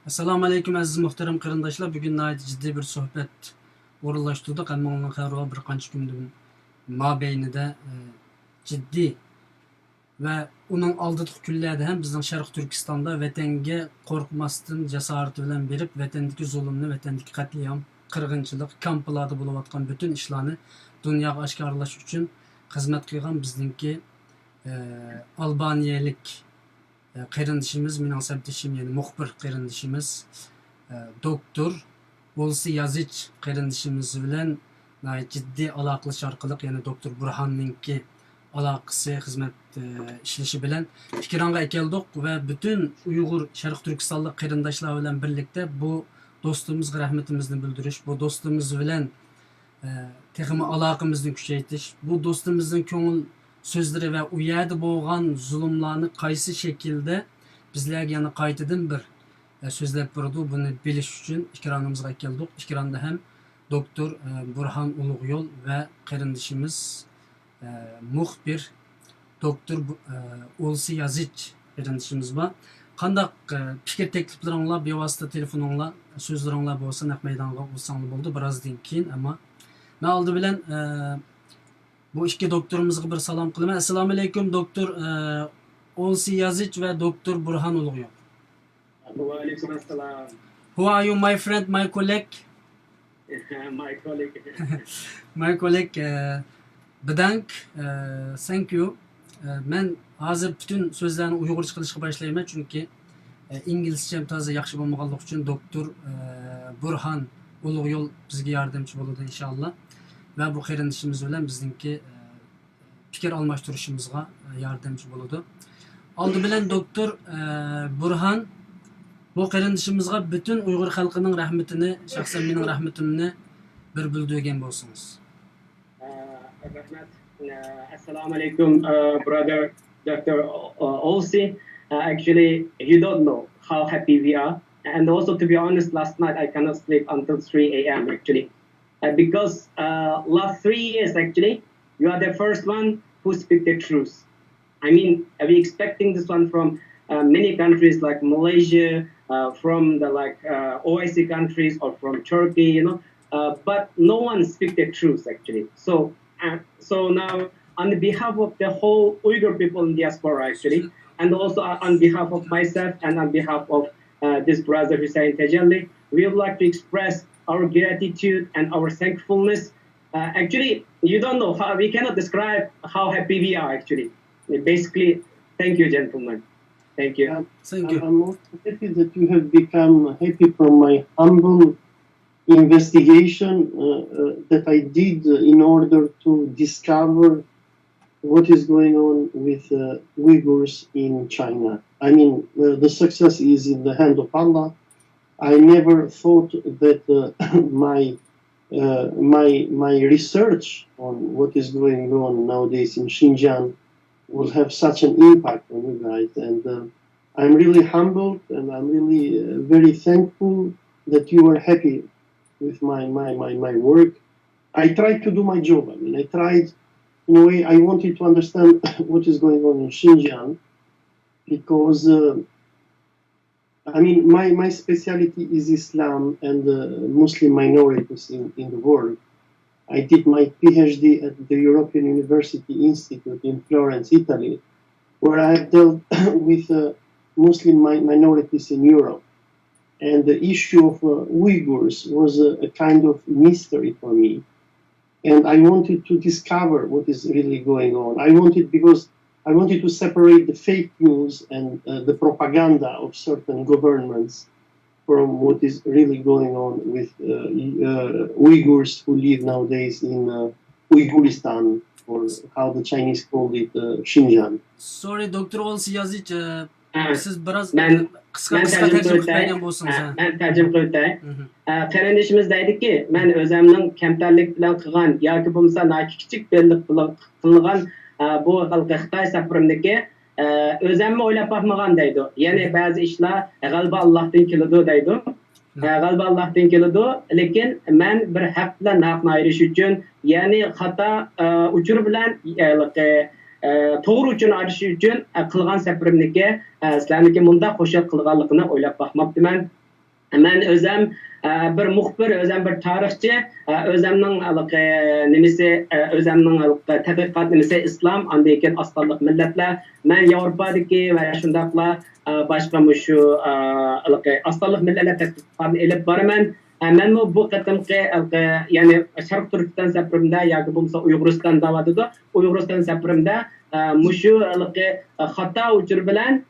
Assalomu alaykum aziz muhtaram qarindoshlar. Bugun jiddiy bir suhbat o'rinlashtirdik. Hammaning xabar bir qancha kundan mobaynida jiddiy va uning oldingi kunlarda ham bizning Sharq Turkistonda vatanga qo'rqmasdan jasorati bilan berib, vatandagi zulmni, vatandagi qatliam, qirg'inchilik, kamplarda bo'layotgan butun ishlarni dunyoga oshkorlash uchun xizmat qilgan bizningki Albaniyalik qarindishimiz, mening sabdishim, ya'ni muxbir qarindishimiz doktor OLSIyazىجچ qarindishimiz bilan jiddiy aloqalash orqali, ya'ni doktor Burhanningki aloqasi, xizmat ishlashi bilan fikronga keldik va butun Uyg'ur Sharq Turkistonlik qarindoshlar bilan birlikda bu do'stimizga rahmatimizni bildirish, bu do'stimiz bilan texmi aloqamizni kuchaytirish, bu do'stimizning ko'ngil sözleri ve u yerda bo'lgan zulmlarni qaysi shaklda bizlarga yana qaytadan bir so'zlab berdi, buni bilish uchun ikronimizga keldik. Ikronda ham doktor Burhan Ulug'yo'l va qarindishimiz muxbir doktor OLSIyazىجچ qarindishimiz bor. Qanday fikr takliflaringlar, bevosita telefoninglar, so'zlaringlar bo'lsa, naq maydonga olsanglar bo'ldi birozdan keyin. Ammo men oldi bilan bu iki doktorumuzga bir salam qilaman. Assalomu alaykum doktor OLSIyazىجچ ve doktor Burhan Ulug'yo'l. Wa alaykum assalam. Who are you, my friend, my colleague? My colleague. My colleague. Bedank. Thank you. Men hozir bütün so'zlarni uyg'urcha qilishga boshlayman, chunki inglizcham toza yaxshi bo'lmaganligi uchun doktor Burhan Ulug'yo'l bizga yordamchi bo'ladi inshaalloh. Ve bu qarindishimiz bilan bizningki fikr almashtirishimizga yordamchi bo'ladi. Oldi bilan doktor Burhan bu qarindishimizga butun Uyg'ur xalqining rahmatini, shaxsan mening rahmatimni bir bildirgan bo'lsangiz. Rahmat. Assalomu alaykum, brother Dr. OLSI. Actually, you don't know how happy we are. And also, to be honest, last night I cannot sleep until 3 a.m. actually. Because last 3 years, actually, you are the first one who speak the truth. I mean, we expecting this one from many countries like Malaysia, from the OLSI countries or from Turkey, you know, but no one speak the truth actually. So now, on behalf of the whole Uyghur people in diaspora actually, and also on behalf of myself and on behalf of this brother Hussein Tajalli, we would like to express our gratitude and our thankfulness. Actually, you don't know how we cannot describe how happy we are. Actually, basically, thank you, gentlemen. Thank you. Thank you. I'm also happy that you have become happy from my humble investigation that I did in order to discover what is going on with Uyghurs in China. I mean, the success is in the hand of Allah. I never thought that my research on what is going on nowadays in Xinjiang will have such an impact on you guys, and I'm really humbled and I'm really very thankful that you are happy with my work. I tried to do my job. I mean, I tried in a way. I wanted to understand what is going on in Xinjiang because. I mean, my specialty is Islam and Muslim minorities in the world. I did my PhD at the European University Institute in Florence, Italy, where I have dealt with Muslim minorities in Europe. And the issue of Uyghurs was a kind of mystery for me. And I wanted to discover what is really going on. I wanted to separate the fake news and the propaganda of certain governments from what is really going on with Uyghurs who live nowadays in Uyghuristan, or how the Chinese called it, Xinjiang. Sorry, Dr. OLSIyazىجچ, siz biraz qisqa tercüme qilib qarindishimiz deydiki, men o'zimning kamtarlik bilan qilgan yoki bo'lmasa kichik belliq bilan qilgan bu Xitoy safarimdagi o'zimni o'ylab baxmagan deydi. Ya'ni ba'zi ishlar g'alaba Allohdan keladi deydi. G'alaba Allohdan keladi, lekin men bir haq bilan haqni ayirish uchun, ya'ni xato uchur bilan to'g'ri uchun ayirish uchun qilgan safarimniki sizlarniki munda qo'shib qilganligini o'ylab baxmabdiman. Men özüm bir muxbir, özüm bir tarixchi, özümning nimasi, özümning tadqiqot nimasi islom, andan keyin ostonliq millatlar. Men Yevropadagi va shundaqla boshqa shu ostonliq millatlar tadqiqotini elib boraman. Men bu qatimqi ya'ni Sharq Turkiston safarimda yoki bo'lmasa Uyg'uriston davotida, Uyg'uriston safarimda shu xato uchur bilan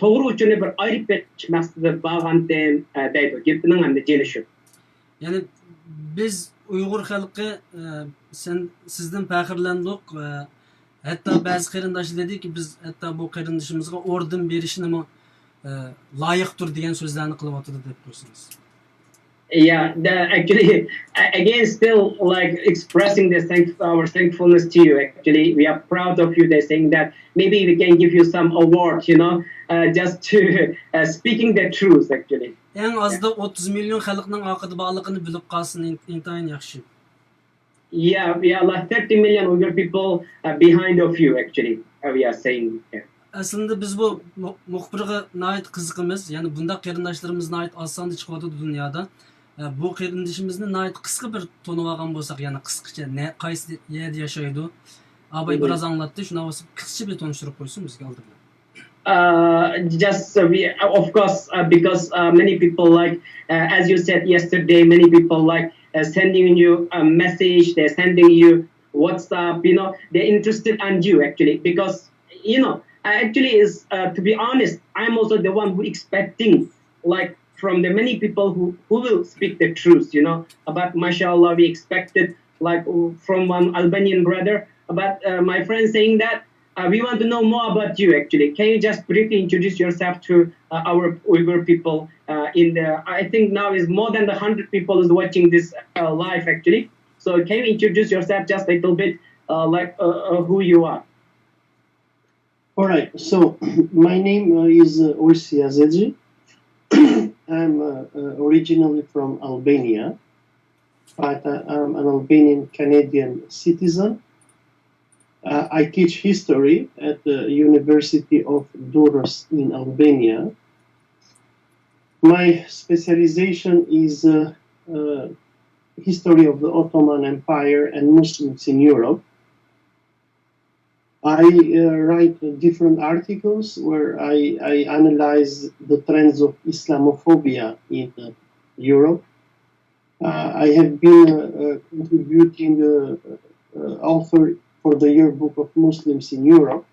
to'g'ri uchuni bir ayirib berish maqsadida borgandim deydi. Gapining hamda jeli shu. Ya'ni biz Uyg'ur xalqi sizdan faxrlandik va hatto ba'zi qarindoshlar dediki biz hatto bu qarindishimizga orden berishni loyiqdir degan so'zlarni qilyapti deb tursiz. Yeah, actually, again, still like expressing our thankfulness to you. Actually, we are proud of you. They're saying that maybe we can give you some award, just to speaking the truth. Actually. En azda 30 milyon xalqning aqida borligini bilib qolsin intayin yaxshi. Yeah, we are like 30 million Uyghur people behind of you. Actually, we are saying. Yeah. Aslında biz bu muxbirga nait qiziqimiz, ya'ni bunda qarindoshlarimiz nait osonda chiqadi dunyoda. Bu qarindishimizni nait qisqa bir to'nib olgan bo'lsak, ya'ni qisqacha qaysi yerda yashaydi? Abay biroz anlatdi, shuna qisqacha bir tonishtirib qo'ysin bizga oldin. Just we of course because many people like as you said yesterday, many people like sending you a message, they're sending you WhatsApp, they're interested in you actually because actually is to be honest, I'm also the one who expecting like from the many people who will speak the truth, but mashallah we expected like from one Albanian brother, but my friend saying that we want to know more about you actually. Can you just briefly introduce yourself to our Uyghur people I think now is more than 100 people is watching this live actually. So can you introduce yourself just a little bit like who you are? All right, so my name is OLSIازىجچ. I'm originally from Albania, but I'm an Albanian Canadian citizen. I teach history at the University of Durrës in Albania. My specialization is history of the Ottoman Empire and Muslims in Europe. I write different articles where I analyze the trends of Islamophobia in Europe. I have been contributing author for the Yearbook of Muslims in Europe.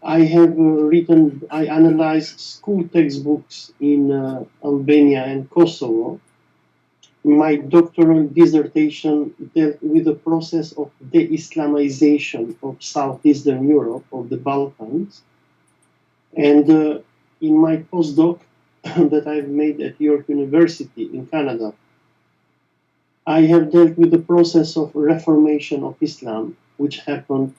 I analyzed school textbooks in Albania and Kosovo. My doctoral dissertation dealt with the process of de-Islamization of Southeastern Europe, of the Balkans. And in my postdoc that I've made at York University in Canada, I have dealt with the process of reformation of Islam, which happened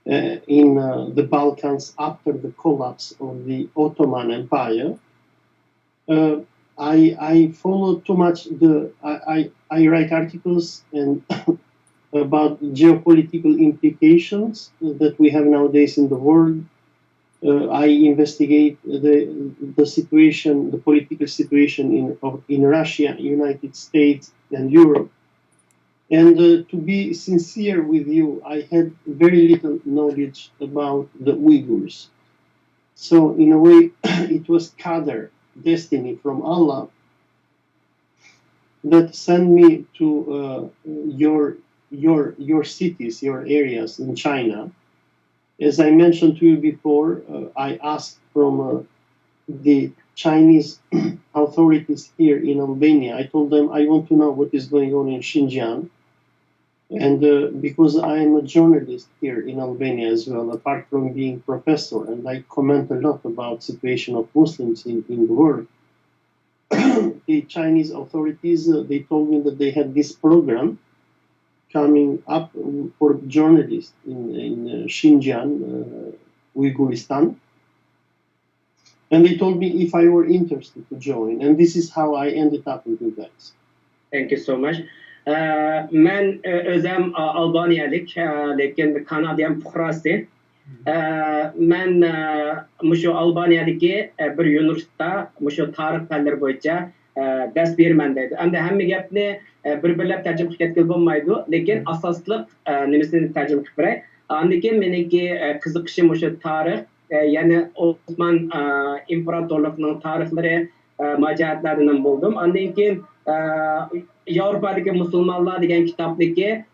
in the Balkans after the collapse of the Ottoman Empire. I follow too much I write articles and about geopolitical implications that we have nowadays in the world. I investigate the situation, the political situation in Russia, United States, and Europe. And to be sincere with you, I had very little knowledge about the Uyghurs. So in a way, it was qadar, destiny from Allah, that sent me to your cities, your areas in China. As I mentioned to you before, I asked from the Chinese authorities here in Albania. I told them I want to know what is going on in Xinjiang. And because I am a journalist here in Albania as well, apart from being professor, and I comment a lot about situation of Muslims in the world, the Chinese authorities, they told me that they had this program coming up for journalists in Xinjiang, Uyghuristan. And they told me if I were interested to join. And this is how I ended up with you guys. Thank you so much. Men özüm Albaniyalik, lekin Kanadiyan fuqarası. Men mushu Albaniyadagi bir universitetda mushu tarix fanlari bo'yicha ders beraman deydi. Endi hamma gapni bir-birlab tarjima qilib ketgil bo'lmaydi, lekin asosliq nimasini tarjima qilib beray. Andan keyin meniki qiziqishim mushu tarix, ya'ni Osman imperatorligining tarixlari majoratlaridan bo'ldim. Andan keyin Yevropadagi musulmonlar degan kitobdagi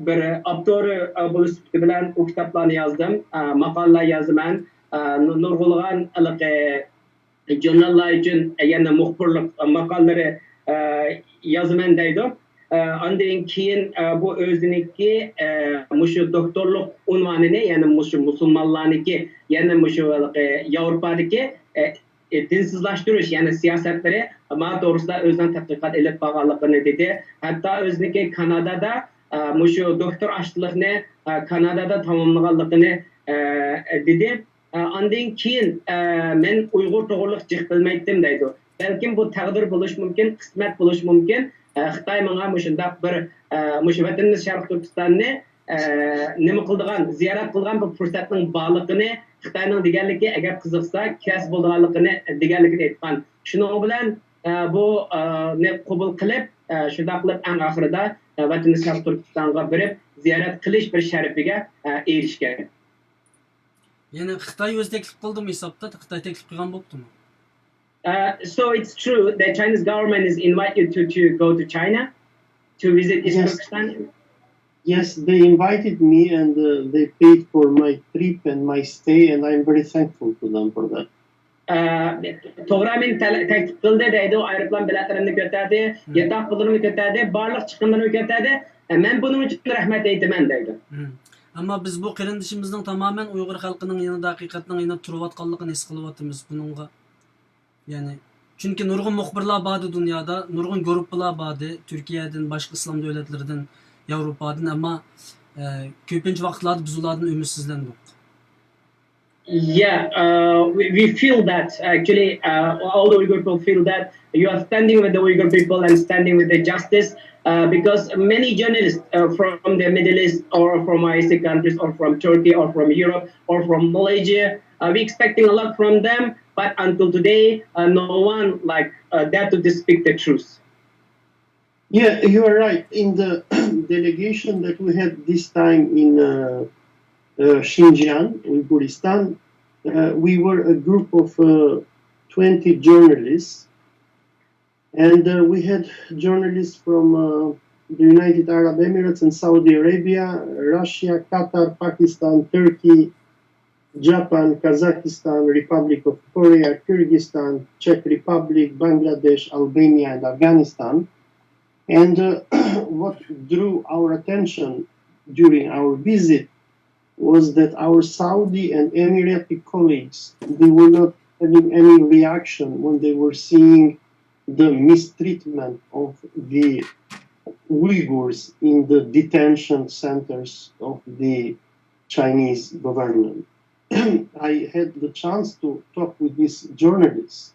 bir avtori bo'lish bilan u kitoblarni yozdim, maqolalar yozaman, nurg'ulg'an jurnallar uchun yana muxbirlik maqolalari yozaman deydi. Andan keyin bu o'ziniki mushu doktorlik unvonini, ya'ni mushu musulmonlarniki, yana mushu Yevropadagi dinsizlashtirish, ya'ni siyosatlari ma to'g'risida o'zidan tadqiqot ilib borganligini dedi. Hatto o'ziniki Kanadada mushu doktor ashliqni Kanadada tamomlaganligini dedi. Andan keyin men Uyg'ur to'g'riliq jiq bilmaydim deydi. Balkim bu taqdir bo'lishi mumkin, qismat bo'lishi mumkin. Xitoy menga mushundaq bir mushu vatanimiz Sharq Turkistonni nima qildigan, ziyorat qilgan bir fursatning borligini, Xitoyning deganligi agar qiziqsa, kasb bo'lganligini deganligini aytgan. Shuning bilan bu ne qabul qilib, shunda qilib eng oxirida vatanimiz Sharq Turkistonga borib ziyorat qilish bir sharafiga erishgan. Yani Xitoy o'zi taklif qildimi hisobda? Xitoy taklif qilgan bo'ptimi? So it's true that Chinese government is invite you to go to China to visit East Turkestan. Yes, they invited me and they paid for my trip and my stay, and I'm very thankful to them for that. To'g'ri, men taklif qildi deydi, aeroplan biletlarimni ko'tardi, yotoq pulimni ko'tardi, barliq chiqimini ko'tardi. Men buning uchun rahmat aytaman deydi. Ama biz bu qirindishimizning tamamen Uyg'ur xalqining yanında haqiqatning yanında turayotganligini his qilyapmiz buningga. Yani çünkü nurg'un muxbirlar bor dunyoda, nurg'un gruppalar bor, Turkiyadan, boshqa islom davlatlaridan, Yevropadan, ama ko'pincha vaqtlarda biz ulardan umidsizlandik. Yeah, we feel that actually all the Uyghur people feel that you are standing with the Uyghur people and standing with the justice because many journalists from the Middle East or from IC countries or from Turkey or from Europe or from Malaysia, we're expecting a lot from them, but until today, no one like dared to speak the truth. Yeah, you are right. In the delegation that we had this time in Xinjiang, Uyghuristan, we were a group of 20 journalists, and we had journalists from the United Arab Emirates and Saudi Arabia, Russia, Qatar, Pakistan, Turkey, Japan, Kazakhstan, Republic of Korea, Kyrgyzstan, Czech Republic, Bangladesh, Albania, and Afghanistan. And what drew our attention during our visit was that our Saudi and Emirati colleagues, they were not having any reaction when they were seeing the mistreatment of the Uyghurs in the detention centers of the Chinese government. I had the chance to talk with these journalists,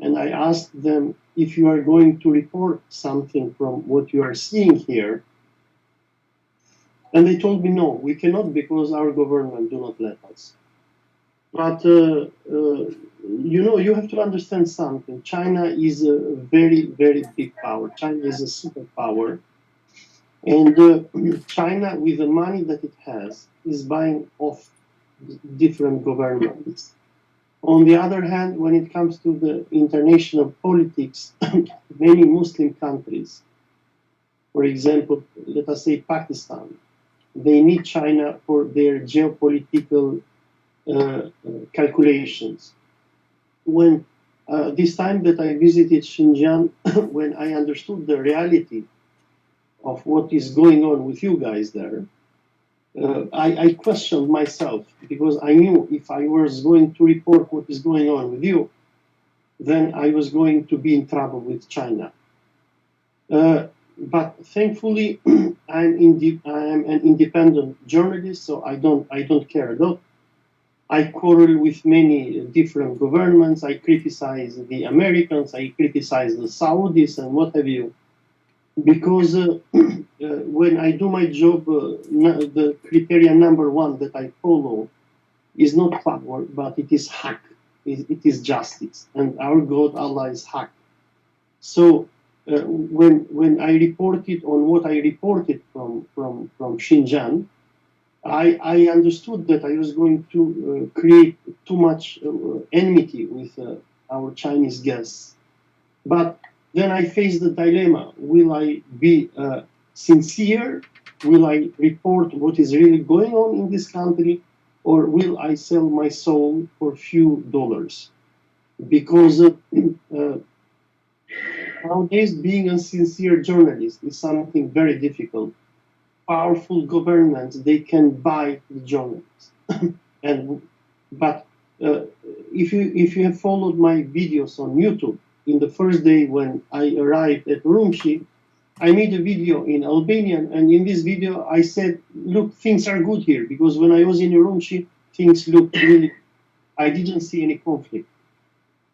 and I asked them, if you are going to report something from what you are seeing here. And they told me, no, we cannot because our government do not let us. But, you know, you have to understand something. China is a very, very big power. China is a superpower. And China, with the money that it has, is buying off different governments. On the other hand, when it comes to the international politics, many Muslim countries, for example, let us say Pakistan, they need China for their geopolitical calculations. When this time that I visited Xinjiang, when I understood the reality of what is going on with you guys there, I questioned myself because I knew if I was going to report what is going on with you, then I was going to be in trouble with China. But thankfully, I am an independent journalist, so I don't care a lot. I quarrel with many different governments. I criticize the Americans. I criticize the Saudis and what have you. because when I do my job, the criteria number one that I follow is not power, but it is haq. It is justice, and our God Allah is haq. So when I reported on what I reported from Xinjiang, I understood that I was going to create too much enmity with our Chinese guests. But then I faced the dilemma: will I be sincere? Will I report what is really going on in this country, or will I sell my soul for few dollars? Because nowadays, being a sincere journalist is something very difficult. Powerful governments, they can buy the journalists. But if you have followed my videos on YouTube, in the first day when I arrived at Urumqi, I made a video in Albanian, and in this video I said, look, things are good here, because when I was in Urumqi, things looked really, I didn't see any conflict.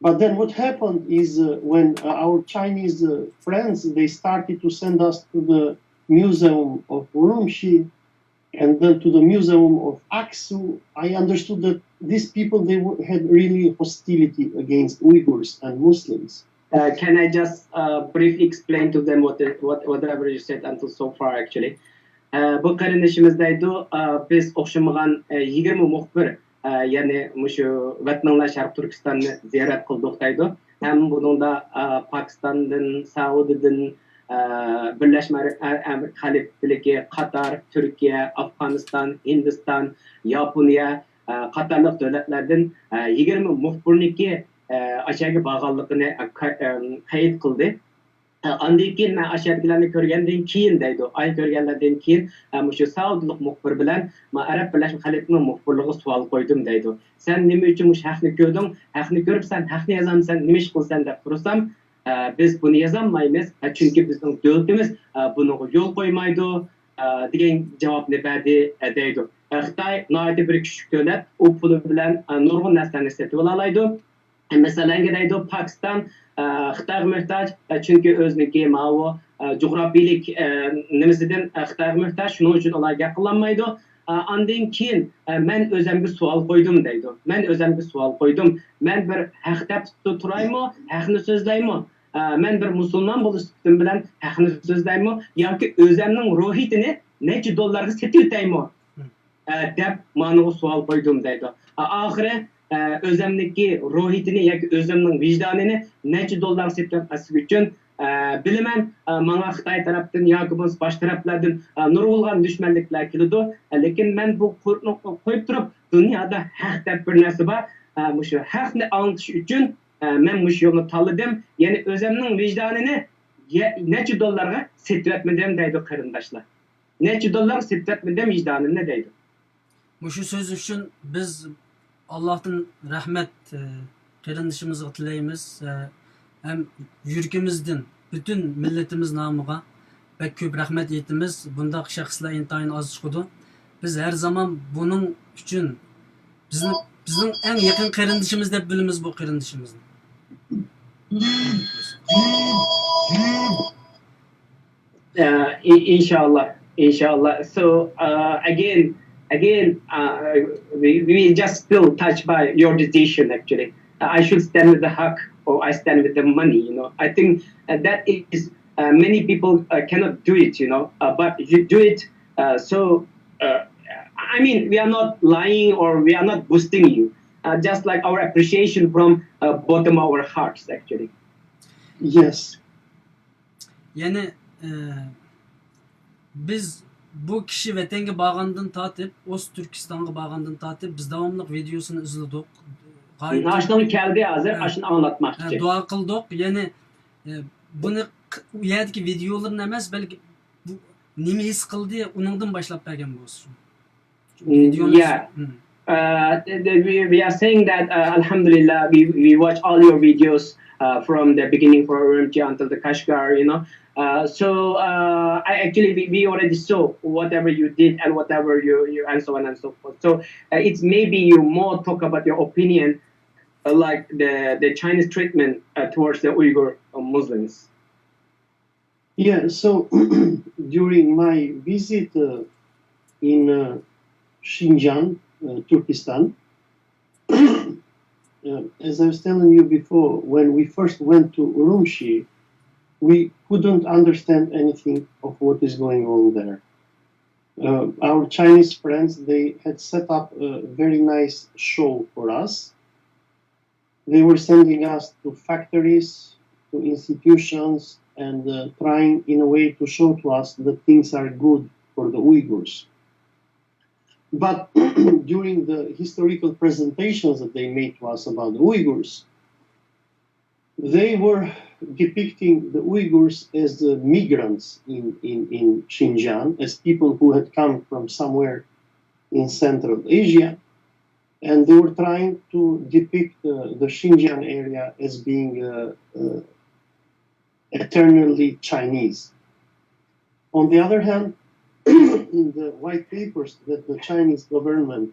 But then what happened is when our Chinese friends, they started to send us to the Museum of Urumqi and then to the Museum of Aksu, I understood that these people, they had really hostility against Uyghurs and Muslims. Can I just briefly explain to them whatever you said until so far actually? Bu kardeşimizdeydi, biz okşamagan 20 muhbir, yani muşu Vatnanla Şark Türkistan'ı ziyaret kıldık deydi. Hem bunun da Pakistan'dan, Saudi'den, Birleşme Arap Halifligi, Katar, Türkiye, Afganistan, Hindistan, Yaponiya, Katarlık devletlerden 20 muhbirniki aşağı bağlılığını kayıt kıldı. Andan keyin men aşağıdagilarni ko'rgandan keyin deydi. Ay ko'rganlardan keyin shu Saudilik muxbir bilan men Arab Birlashma Xalqlarining muxbirligi savol qo'ydim deydi. Sen nima uchun mush haqni ko'rding? Haqni ko'rib sen haqni yozamsan, nima ish qilsan deb tursam, biz buni yozolmaymiz, chunki bizning davlatimiz buniga yo'l qo'ymaydi degan javobni berdi deydi. Xitoy noyati bir kichik davlat, u puli bilan nurg'un narsalarni sotib olaydi. Masalan, deydi Pokiston Xitoyga muhtoj, chunki o'ziniki ma'vo jug'rofiylik nimasidan Xitoyga muhtoj, shuning uchun ular yaqinlanmaydi. Andan keyin men o'zimga savol qo'ydim deydi. Men o'zimga savol qo'ydim. Men bir haq deb turaymi, haqni so'zlaymi? Men bir musulmon bo'lish bilan haqni so'zlaymi yoki o'zimning ruhiyatini necha dollarga sotib o'taymi? Deb ma'noga savol qo'ydim deydi. Oxiri o'zimniki ruhiyatini yoki o'zimning vijdonini necha dollar septmaslik uchun bilaman, menga Xitoy tarafdan yoki boshqa taraflardan nurg'ulg'an dushmanliklar keladi, lekin men bu qo'yib turib dunyoda haq deb bir narsa bor, shu haqni anglatish uchun men shu yo'lni tanladim, ya'ni o'zimning vijdonini necha dollarga septmatmadim deydi qarindoshlar. Necha dollar septmatmadim vijdonimni deydi. Shu so'z uchun biz Allah'tan rahmet kardeşimizge tileyimiz. Hem yürkümüzden bütün milletimiz namıga pek köp rahmet etimiz. Bundaki şahslar intayın az çıkıdı. Biz her zaman bunun için bizim en yakın kardeşimiz de bilimiz bu kardeşimizin. Inshallah. So again, we just feel touched by your decision actually. I should stand with the haq or I stand with the money, you know. I think that is many people cannot do it, you know, but you do it. I mean, we are not lying or we are not boosting you. Just like our appreciation from bottom of our hearts actually. Yes. Yani biz bu kişi vatanga bağlandın tatip, Oz Türkistan'a bağlandın tatip, biz devamlı videosunu izledik. Aşkım geldi hazır, aşkını anlatmak için. Dua kıldık, yani bunu yerdeki videoların emez, belki bu nimi his kıldı, onundan başlayıp bergen bu olsun. Yeah. We are saying that alhamdulillah we watch all your videos from the beginning for Urumqi until the Kashgar, you know. So I actually we already saw whatever you did and whatever you and so on and so forth. So it's maybe you more talk about your opinion, like the Chinese treatment towards the Uyghur Muslims. Yeah, so during my visit in Xinjiang, Turkestan, as I was telling you before, when we first went to Urumqi, we couldn't understand anything of what is going on there. Our Chinese friends, they had set up a very nice show for us. They were sending us to factories, to institutions, and trying in a way to show to us that things are good for the Uyghurs. But during the historical presentations that they made to us about the Uyghurs, they were depicting the Uyghurs as the migrants in Xinjiang, as people who had come from somewhere in Central Asia. And they were trying to depict the Xinjiang area as being eternally Chinese. On the other hand, in the white papers that the Chinese government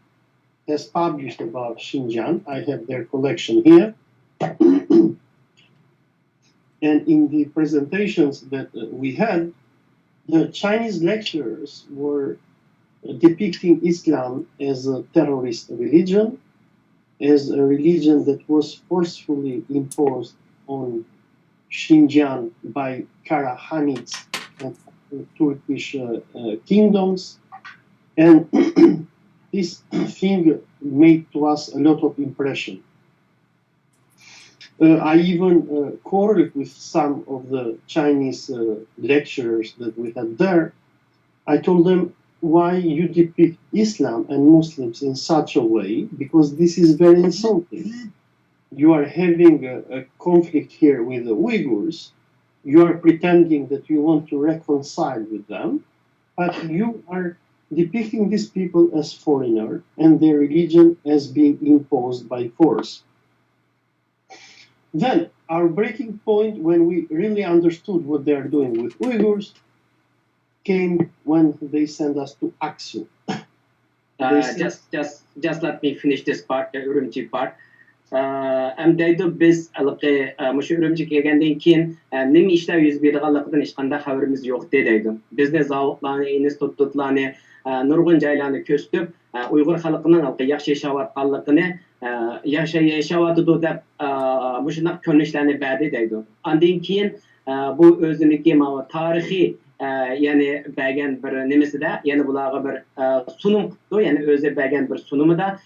has published about Xinjiang, I have their collection here, and in the presentations that we had, the Chinese lecturers were depicting Islam as a terrorist religion, as a religion that was forcefully imposed on Xinjiang by Karahanids and Turkish kingdoms. And this thing made to us a lot of impression. I even quarreled with some of the Chinese lecturers that we had there. I told them, why you depict Islam and Muslims in such a way, because this is very insulting. You are having a conflict here with the Uyghurs. You are pretending that you want to reconcile with them, but you are depicting these people as foreigner and their religion as being imposed by force. Then our breaking point, when we really understood what they are doing with Uyghurs, came when they sent us to Aksu. Just let me finish this part, the Urumqi part. Əmdəydu biz müşü Urumqi kelgəndən keyin nima ishlar yuz berganligidan hech qanday xabarimiz yo'q deydi. Bizni zavqlarni, institutlarni, nurg'un joylarni ko'rsatib, Uyg'ur xalqining yaxshi yashayotganligini, yashayotidi deb mushunday ko'rinishlarni berdi deydi. Undan keyin bu o'ziniki tarixiy ya'ni bergan bir nimasida, ya'ni bularga bir sunum qildi, ya'ni o'zi bergan bir sunumida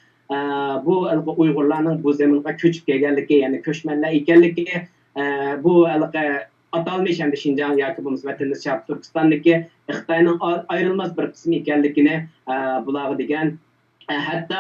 bu Uyg'urlarning bu zaminga ko'chib kelganligi, ya'ni ko'chmanlar ekanligi, bu atalmış hem de Şinjan yoki bo'lmasa vatanimiz Sharq Turkistondagi Xitoyning ayrılmaz bir qismi ekanligini bularga degan, hatto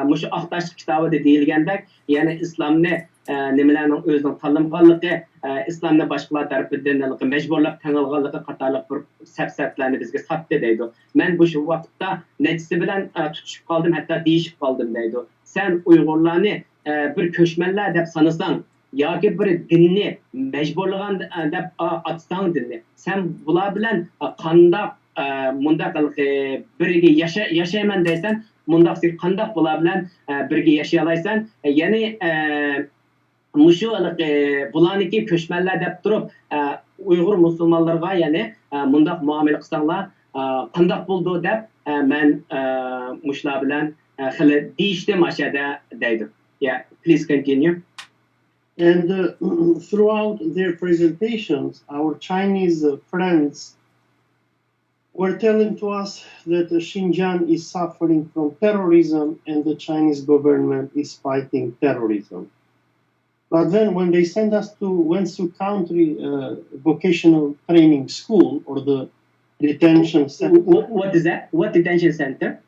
mushu Aqtash kitobida deyilgandek, ya'ni islomni nimalarning o'zining tanlanganligi, islomni boshqalar tarafidan majburlab tanilganligi qatorliq bir sabsatlarni bizga sotdi deydi. Men bu shu vaqtda nechisi bilan tutishib qoldim, hatto deyishib qoldim deydi. Sen Uyg'urlarni bir ko'chmanlar deb sanasang, yoki bir dinni majburlagan deb atsang dinni, sen bular bilan qandoq mundaq birga yashayman deysan, mundaq sen qandoq bular bilan birga yashay olaysan? Ya'ni mushu bularniki ko'chmanlar deb turib Uyg'ur musulmonlarga ya'ni mundaq muomala qilsanglar qandoq bo'ldi deb men mushlar bilan xili deyishdim ashada deydi. Yeah, please continue. And throughout their presentations, our Chinese friends were telling to us that Xinjiang is suffering from terrorism and the Chinese government is fighting terrorism. But then when they sent us to Wensu Country Vocational Training School, or the detention center. What is that? What detention center?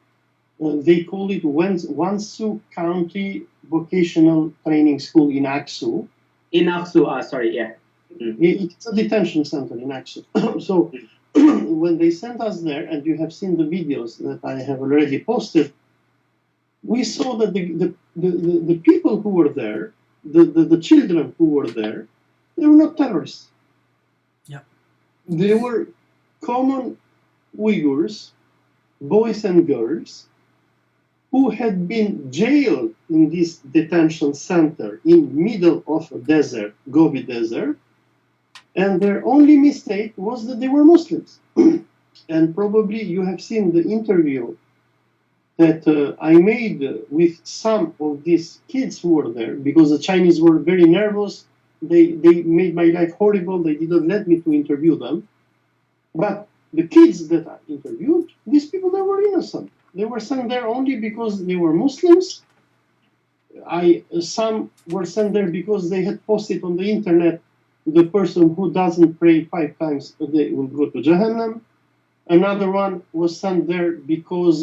They call it Wensu County Vocational Training School in Aksu. In Aksu, sorry, yeah. It's a detention center in Aksu. So when they sent us there, and you have seen the videos that I have already posted, we saw that the people who were there, the children who were there, they were not terrorists. Yeah. They were common Uyghurs, boys and girls, who had been jailed in this detention center in middle of a desert, Gobi Desert, And their only mistake was that they were Muslims. And probably you have seen the interview that I made with some of these kids who were there, because the Chinese were very nervous. They made my life horrible. They didn't let me to interview them. But the kids that I interviewed, these people, they were innocent. They were sent there only because they were Muslims. Some were sent there because they had posted on the internet, the person who doesn't pray 5 times a day will go to Jahannam. Another one was sent there because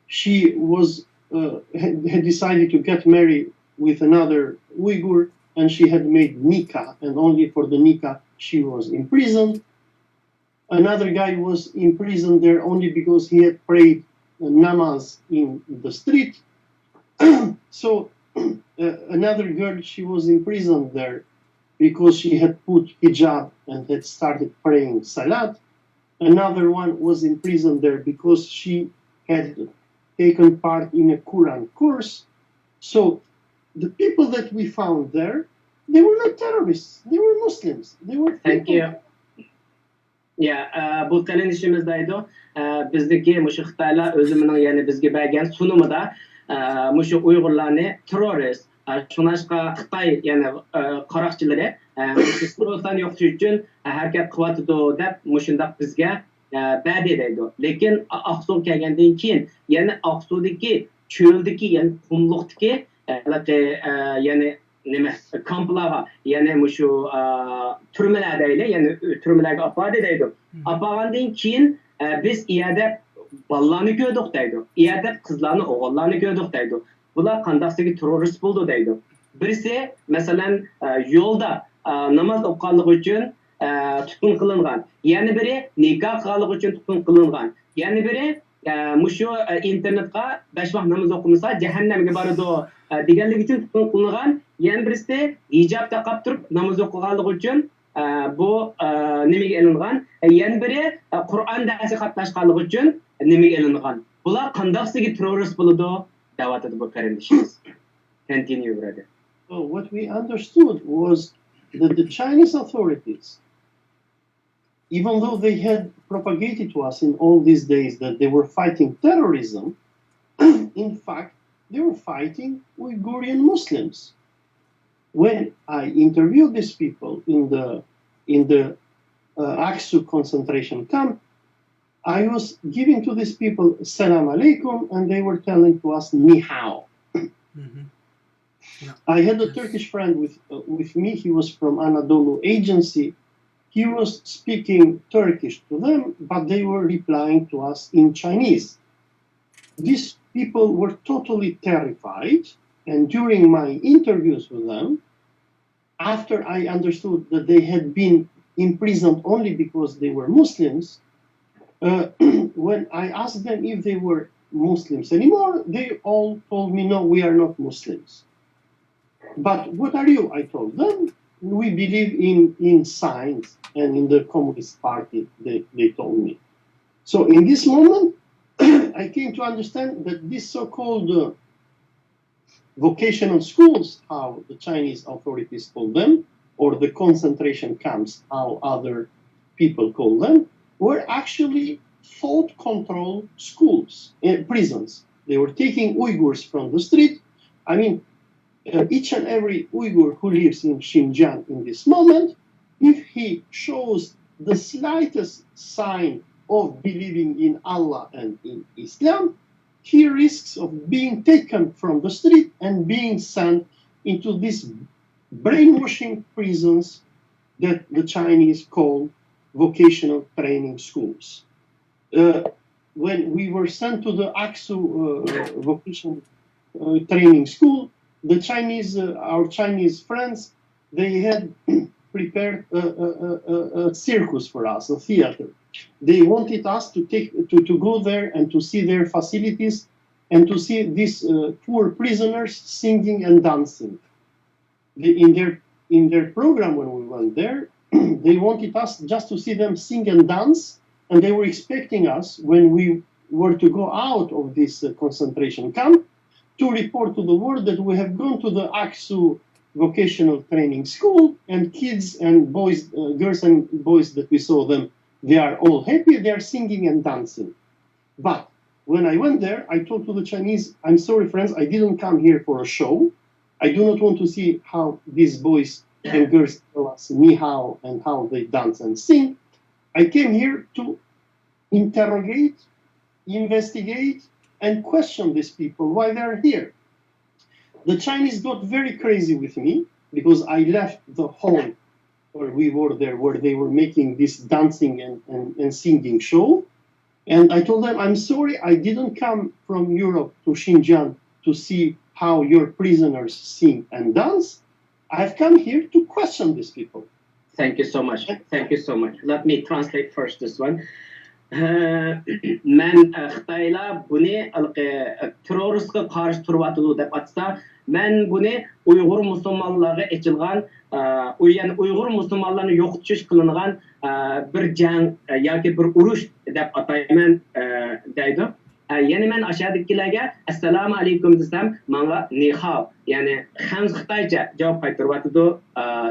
she was had decided to get married with another Uyghur, and she had made nikah, and only for the nikah she was imprisoned. Another guy was imprisoned there only because he had prayed namaz in the street. So another girl, she was imprisoned there because she had put hijab and had started praying salat. Another one was imprisoned there because she had taken part in a Quran course. So the people that we found there, they were not terrorists. They were Muslims. They were people. Thank you. Yeah, bu tanışımızdaydı. Bizdeki muşu Xitaylar özümünün yani bizge bergen sunumida muşu Uyg'urlarni terrorist, şunashqa Xitay yani qaroqchilari Qirg'iziston yo'qotish uchun harakat qilyapti deb mushundaq bizga ba'di deydi. Lekin Aqsuv kelgandan keyin yani Aqsuvdagi cho'ldagi yani qumliqdagi yani nima kamplarga yani mushu turmalardaylar yani turmalarga apadi deydi. Apagandan keyin biz iyada bolalarni ko'rdik deydi. Iyada qizlarni, o'g'illarni ko'rdik deydi. Bular qandaqsigi terrorist bo'ldi deydi. Birisi masalan yo'lda namoz o'qiganligi uchun tutqun qilingan. Yana biri nikoh qilganligi uchun tutqun qilingan. Yana biri mushu internetga 5 vaqt namoz o'qimasa jahannamga boradi deganligi uchun tutqun qilingan. Yana birisi hijab taqib turib namoz o'qiganligi uchun bu nimaga ilingan. Yana biri Qur'on darsi qatnashganligi uchun nimaga ilingan. Bular qandaqsigi terrorist bo'ladi da'vatida bu qarindishimiz. Continue, brother. So what we understood was that the Chinese authorities, even though they had propagated to us in all these days that they were fighting terrorism, in fact, they were fighting Uyghurian Muslims. When I interviewed these people in the Aksu concentration camp, I was giving to these people Salam Alaikum, and they were telling to us Ni Hao. Yeah. I had a Turkish friend with me. He was from Anadolu Agency. He was speaking Turkish to them, but they were replying to us in Chinese. These people were totally terrified, and during my interviews with them, after I understood that they had been imprisoned only because they were Muslims, when I asked them if they were Muslims anymore, they all told me, no, we are not Muslims. But what are you? I told them, we believe in science and in the Communist Party, they told me. So in this moment, I came to understand that these so-called vocational schools, how the Chinese authorities call them, or the concentration camps, how other people call them, were actually thought-control schools, prisons. They were taking Uyghurs from the street. I mean, each and every Uyghur who lives in Xinjiang in this moment, if he shows the slightest sign of believing in Allah and in Islam, he risks of being taken from the street and being sent into these brainwashing prisons that the Chinese call vocational training schools. When we were sent to the Aksu vocational training school, the Chinese, our Chinese friends, they had prepared a circus for us, a theater. They wanted us to go there and to see their facilities and to see these poor prisoners singing and dancing. In their program when we went there, they wanted us just to see them sing and dance, and they were expecting us when we were to go out of this concentration camp to report to the world that we have gone to the Aksu vocational training school, and kids and boys, girls and boys that we saw them, they are all happy, they are singing and dancing. But when I went there, I told to the Chinese, I'm sorry friends, I didn't come here for a show. I do not want to see how these boys and girls tell us ni hao and how they dance and sing. I came here to interrogate, investigate, and question these people why they are here. The Chinese got very crazy with me because I left the hall where we were there, where they were making this dancing and singing show. And I told them, I'm sorry, I didn't come from Europe to Xinjiang to see how your prisoners sing and dance. I've come here to question these people. Thank you so much. Thank you so much. Let me translate first this one. Мен Xitaylar buni terroristga qarshi turibdi deb atsa, men buni Uyg'ur musulmonlarga ochilgan, ya'ni Uyg'ur musulmonlarni yo'qotish qilingan bir jang yoki bir urush deb atayman deydi. Yani men aşağıdakilerge assalomu alaykum desem bana ni hao yani hem Xitayca cevap qaytarıbdı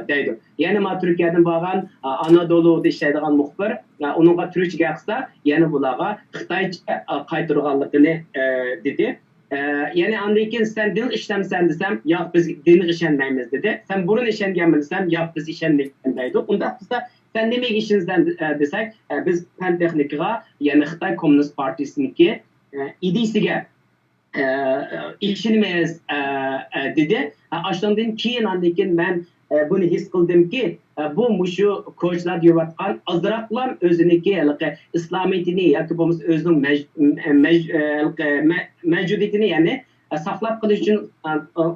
deydi. Yani ma Türkiye'den bağlan Anadolu'da işleydiğen muxbir onunla Türkçe qilsa yani bularga Xitayca qaytarganligini dedi. Yani andan sen din işlemsen desem ya biz din işlenmeymiz dedi. Sen burun işlengen desem ya biz işlenmeyiz deydi. Unda kısa sen ne işinizden desek biz fen texnika yani Xitay Komünist Partisi'ninki idisiga ishonmaymiz dedi. Ashundan keyin men buni his qildimki bu mushu ko'chlar yurayotgan azroqlar o'ziniki islomiyatini yoki bo'lmasa o'zining mavjudiyatini ya'ni saqlab qolish uchun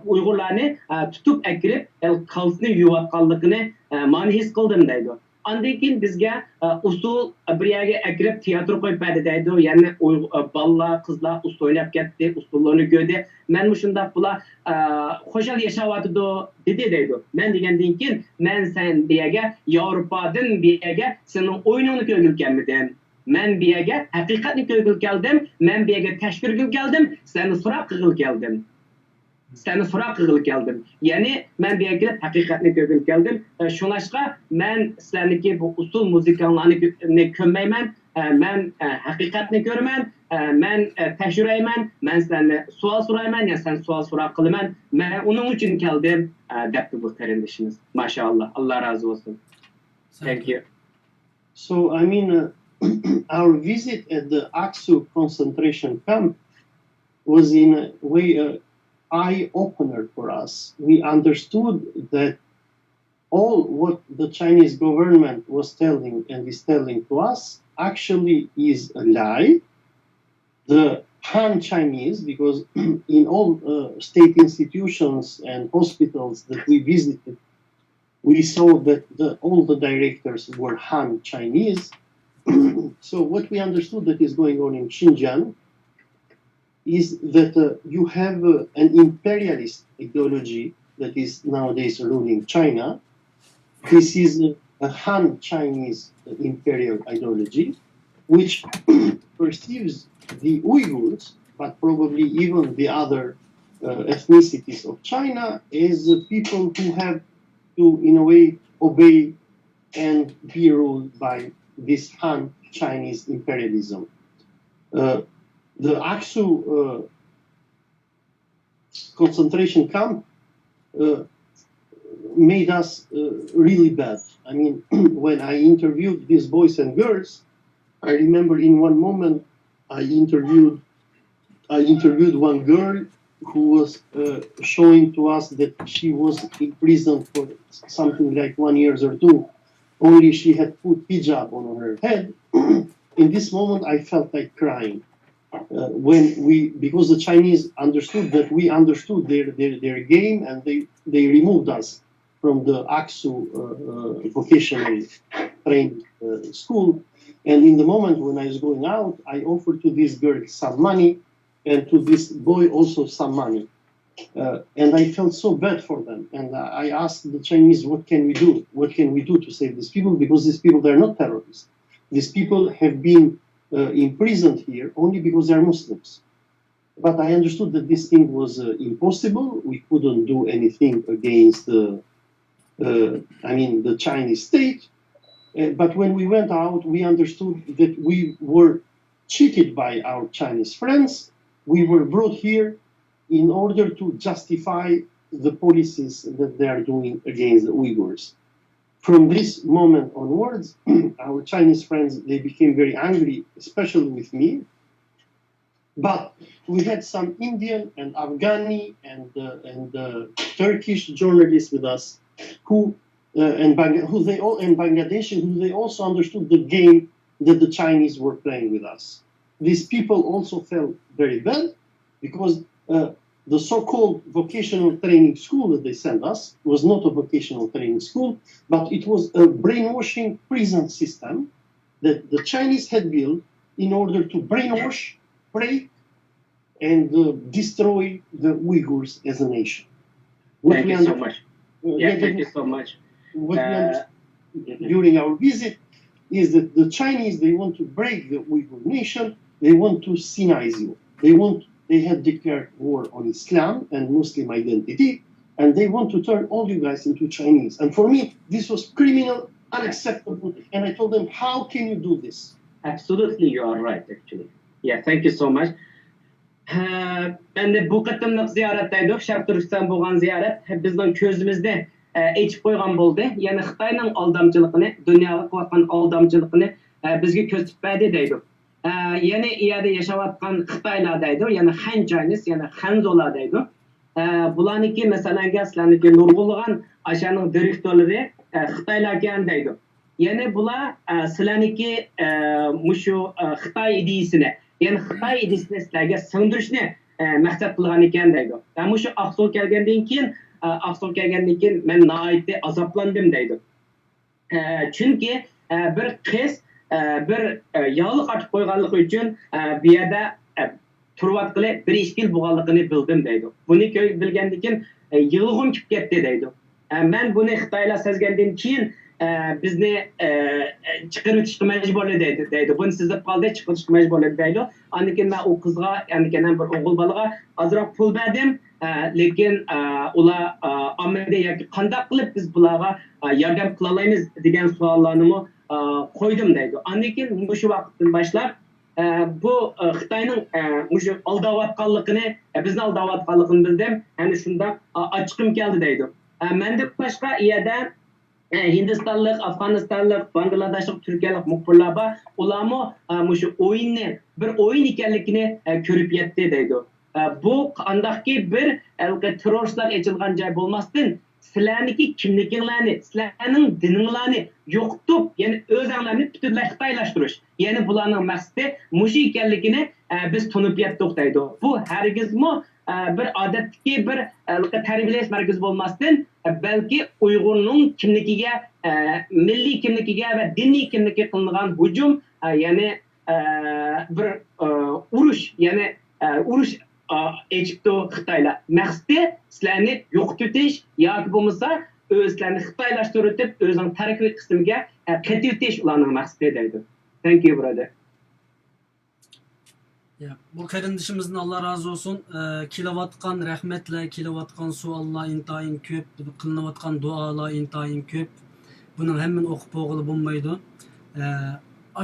Uyg'urlarni tutib akirib qalbni yuvayotganligini men his qildim deydi. Andan keyin bizga usul bir yerga akirib teatr qo'yib berdi deydi. Ya'ni bolalar, qizlar usul o'ynab ketdi, usullarni ko'rdi. Men shundaq bular xo'jal yashayotdi dedi deydi. Men degandan keyin men sen biyaga Yevropadan biyaga sening o'yiningni ko'rgil kelmadim. Men biyaga haqiqatni ko'rgil keldim. Men biyaga tashkirgil keldim. Seni so'rab qilgil keldim. Seni so'rab qilgil keldim. Ya'ni men bu yerga haqiqatni ko'rgim keldim. Shunashqa men sizlarniki bu usul musikanlarni ko'rmayman. Men haqiqatni ko'raman. Men tekshirayman. Men sizlarni savol so'rayman, ya sen savol so'rab qilaman. Men uning uchun keldim debdi bu qarindishimiz. Mashallah. Allah razı olsun. Thank you. So I mean our visit at the Aksu concentration camp was in a way eye-opener for us. We understood that all what the Chinese government was telling and is telling to us actually is a lie. The Han Chinese, because in all state institutions and hospitals that we visited, we saw that all the directors were Han Chinese. So what we understood that is going on in Xinjiang is that you have an imperialist ideology that is nowadays ruling China. This is a Han Chinese imperial ideology, which perceives the Uyghurs, but probably even the other ethnicities of China, as people who have to, in a way, obey and be ruled by this Han Chinese imperialism. The Aksu concentration camp made us really bad. I mean, when I interviewed these boys and girls, I remember in one moment I interviewed one girl who was showing to us that she was in prison for something like 1 year or two. Only she had put hijab on her head. In this moment, I felt like crying. Because the Chinese understood that we understood their game, and they removed us from the Aksu vocational training school. And in the moment when I was going out, I offered to this girl some money and to this boy also some money. And I felt so bad for them. And I asked the Chinese, what can we do? What can we do to save these people? Because these people, they're not terrorists. These people have been imprisoned here only because they're Muslims. but I understood that this thing was impossible. We couldn't do anything against the Chinese state. But when we went out, we understood that we were cheated by our Chinese friends. We were brought here in order to justify the policies that they are doing against the Uyghurs. From this moment onwards, our Chinese friends, they became very angry, especially with me. But we had some Indian and Afghani and Turkish journalists with us and Bangladeshi, who they also understood the game that the Chinese were playing with us. These people also felt very bad because the so-called vocational training school that they sent us was not a vocational training school, but it was a brainwashing prison system that the Chinese had built in order to brainwash, break, and destroy the Uyghurs as a nation. Thank you so much. Thank you so much. What we understood during our visit is that the Chinese, they want to break the Uyghur nation. They want to Sinaize you. They had declared war on Islam and Muslim identity, and they want to turn all you guys into Chinese. And for me, this was criminal, unacceptable. And I told them, how can you do this? Absolutely, you are right, actually. Yeah, thank you so much. Ben de bu qatımlıq ziyaretdeydik. Şarq Türkistan bolğan ziyaret bizning ko'zimizda echib qo'ygan bo'ldi. Ya'ni Xitoyning aldamchiligini, dunyoga qilayotgan aldamchiligini bizga ko'rsatdi deydi. Ya'ni u yerda yashayotgan Xitoylar deydi, ya'ni Han Chinese, ya'ni Hanzolar deydi. Bularniki masalan sizlarniki nurg'ulg'an ashaning direktorlari Xitoylar ekan deydi. Ya'ni bular sizlarniki mushu Xitoy ideyasini, ya'ni Xitoy ideyasini sizlarga singdirishni maqsad qilgan ekan deydi. Mana shu Aqsuga kelgandan keyin men nihoyatda azoblandim deydi. Chunki bir qiz bir yog'liq atib qo'yganligi uchun bu yerda turayotgani bir ishkil bo'lganligini bildim deydi. Buni bilgandan keyin yig'lig'im kelib ketdi deydi. Men buni Xitoylar sezgandan keyin bizni chiqarib o'tishga majburladi deydi. Buni sezib qoldi, chiqarishga majburladi deydi. Undan keyin men u qizga, ya'ni bir o'g'il bolaga ozroq pul berdim, lekin ular Amerikada yoki qanday qilib biz bularga yordam qila olamiz degan savollarni qo'ydim deydi. Undan keyin shu vaqtdan boshlab bu Xitoyning shu aldayotganligini, bizni aldayotganligini bildim. Ya'ni shunda ochiqim keldi deydi. Mendan boshqa yerda Hindistonlik, Afg'onistonlik, Bangladeshlik, Turkiyalik muxbirlar bor. Ularmi shu o'yinni bir o'yin ekanligini ko'rib yetdi deydi. Bu qandaqki bir terroristlar echilgan joy bo'lmasdan sizlarniki kimliginglarni, sizlarning dininglarni yo'qotib, ya'ni o'zinglarni butunlay xitoylashtirish. Ya'ni bularning maqsadi mushu ekanligini biz tunib yetdik deydi. Bu hargizmi bir odatdagi bir tarbiyalash markazi bo'lmasdan, balki Uyg'urning kimligiga, milliy kimligiga va diniy kimligiga qilingan hujum, ya'ni bir urush, ya'ni urush echibdi Xitoylar. Maqsadi sizlarni yo'qotib o'tish yoki bo'lmasa o'zlarini xitoylashtirib, o'zining tarixiy qismiga qaytib o'tish ularning maqsadi deydi. Thank you, brother. Ya, bu qarindishimizdan Allah razı olsun. Kilovatkan rahmetler, kilovatkan suallar intayin köp, kılınavatkan dualar intayin köp. Bunun hemen okup oğulu bulmaydı.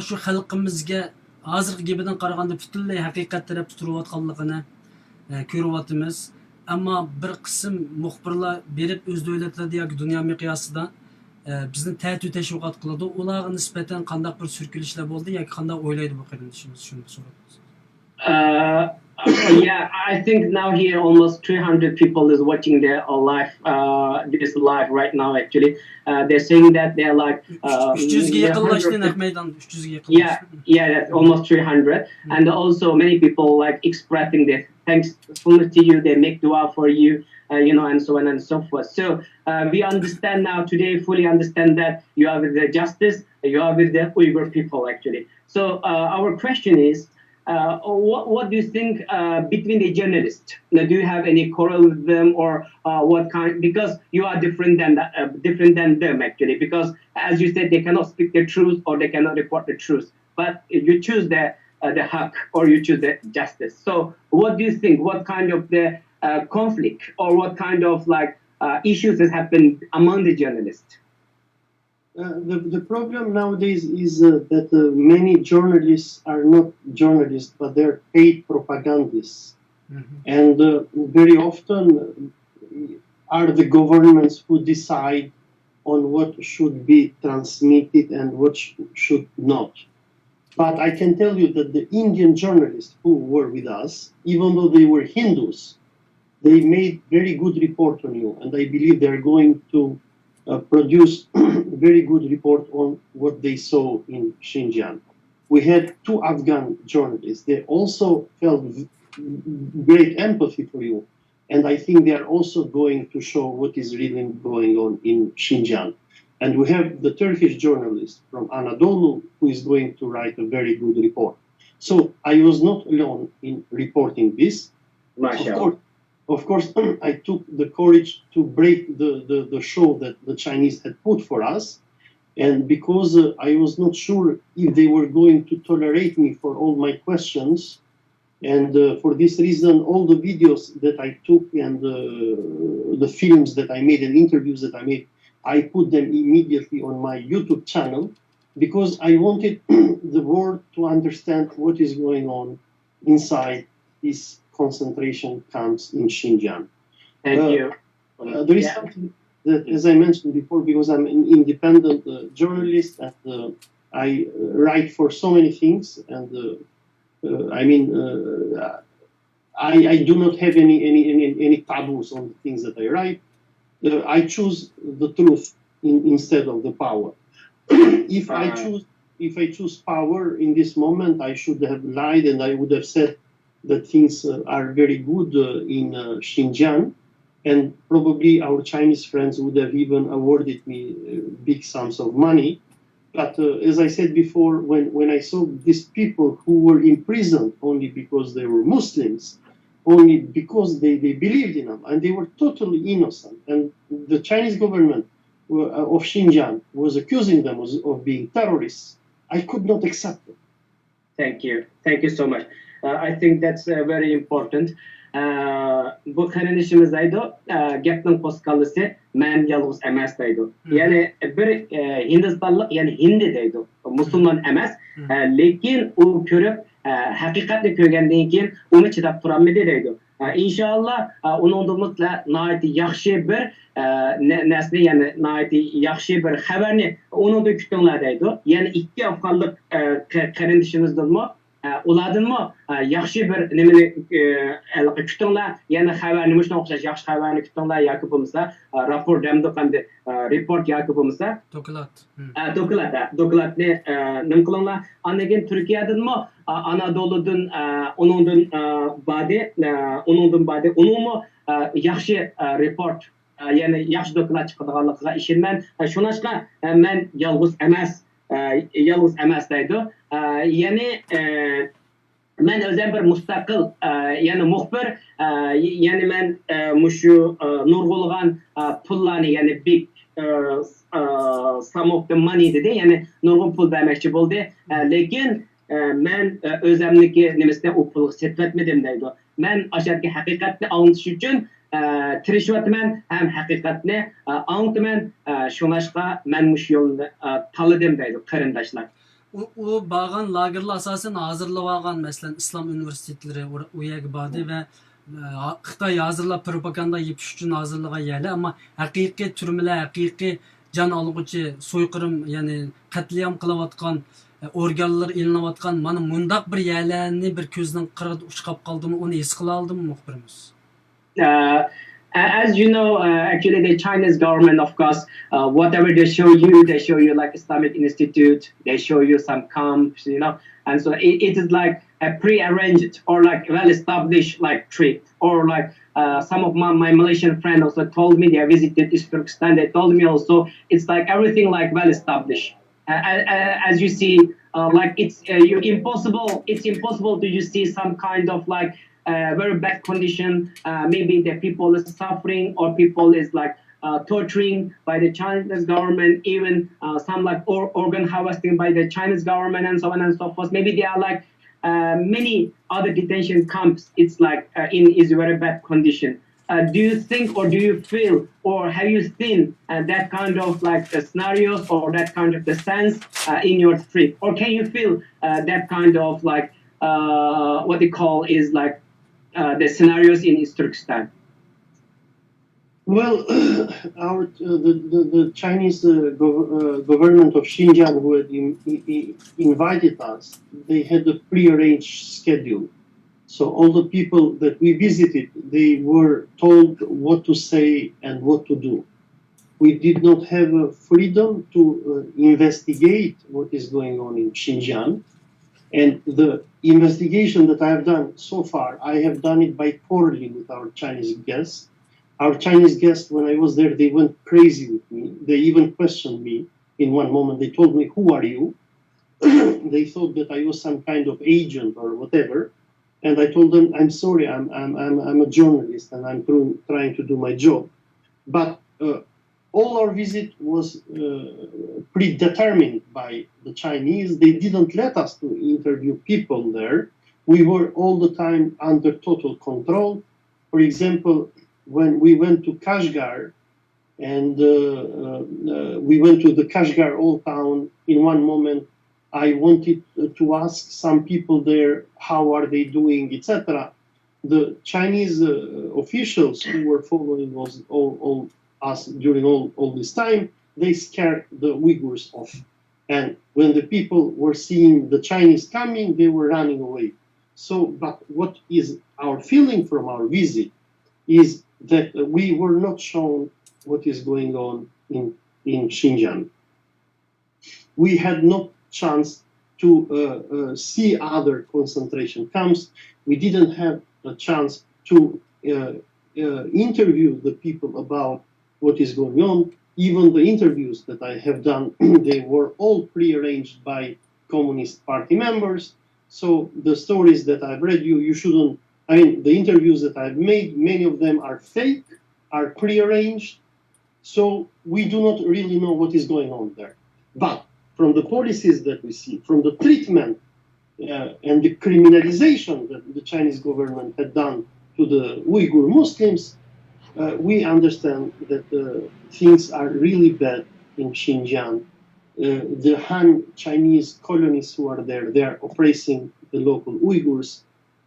Şu halkımızga hazırki gibiden qaraganda bütünlüğü hakikat tarafta turuvatkanlıqını ko'ryapmiz. Ammo bir qism muxbirlar berib o'z davlatlarida yoki dunyo miqyosida bizni ta'tib tashviqot qiladi. Ularga nisbatan qanday bir surkilishlar bo'ldi yoki qanday o'ylaydi bu qarindishimiz, shuni so'raymiz. Yeah, I think now here almost 300 people is watching their live, this live right now actually. They're saying that they're like 300'ga yaqinlashdi Naqmaydan, 300'ga yaqinlashdi. Yeah, that's almost 300. And also many people like expressing their thankfulness to you. They make dua for you, and so on and so forth. So we understand now today, fully understand that you are with the justice, you are with the Uyghur people actually. So our question is, what do you think between the journalists? Now, do you have any quarrel with them, or what kind? Because you are different than them actually. Because as you said, they cannot speak the truth or they cannot report the truth. But you choose the the haq or you choose the justice. So what do you think? What kind of the conflict or what kind of like issues has happened among the journalists? The problem nowadays is that many journalists are not journalists, but they're paid propagandists. And very often are the governments who decide on what should be transmitted and what should not. But I can tell you that the Indian journalists who were with us, even though they were Hindus, they made very good report on you, and I believe they're going to produce very good report on what they saw in Xinjiang. We had 2 Afghan journalists. They also felt great empathy for you, and I think they are also going to show what is really going on in Xinjiang. And we have the Turkish journalist from Anadolu who is going to write a very good report. So I was not alone in reporting this. Of course, I took the courage to break the show that the Chinese had put for us. And because I was not sure if they were going to tolerate me for all my questions, and for this reason, all the videos that I took and the films that I made and interviews that I made, I put them immediately on my YouTube channel because I wanted the world to understand what is going on inside these concentration camps in Xinjiang. Thank you. There is something that, as I mentioned before, because I'm an independent journalist and I write for so many things, and I do not have any taboos on the things that I write. I choose the truth instead of the power. If I choose power in this moment, I should have lied and I would have said that things are very good in Xinjiang, and probably our Chinese friends would have even awarded me big sums of money. But as I said before, when I saw these people who were imprisoned only because they were Muslims, only because they believed in them, and they were totally innocent, and the Chinese government of Xinjiang was accusing them of being terrorists, I could not accept it. Thank you. Thank you so much. I think that's very important. Bu kardeşimizdeydi. Gapning postkalısı men yalnız emas deydi. Yani bir Hindistanlık yani Hindi deydi. Müslüman emas. Lekin o görüp hakikatni ko'rgandan keyin uni chidab turolmaydi deydi. İnşallah onun mutla nayeti yaxshi bir nasli yani nayeti yaxshi bir xabarni onun da kutinglar deydi. Yani 2 afg'onlik qarindishimizdanmi ulardanmi yaxshi bir nimani kutinglar, yani xabarni mushunga o'xshash yaxshi xabarni kutinglar yoki bo'lmasa raport hamda qanday report yoki bo'lmasa dokladni nima qilinglar. Undan keyin Turkiyadanmi Anadoludan uningdan badi uningmi yaxshi report yani yaxshi doklad chiqadiganligiga ishonman. Shunashqa men yolg'iz emas deydi. Yani men o'zim bir mustaqil yani muxbir yani men mushu nurg'ulg'an pullarni yani big sum of the money dedi, yani nurg'un pul demoqchi bo'ldi, lekin men o'zimniki nimasidan u pulni setvatmadim deydi. Men ashadagi haqiqatni anglatish uchun tirishayapman, ham haqiqatni anglataman. Shunashqa men mush yo'lni tanladim deydi qarindoshlar. O bağın lagerler asasen hazırlayan mesela İslam üniversiteleri o yerge vardı ve Xitay hazırla propaganda yapış için hazırlayan yerler, ama hakiki türmeler, hakiki can alıcı soykırım yani katliam kılavatkan organlar ilinatkan mana mundak bir yerlerini bir közden kırıp uçkap kaldı mı, onu his kıla aldı mı muhbirimiz? As you know, actually the Chinese government, of course, whatever they show you like Islamic Institute, they show you some camps, you know, and so it is like a pre-arranged or like well-established like trip, or like some of my Malaysian friends also told me they visited East Turkestan. They told me also it's like everything like well-established. As you see, like it's impossible to you see some kind of like very bad condition. Maybe the people is suffering or people is like torturing by the Chinese government, even some like organ harvesting by the Chinese government and so on and so forth. Maybe they are like many other detention camps, it's like is very bad condition. Do you think, or do you feel, or have you seen that kind of like scenarios or that kind of the sense in your street, or can you feel that kind of like what they call is like the scenarios in Turkestan? Well, the Chinese government of Xinjiang, who had invited us, they had a prearranged schedule. So all the people that we visited, they were told what to say and what to do. We did not have freedom to investigate what is going on in Xinjiang. And the investigation that I have done so far, I have done it by quarreling with our Chinese guests. Our Chinese guests, when I was there, they went crazy with me. They even questioned me in one moment. They told me, "Who are you?" They thought that I was some kind of agent or whatever. And I told them, "I'm sorry, I'm a journalist and I'm trying to do my job." But all our visit was predetermined by the Chinese. They didn't let us to interview people there. We were all the time under total control. For example, when we went to Kashgar and we went to the Kashgar old town, in one moment I wanted to ask some people there, how are they doing, etc. The Chinese officials who were following us during all this time, they scared the Uyghurs off. And when the people were seeing the Chinese coming, they were running away. So, but what is our feeling from our visit is that we were not shown what is going on in Xinjiang. We had no chance to see other concentration camps. We didn't have a chance to interview the people about what is going on. Even the interviews that I have done, they were all prearranged by Communist Party members. So the stories that I've read you shouldn't, I mean, the interviews that I've made, many of them are fake, are prearranged. So we do not really know what is going on there. But from the policies that we see, from the treatment and the criminalization that the Chinese government had done to the Uyghur Muslims, we understand that things are really bad in Xinjiang. The Han Chinese colonists who are there, they are oppressing the local Uyghurs.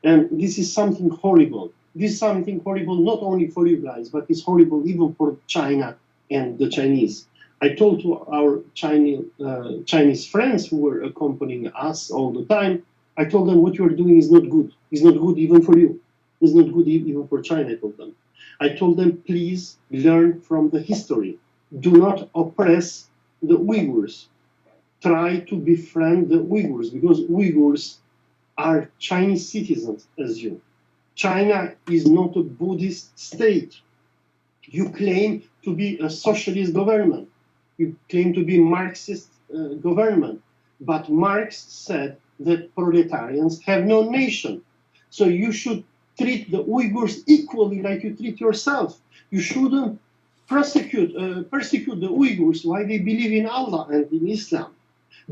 And this is something horrible. This is something horrible not only for you guys, but it's horrible even for China and the Chinese. I told to our Chinese friends who were accompanying us all the time, I told them what you are doing is not good. It's not good even for you. It's not good even for China, I told them. I told them, please learn from the history. Do not oppress the Uyghurs. Try to befriend the Uyghurs, because Uyghurs are Chinese citizens as you. China is not a Buddhist state. You claim to be a socialist government. You claim to be Marxist government. But Marx said that proletarians have no nation. So you should treat the Uyghurs equally like you treat yourself. You shouldn't persecute the Uyghurs while they believe in Allah and in Islam.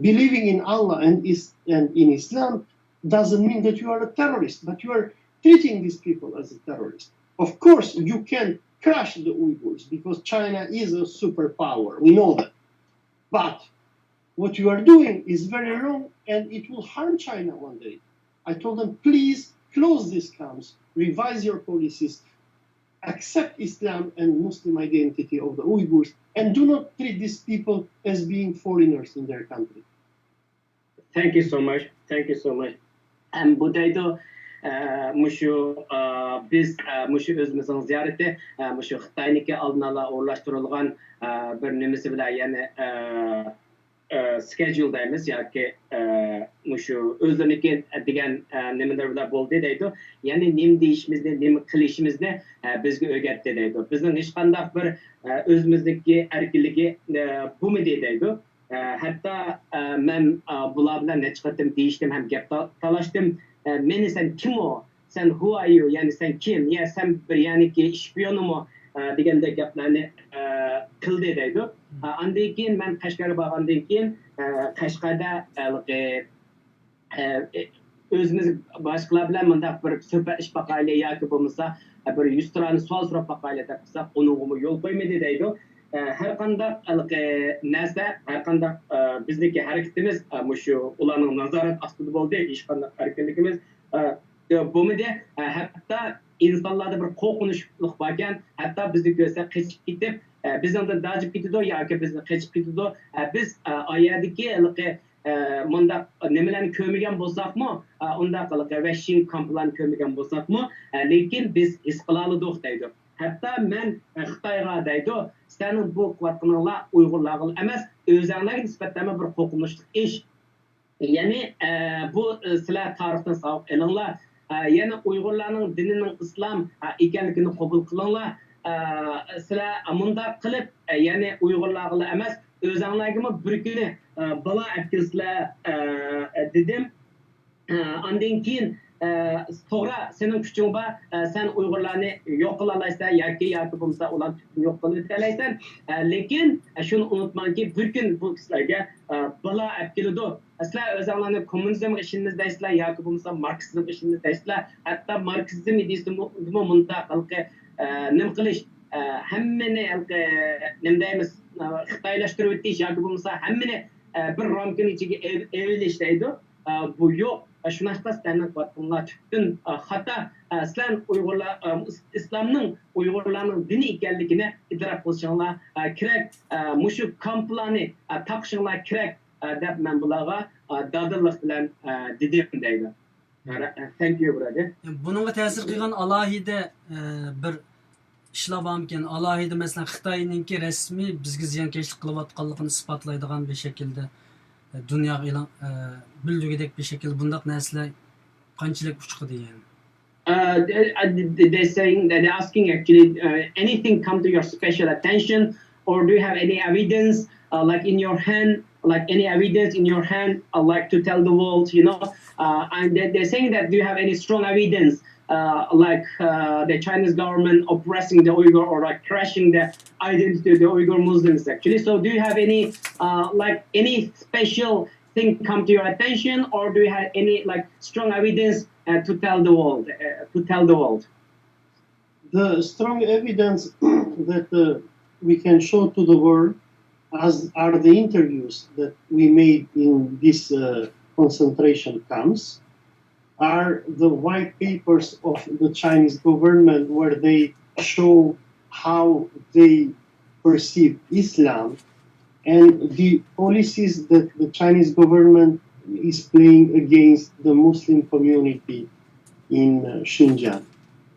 Believing in Allah and in Islam doesn't mean that you are a terrorist, but you are treating these people as a terrorist. Of course, you can crush the Uyghurs because China is a superpower. We know that. But what you are doing is very wrong and it will harm China one day. I told them, please close these camps, revise your policies, accept Islam and Muslim identity of the Uyghurs, and do not treat these people as being foreigners in their country. Thank you so much. Thank you so much. And Budaydo, mushu biz mushu özümüzün ziyareti mushu Xitoyniki aldınala o'rlashtirilgan bir nimasi bilan ya'ni schedule deymiz yoki mushu o'zleriniki degan nimalar bilan bo'ldi deydi. Ya'ni nim deyishimizni, nim qilishimizni bizga o'rgatdi deydi. Bizning hech qanday bir o'zimizniki erkinligi bo'lmaydi deydi. Hatta men bular bilan necha qatim deyishdim, ham gap talashdim. Meni sen kim o? Sen who are you? Yani sen kim? Ya sen bir yani ki şpiyonmu? Degandek gaplarni qildi deydi. Andan keyin men Qashqarga borgandan keyin Qashqarda o'zimiz boshqalar bilan bundaq bir suhbatlashib boqaylik yoki bo'lmasa bir 100 tirani savol so'rab boqaylik deb qilsak, uningga yo'l qo'ymaydi deydi. Har qanday narsa, har qanday bizniki harakatimiz shu ularning nazorat ostida bo'ldi, hech qanday harakatligimiz bo'lmaydi. Hatto insonlarda bir qo'rqinchlik bor ekan, hatto bizni ko'rsa qochib ketib, bizdan dajib ketadi yoki bizni qochib ketadi. Biz oyadagi mundaq nimalarni ko'rmagan bo'lsakmi, undaq vahshiy kamplarni ko'rmagan bo'lsakmi, lekin biz his qila oldik deydi. Hatto men Xitoyga deydi, sening bu qilayotganinglar Uyg'urlarga emas, o'zinglarga nisbatan bir qo'rqinchli ish. Ya'ni bu sizlar tarixdan savob olinglar. Ya'ni Uyg'urlarning dinining islom ekanligini qabul qilinglar. Sizlar mundaq qilib, ya'ni Uyg'urlarga emas, o'zinglarga bir kuni balo akilsizlar dedim. Ondan keyin to'g'ri sening kuching bor, sen Uyg'urlarni yo'q qila olasan yoki bo'lmasa ularni yo'q qilib olaysan. Lekin shuni unutmangki, bir kun bu sizlarga balo keladi. Sizlar o'zinglarni kommunizm ishimiz deysizlar yoki bo'lmasa marksizm ishimiz deysizlar. Hatto marksizm deysizmi mundaq nim qilish hammani nim deymiz xitoylashtirib o'tish yoki bo'lmasa hammani bir ramkaning ichiga evilish deydi. Bu yo'q. Shunaqa sizlarning qilayotganlar tubdan xato. Sizlar Uyg'urlar islomning Uyg'urlarning dini ekanligini idrok qilishinglar kerak. Mushu kamplarni taqishinglar kerak deb men bularga dadillik bilan dedim deydi. Thank you brother. Bununla ta'sir qilgan alohida bir ishlar bormikan? Alohida masalan Xitoyninki rasmiy bizga ziyonkashlik qilayotganligini isbotlaydigan bir shaklda dunyoga e'lon bildirgidek bir shaklda bundaq narsalar qanchalik uchqidi yani? They're saying that they're asking actually anything come to your special attention, or do you have any evidence like in your hand, like any evidence in your hand, like to tell the world, you know? And they're saying that do you have any strong evidence like the Chinese government oppressing the Uyghur or like crashing the identity of the Uyghur Muslims actually? So do you have any like any special thing come to your attention, or do you have any like strong evidence to tell the world? The strong evidence that we can show to the world as are the interviews that we made in this concentration camps, are the white papers of the Chinese government where they show how they perceive Islam and the policies that the Chinese government is playing against the Muslim community in Xinjiang.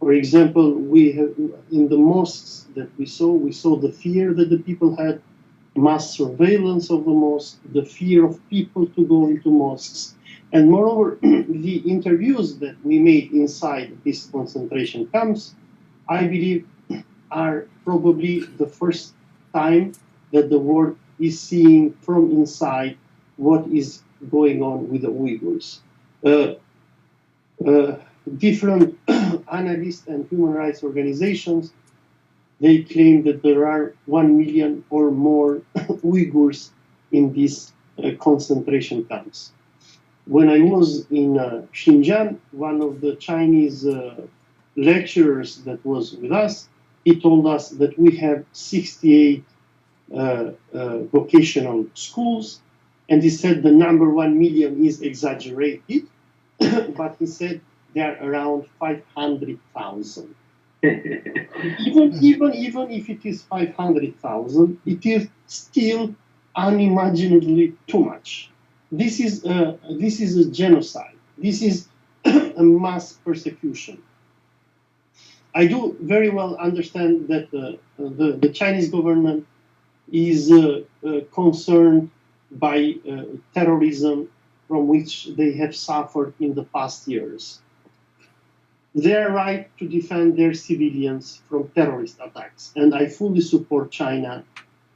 For example, we have in the mosques that we saw the fear that the people had, mass surveillance of the mosque, the fear of people to go into mosques. And moreover, the interviews that we made inside these concentration camps, I believe, are probably the first time that the world is seeing from inside what is going on with the Uyghurs. Different analysts and human rights organizations, they claim that there are 1 million or more Uyghurs in these concentration camps. When I was in Xinjiang, one of the Chinese lecturers that was with us, he told us that we have 68 vocational schools, and he said the number 1 million is exaggerated, but he said there are around 500,000. Even if it is 500,000, it is still unimaginably too much. This is a genocide. This is a mass persecution. I do very well understand that the Chinese government is concerned by terrorism from which they have suffered in the past years. They are right to defend their civilians from terrorist attacks, and I fully support China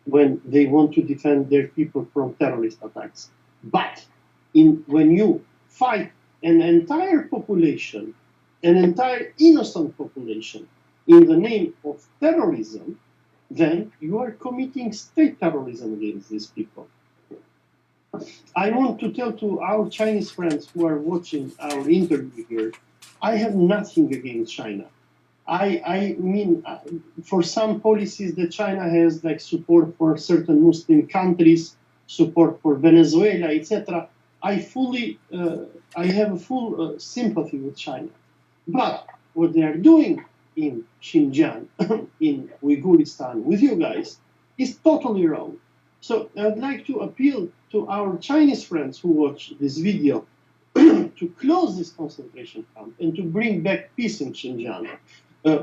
when they want to defend their people from terrorist attacks. But when you fight an entire population, an entire innocent population, in the name of terrorism, then you are committing state terrorism against these people. I want to tell to our Chinese friends who are watching our interview here, I have nothing against China. I mean, for some policies that China has, like support for certain Muslim countries, support for Venezuela, etc., I have full sympathy with China. But what they are doing in Xinjiang, in Uyghuristan, with you guys, is totally wrong. So I'd like to appeal to our Chinese friends who watch this video to close this concentration camp and to bring back peace in Xinjiang.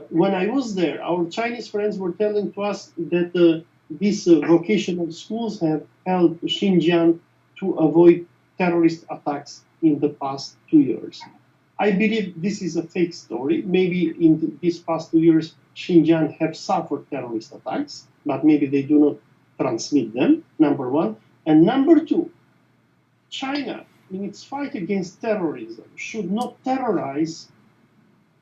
When I was there, our Chinese friends were telling to us that these vocational schools have helped Xinjiang to avoid terrorist attacks in the past 2 years. I believe this is a fake story. Maybe in these past 2 years, Xinjiang have suffered terrorist attacks, but maybe they do not transmit them, number one. And number two, China, in its fight against terrorism, should not terrorize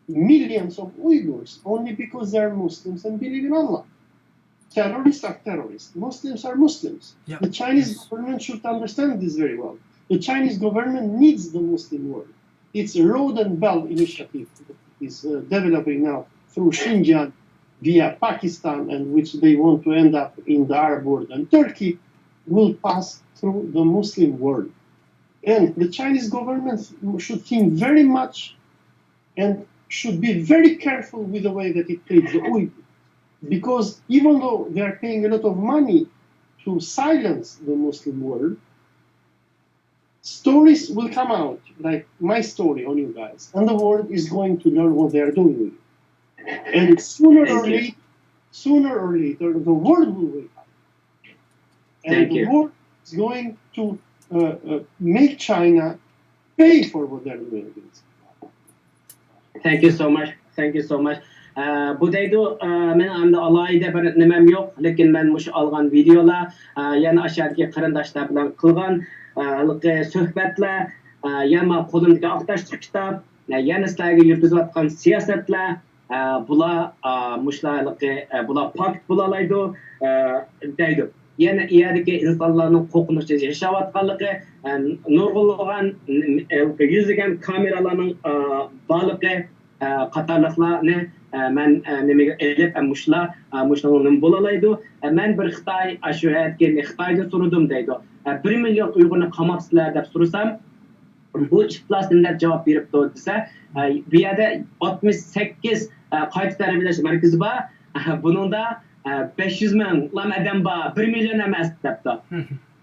millions of Uyghurs only because they are Muslims and believe in Allah. Terrorists are terrorists. Muslims are Muslims. Yeah. The Chinese government should understand this very well. The Chinese government needs the Muslim world. It's a road and belt initiative that is developing now through Xinjiang via Pakistan, and which they want to end up in the Arab world, and Turkey will pass through the Muslim world. And the Chinese government should think very much and should be very careful with the way that it treats the Uyghurs. Because even though they are paying a lot of money to silence the Muslim world, stories will come out, like my story on you guys, and the world is going to learn what they are doing with you. And sooner or later, the world will wake up. And the world is going to make China pay for what they are doing against. Thank you so much. Thank you so much. Budaydu, men anda alayda bir nimem yok, lekin men mush algan videolar, yani aşağıdaki qarindoshlar bilan qilgan suhbatlar, yana qo'limdagi aqtashli kitob, yana sizlarga yurgizayotgan siyosatlar, bular bular pakt bo'lalaydi, deydi. Yana iyadagi insonlarning qo'rqinchsiz yashayotganligi, nurg'ulg'an yuzigan kameralarning borligi qatorliqlarni men nimaga elib mushlarning bo'lalaydi. Men bir Xitoy shu yerga Xitoyda so'radim deydi. 1 million Uyg'urni qamabsizlar deb so'rasam, bu iflosdan deb javob beribdi desa, bu yerda 68 qayta tarbiyalash markazi bor. Buningda 500 ming odam bor, 1 million emas debdi.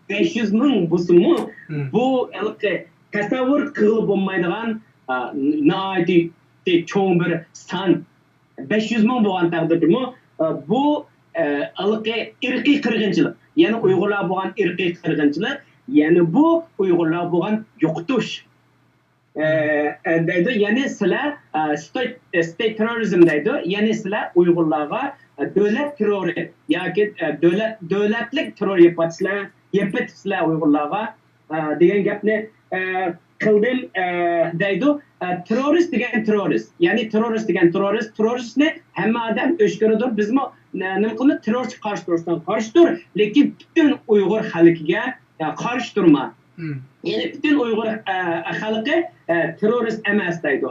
500 ming bo'lsa-mu, bu tasavvur qilib bo'lmaydigan nihoyatda cho'ng bir son. 500 ming bo'lgan taqdirda bu irqiy qirg'inchilik, ya'ni Uyg'urlar bo'lgan irqiy qirg'inchilik, ya'ni bu Uyg'urlar bo'lgan yo'qotish. Deydi, ya'ni sizlar state terrorism deydi, ya'ni sizlar Uyg'urlarga davlat terrori yoki davlatlik terror yapatibsizlar Uyg'urlarga degan gapni qildim deydi. Terrorist degan terrorist, ya'ni terrorist degan terroristni hamma odam o'shkiridir. Bizmi nima qilib terrorchi qarshi turishdan qarshi tur, lekin butun Uyg'ur xalqiga qarshi turma. Ya'ni butun Uyg'ur xalqi terrorist emas deydi.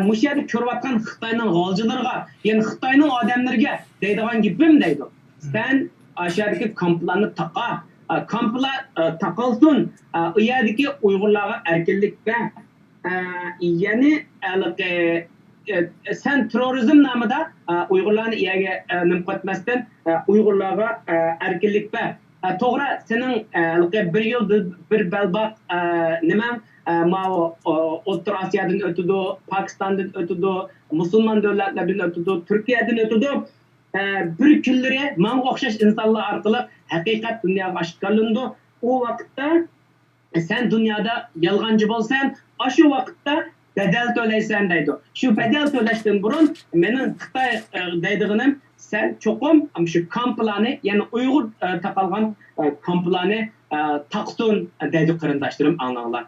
Mush yerda ko'rayotgan Xitoyning g'oljilarga, ya'ni Xitoyning odamlariga deydigan gapim deydi. Sen aşağıdaki kamplarni taqa, kamplar taqalsın, u yerdagi Uyg'urlarga erkinlik ver. Ya'ni sen terrorizm nomida Uyg'urlarni iyaga nimqatmasdan Uyg'urlarga erkinlik ver. To'g'ri, sening bir yil bir balbaq nima O'rta Osiyodan o'tdi, Pokistondan o'tdi, musulmon davlatlardan o'tdi, Turkiyadan o'tdi. Bir kunlari menga o'xshash insonlar orqali haqiqat dunyoga oshkorlandi. U vaqtda sen dunyoda yolg'onchi bo'lsan, shu vaqtda bedel to'laysan deydi. Shu bedel to'lashdan burun mening Xitoy deydiganim, sen cho'qim shu kamplarni, ya'ni Uyg'ur taqalgan kamplarni taqsin deydi qarindoshlarim, anglanglar.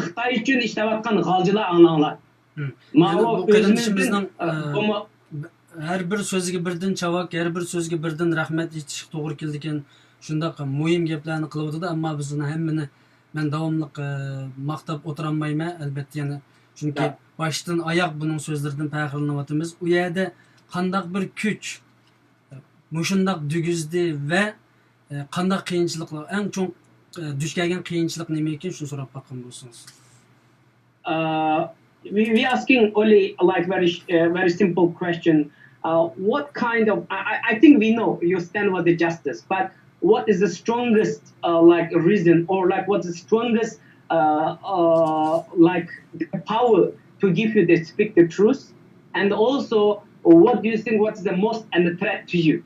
Xitoy uchun ishlayotgan g'oljilar, anglanglar. Qarindishimizning her bir so'ziga birdan chavak, her bir so'ziga birdan rahmat aytish to'g'ri keldi ekan. Shundaq muhim gaplarni qilyapti, ammo biz uni hammani ben davamlıq maqtab oturanmayma elbette yani çünkü baştan ayak bunun sözlerden payqırlanıyatımız. O yerde qandaq bir küç muşundaq dügüzdi ve qandaq qiyinchiliklar en çok duch kelgan qiyinchilik nima ekan shuni so'rab bakın bo'lsangiz. We asking only like very simple question. What kind of I think we know you stand for the justice, but what is the strongest like reason or like what's the strongest like the power to give you to speak the truth, and also what do you think what's the most and the threat to you?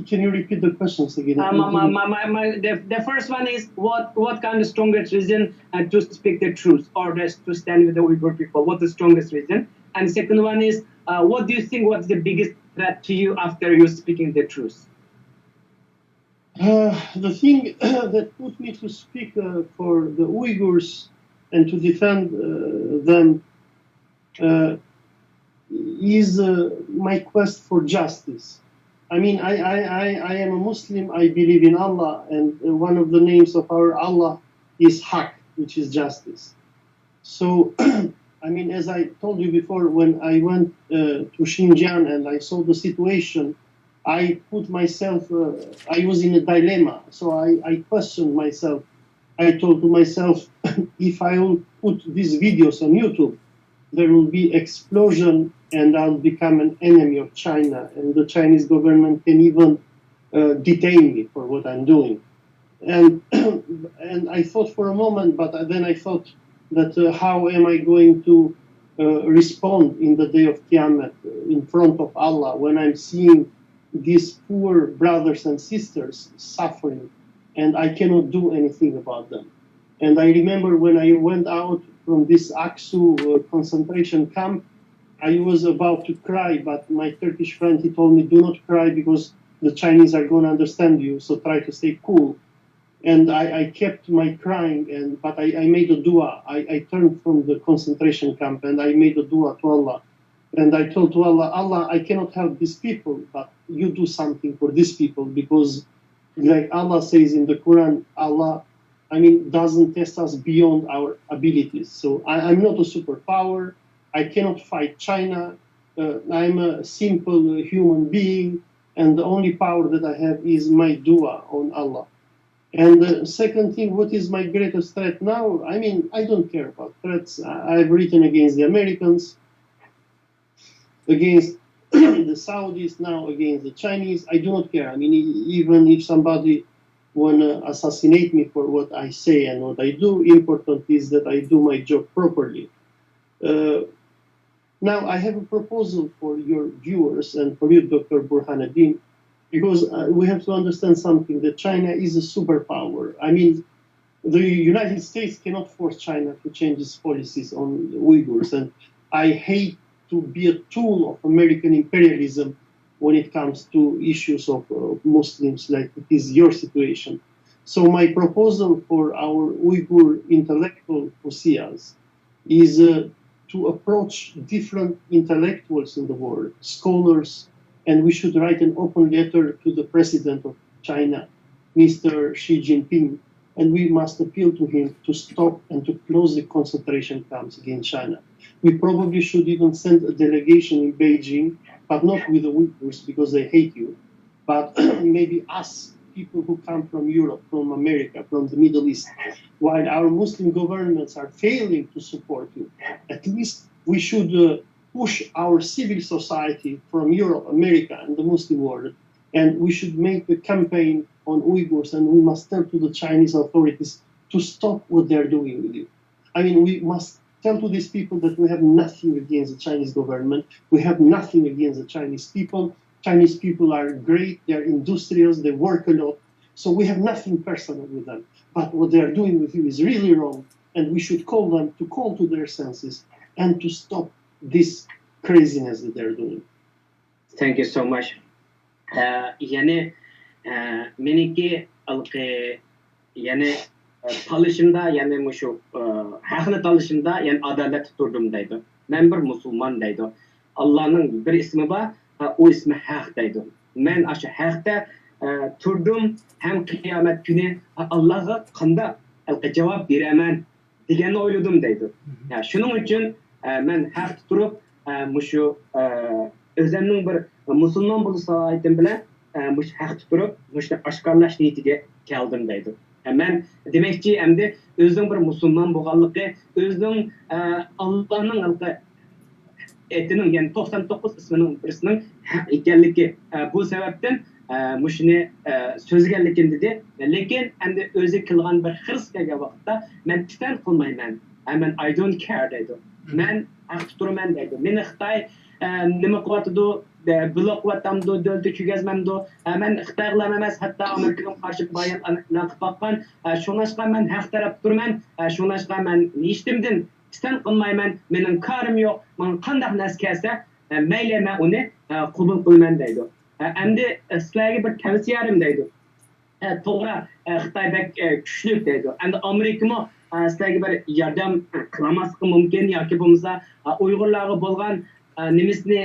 Can you repeat the questions again? The first one is what kind of strongest reason to speak the truth or to stand with the Uyghur people? What's the strongest reason? And the second one is what do you think what's the biggest threat to you after you speaking the truth? The thing that put me to speak for the Uyghurs and to defend them is my quest for justice. I mean, I am a Muslim, I believe in Allah, and one of the names of our Allah is Haq, which is justice. So, I mean, as I told you before, when I went to Xinjiang and I saw the situation, I put myself, I was in a dilemma. So I questioned myself. I told to myself, if I will put these videos on YouTube, there will be explosion and I'll become an enemy of China, and the Chinese government can even detain me for what I'm doing. And I thought for a moment, but then I thought that how am I going to respond in the day of Qiyamah in front of Allah when I'm seeing these poor brothers and sisters suffering and I cannot do anything about them. And I remember when I went out from this Aksu concentration camp, I was about to cry, but my Turkish friend, he told me, do not cry because the Chinese are going to understand you, so try to stay cool. And I kept my crying, but I made a dua. I turned from the concentration camp and I made a dua to Allah. And I told to Allah, Allah, I cannot help these people, but you do something for these people, because like Allah says in the Quran, Allah, I mean, doesn't test us beyond our abilities. So I'm not a superpower. I cannot fight China. I'm a simple human being, and the only power that I have is my dua on Allah. And the second thing, what is my greatest threat now? I mean, I don't care about threats. I've written against the Americans, against the Saudis, now against the Chinese. I do not care. I mean, even if somebody wanna assassinate me for what I say and what I do, important is that I do my job properly. Now, I have a proposal for your viewers and for you, Dr. Burhanuddin, because we have to understand something, that China is a superpower. I mean, the United States cannot force China to change its policies on Uyghurs, and I hate to be a tool of American imperialism when it comes to issues of Muslims, like it is your situation. So my proposal for our Uyghur intellectual OLSIAs is to approach different intellectuals in the world, scholars, and we should write an open letter to the president of China, Mr. Xi Jinping, and we must appeal to him to stop and to close the concentration camps against China. We probably should even send a delegation in Beijing, but not with the Uyghurs because they hate you, but maybe us, people who come from Europe, from America, from the Middle East. While our Muslim governments are failing to support you, at least we should push our civil society from Europe, America, and the Muslim world, and we should make a campaign on Uyghurs, and we must tell to the Chinese authorities to stop what they're doing with you. I mean, we must tell to these people that we have nothing against the Chinese government, we have nothing against the Chinese people. Chinese people are great, they're industrious, they work a lot, so we have nothing personal with them. But what they are doing with you is really wrong, and we should call them to call to their senses and to stop this craziness that they're doing. Thank you so much. Yani meniki alqi yani talışında yani muşu haqni talışında yani adalet turdum deydi. Men bir musulmon deydi. Allah'ın bir ismi var, o ismi haq deydi. Men aşı haqda turdum hem kıyamet günü Allah'a qanda cevap beraman deganni o'yladim deydi. Yani shuning uchun men haq turib mushu o'zimning bir musulmon bo'lish salohiyatım bilan mush haq turib mushni oshkorlash niyatiga keldim deydi. Men demakchi endi o'zing bir musulmon bo'lganligi, o'zing Allohning etining yani 99 ismining birisining haq ekanligi bu sababdan mushni so'zganligim dedi. Lekin endi o'zi qilgan bir xirs kelgan vaqtda men titan qilmayman. Men I don't care deydi. Men haq turaman deydi. Meni Xitoy nima qilyapti? Blok qilyapti, davlat tugazmamdi. Men Xitoylar emas, hatto Amerikaga qarshi bayonlar qilib baqqan. Shunashqa men haq taraf turaman. Shunashqa men nishtimdin titan qilmayman. Mening korim yo'q. Men qanday nas kelsa, mayli men uni qabul qilman deydi. Endi sizlarga bir tavsiyam deydi. To'g'ri, Xitoy bek kuchli deydi. Endi Amerikami sizlarga bir yordam qilmasligi mumkin yoki bo'lmasa Uyg'urlarga bo'lgan nimisini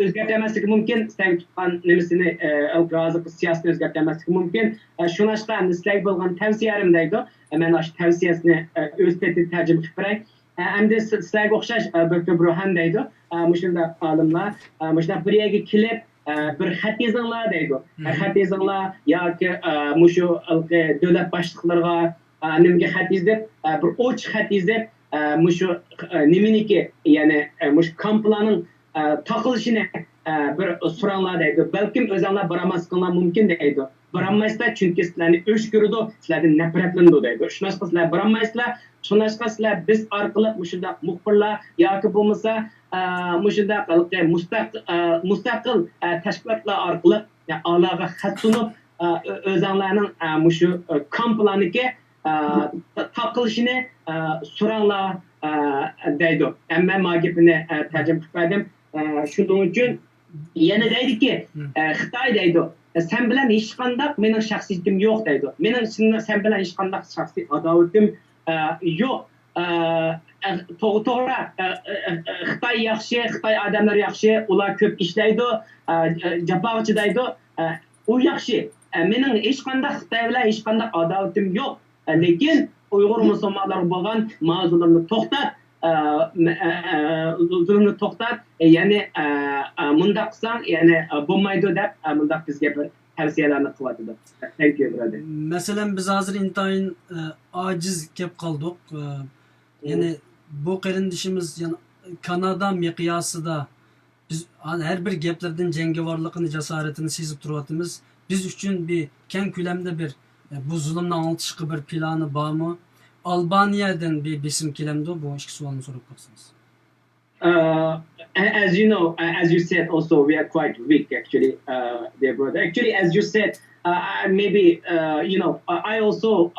o'zgartirmasligi mumkin, sizlarga tutgan nimisini hozir siyosatni o'zgartirmasligi mumkin. Shunashqa sizlarga bo'lgan tavsiyam deydi. Men shu tavsiyasini o'z tilida tarjima qilib beray. Endi sizlarga o'xshash bir Burhan deydi. Mushunda olimlar mushunda bir yerga kelib bir xat yozinglar deydi. Xat yozinglar yoki mushu davlat boshliqlariga nimaga xat yozib, bir ochiq xat yozib, mushu niminiki, ya'ni mush komplanning taqilishini bir so'ranglar deydi. Balkim o'zinglar boramasliginglar mumkin deydi. Boramasizlar chunki sizlarni o'ch ko'radi, sizlardan nafratlandi deydi. Shunaqasi sizlar boramaysizlar, shunaqasi sizlar biz orqali mushunda muxbirlar yoki bo'lmasa mushunda mustaqil tashkilotlar orqali Allohga xat sunib o'zinglarning mushu komplaniki taqilishini so'ranglar deydi. Men magipini tarjima qilib berdim. Shuning uchun yana deydiki, Xitoy deydi, sen bilan hech qanday mening shaxsiyatim yo'q deydi. Mening sen bilan hech qanday shaxsiy adovatim yo'q. To'g'ri, Xitoy yaxshi, Xitoy odamlar yaxshi, ular ko'p ishlaydi, jafochi deydi. U yaxshi. Mening hech qanday Xitoy bilan hech qanday adovatim yo'q. Lekin Uyg'ur musulmonlar bo'lgan mavzularni to'xtat, zulmni to'xtat, ya'ni mundaq qilsang, ya'ni bo'lmaydi deb mundaq bizga bir tavsiyalarni qilyapti. Thank you brother. Masalan, biz hozir intayin ojiz kelib qoldik. Ya'ni bu qarindishimiz, ya'ni Kanada miqyosida biz har bir gaplardan jangovorligini, jasoratini sezib turyapmiz. Biz uchun bir keng ko'lamda bir bu zulmni anlatışqı bir planı bormi? Albaniyadan bir besim kelamdi, bu ikki savolni so'rab qo'ysangiz. As you know, as you said also, we are quite weak actually, dear brother. Actually, as you said, maybe, you know, I also,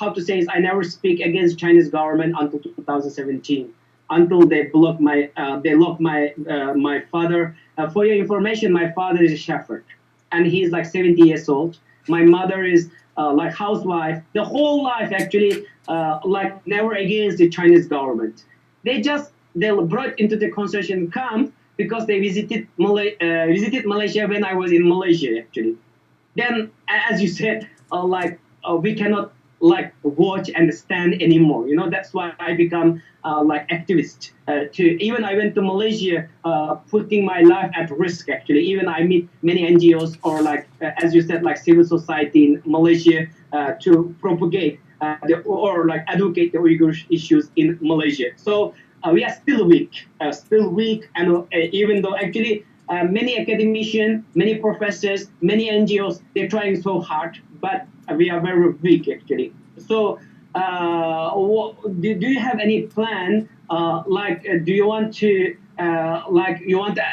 how to say is, I never speak against Chinese government until 2017, until they blocked my father. For your information, my father is a shepherd, and he's like 70 years old. My mother is like housewife, the whole life actually, like never against the Chinese government. They brought into the concentration camp because they visited Malaysia when I was in Malaysia actually. Then, as you said, we cannot like watch and stand anymore. You know, that's why I become like activist. Even I went to Malaysia, putting my life at risk actually. Even I meet many NGOs or like, as you said, like civil society in Malaysia to propagate or like advocate the Uyghur issues in Malaysia. So we are still weak, and even though actually many academicians, many professors, many NGOs, they're trying so hard, but we are very weak actually. So do you have any plan, do you want to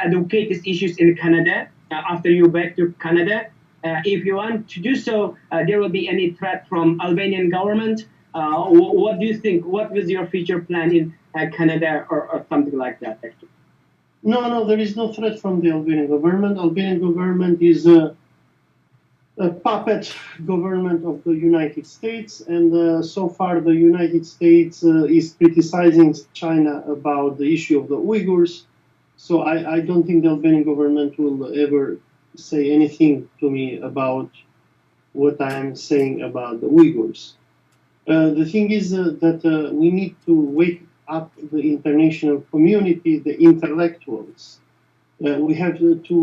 advocate these issues in Canada after you back to Canada? If you want to do so, there will be any threat from Albanian government. What do you think? What was your future plan in Canada or something like that actually? No, there is no threat from the Albanian government. Albanian government is a puppet government of the United States, and so far the United States is criticizing China about the issue of the Uyghurs. So I don't think the Albanian government will ever say anything to me about what I am saying about the Uyghurs. The thing is that we need to wake up the international community, the intellectuals. We have to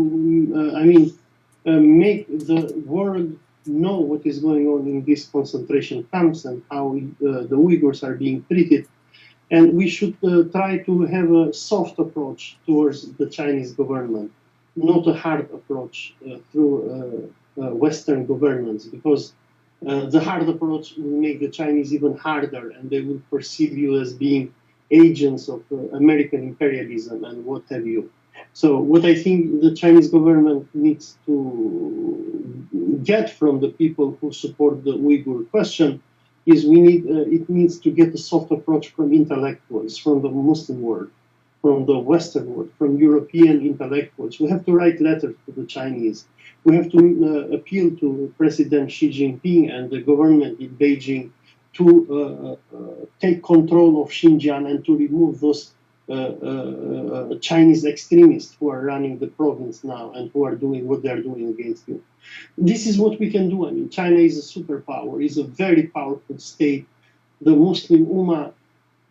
make the world know what is going on in these concentration camps and how the Uyghurs are being treated. And we should try to have a soft approach towards the Chinese government, not a hard approach through Western governments, because the hard approach will make the Chinese even harder, and they will perceive you as being agents of American imperialism and what have you. So what I think the Chinese government needs to get from the people who support the Uyghur question is it needs to get a soft approach from intellectuals, from the Muslim world, from the Western world, from European intellectuals. We have to write letters to the Chinese. We have to appeal to President Xi Jinping and the government in Beijing to take control of Xinjiang and to remove those Chinese extremists who are running the province now and who are doing what they are doing against you. This is what we can do. I mean, China is a superpower, is a very powerful state. The Muslim Ummah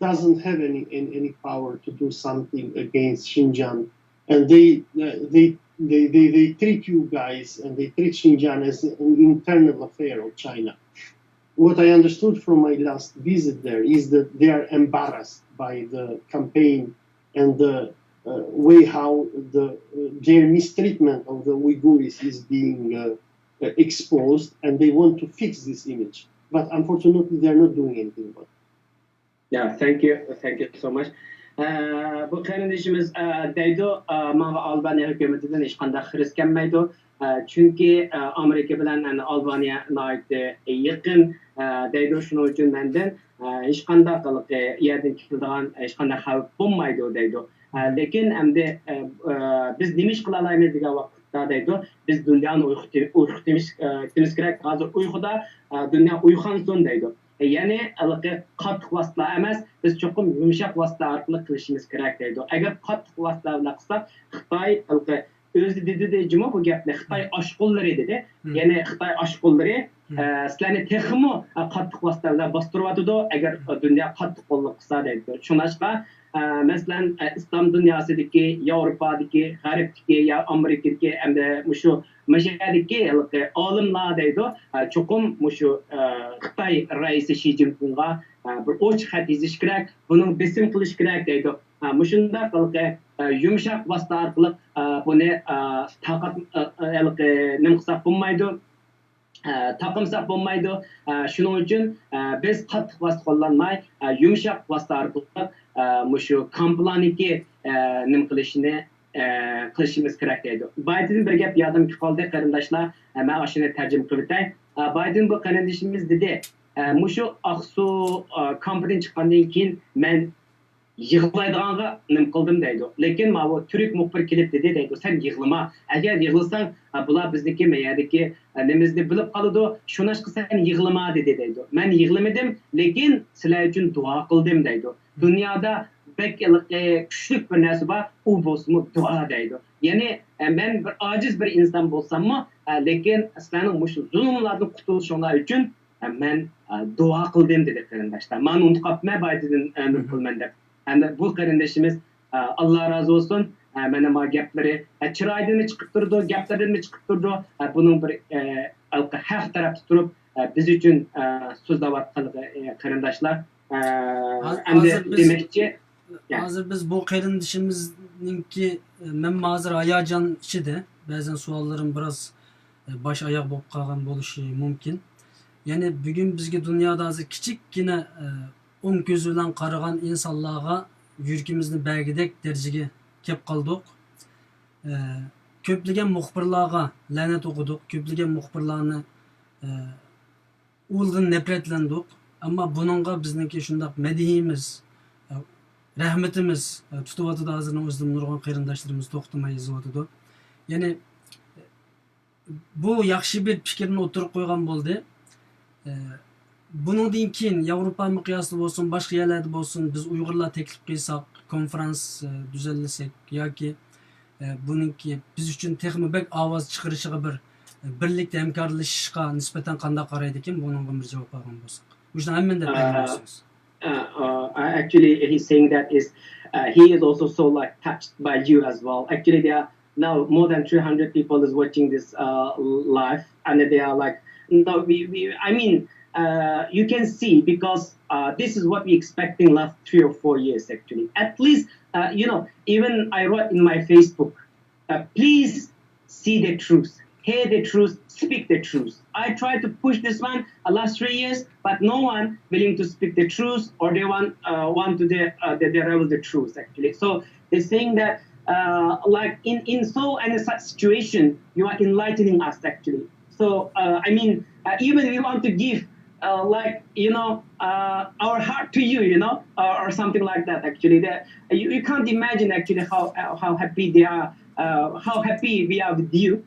doesn't have any power to do something against Xinjiang, and they treat you guys and they treat Xinjiang as an internal affair of China. What I understood from my last visit there is that they are embarrassed by the campaign and the way how their mistreatment of the Uyghurs is being exposed, and they want to fix this image. But unfortunately, they are not doing anything about it. Yeah, thank you so much. Bu kardeşimiz deydu, mana Albaniya hükümetinden hiç qanday xiris kelmaydi. Çünkü Amerika bilen Albaniya naydı yakın deydu, şunun için menden hiç qanday qılıp yerden kildiğan hiç qanday xavf bulmaydı deydu. Lekin endi biz nima ish qila olamiz degan vaqtda deydi, biz dunyoni uyg'otishimiz kerak. Hozir uyquda dunyo uyg'onsin deydi. Yani qattiq vositalar emas, biz cho'qim yumshoq vositalar orqali qilishimiz kerak deydi. Agar qattiq vositalar bilan qilsak, Xitoy o'zi dedi bu gapni, Xitoy oshqo'llari dedi. Ya'ni Xitoy oshqo'llari sizlarni texmi qattiq vositalar bilan bostiryotdi agar dunyo qattiq qo'llik qilsa deydi. Shuningdek, masalan islom dunyosidagi, Yevropadagi, G'arbdagi, ya Amerikadagi hamda shu majaldagi olimlar deydi, cho'qim shu Xitoy raisi Xi Jinpingga bir ochiq xat yozish kerak, buni besim qilish kerak deydi. Shunday yumshoq vosita orqali buni taqat nima qilsak bo'lmaydi, taqimsaq bo'lmaydi. Shuning uchun biz qattiq vosita qo'llanmay, yumshoq vosita orqali shu komplaniki nima qilishni qilishimiz kerak deydi. Bayden bir gap yodimga qoldi qarindoshlar, men shuni tarjima qilib o'tay. Bayden bu qarindishimiz dedi, shu Aqsu kampdan chiqqandan keyin men yig'laydiganga nima qildim deydi. Lekin bu turk muxbir kelib dedi deydi, sen yig'lama. Agar yig'lasang, bular bizniki mayadiki nimizni bilib qoladi. Shunashqa sen yig'lama dedi deydi. Men yig'lamadim, lekin sizlar uchun duo qildim deydi. Dunyoda kuchli bir narsa bor, u bo'lsa duo deydi. Ya'ni men bir ojiz bir inson bo'lsam-mu, lekin sizlarning shu zulmlardan qutulishinglar uchun men duo qildim dedi qarindoshlar. Men unutib qolmay Baydendan umid qilman deb. Endi bu qarindoshimiz Alloh razı olsun. Mana bu gaplari chiroydan chiqib turdi, gaplaridan chiqib turdi. Buning bir haq tarafda turib biz uchun so'zlayotgan qarindoshlar. Endi demakchi, hozir biz bu qarindishimizningki men hozir hayajon ichida, ba'zan savollarim biroz bosh oyoq bo'lib qolgan bo'lishi mumkin. Ya'ni bugun bizga dunyoda hozir kichikkina o'ng ko'zi bilan qaragan insonlarga yuragimizni bagidek darajaga kelib qoldik. Ko'plagan muxbirlarga la'nat o'qidik, ko'plagan muxbirlarni o'ldan nafratlandik. Ammo buningga bizningki shundoq madhiyimiz, rahmatimiz tutyotdi. Hozirning o'zida nurg'on qarindoshlarimiz to'xtamay yozyotdi. Ya'ni bu yaxshi bir fikrni o'tirib qo'ygan bo'ldi. Bundan keyin Yevropa miqyosida bo'lsin, boshqa yerlarda bo'lsin, biz Uyg'urlar taklif qilsak, konferans düzenlasak yoki buningki biz uchun texnobek ovoz chiqarishiga bir birlikda hamkorlashishga nisbatan qanday qaraydi ekan, bunga bir javob olgan bo'lsak. Uşun hemen de belirliyorsunuz. Actually, he's saying that is he is also so like touched by you as well. Actually, there are now more than 300 people is watching this live, and they are like, no, I mean, you can see because this is what we expecting last 3 or 4 years actually. At least, even I wrote in my Facebook, please see the truth, hear the truth, speak the truth. I tried to push this one last 3 years, but no one willing to speak the truth, or they want to reveal the truth actually. So they're saying that like in so and such situation, you are enlightening us actually. So I mean, even we want to give our heart to you, or something like that actually. You can't imagine actually how happy they are, how happy we are with you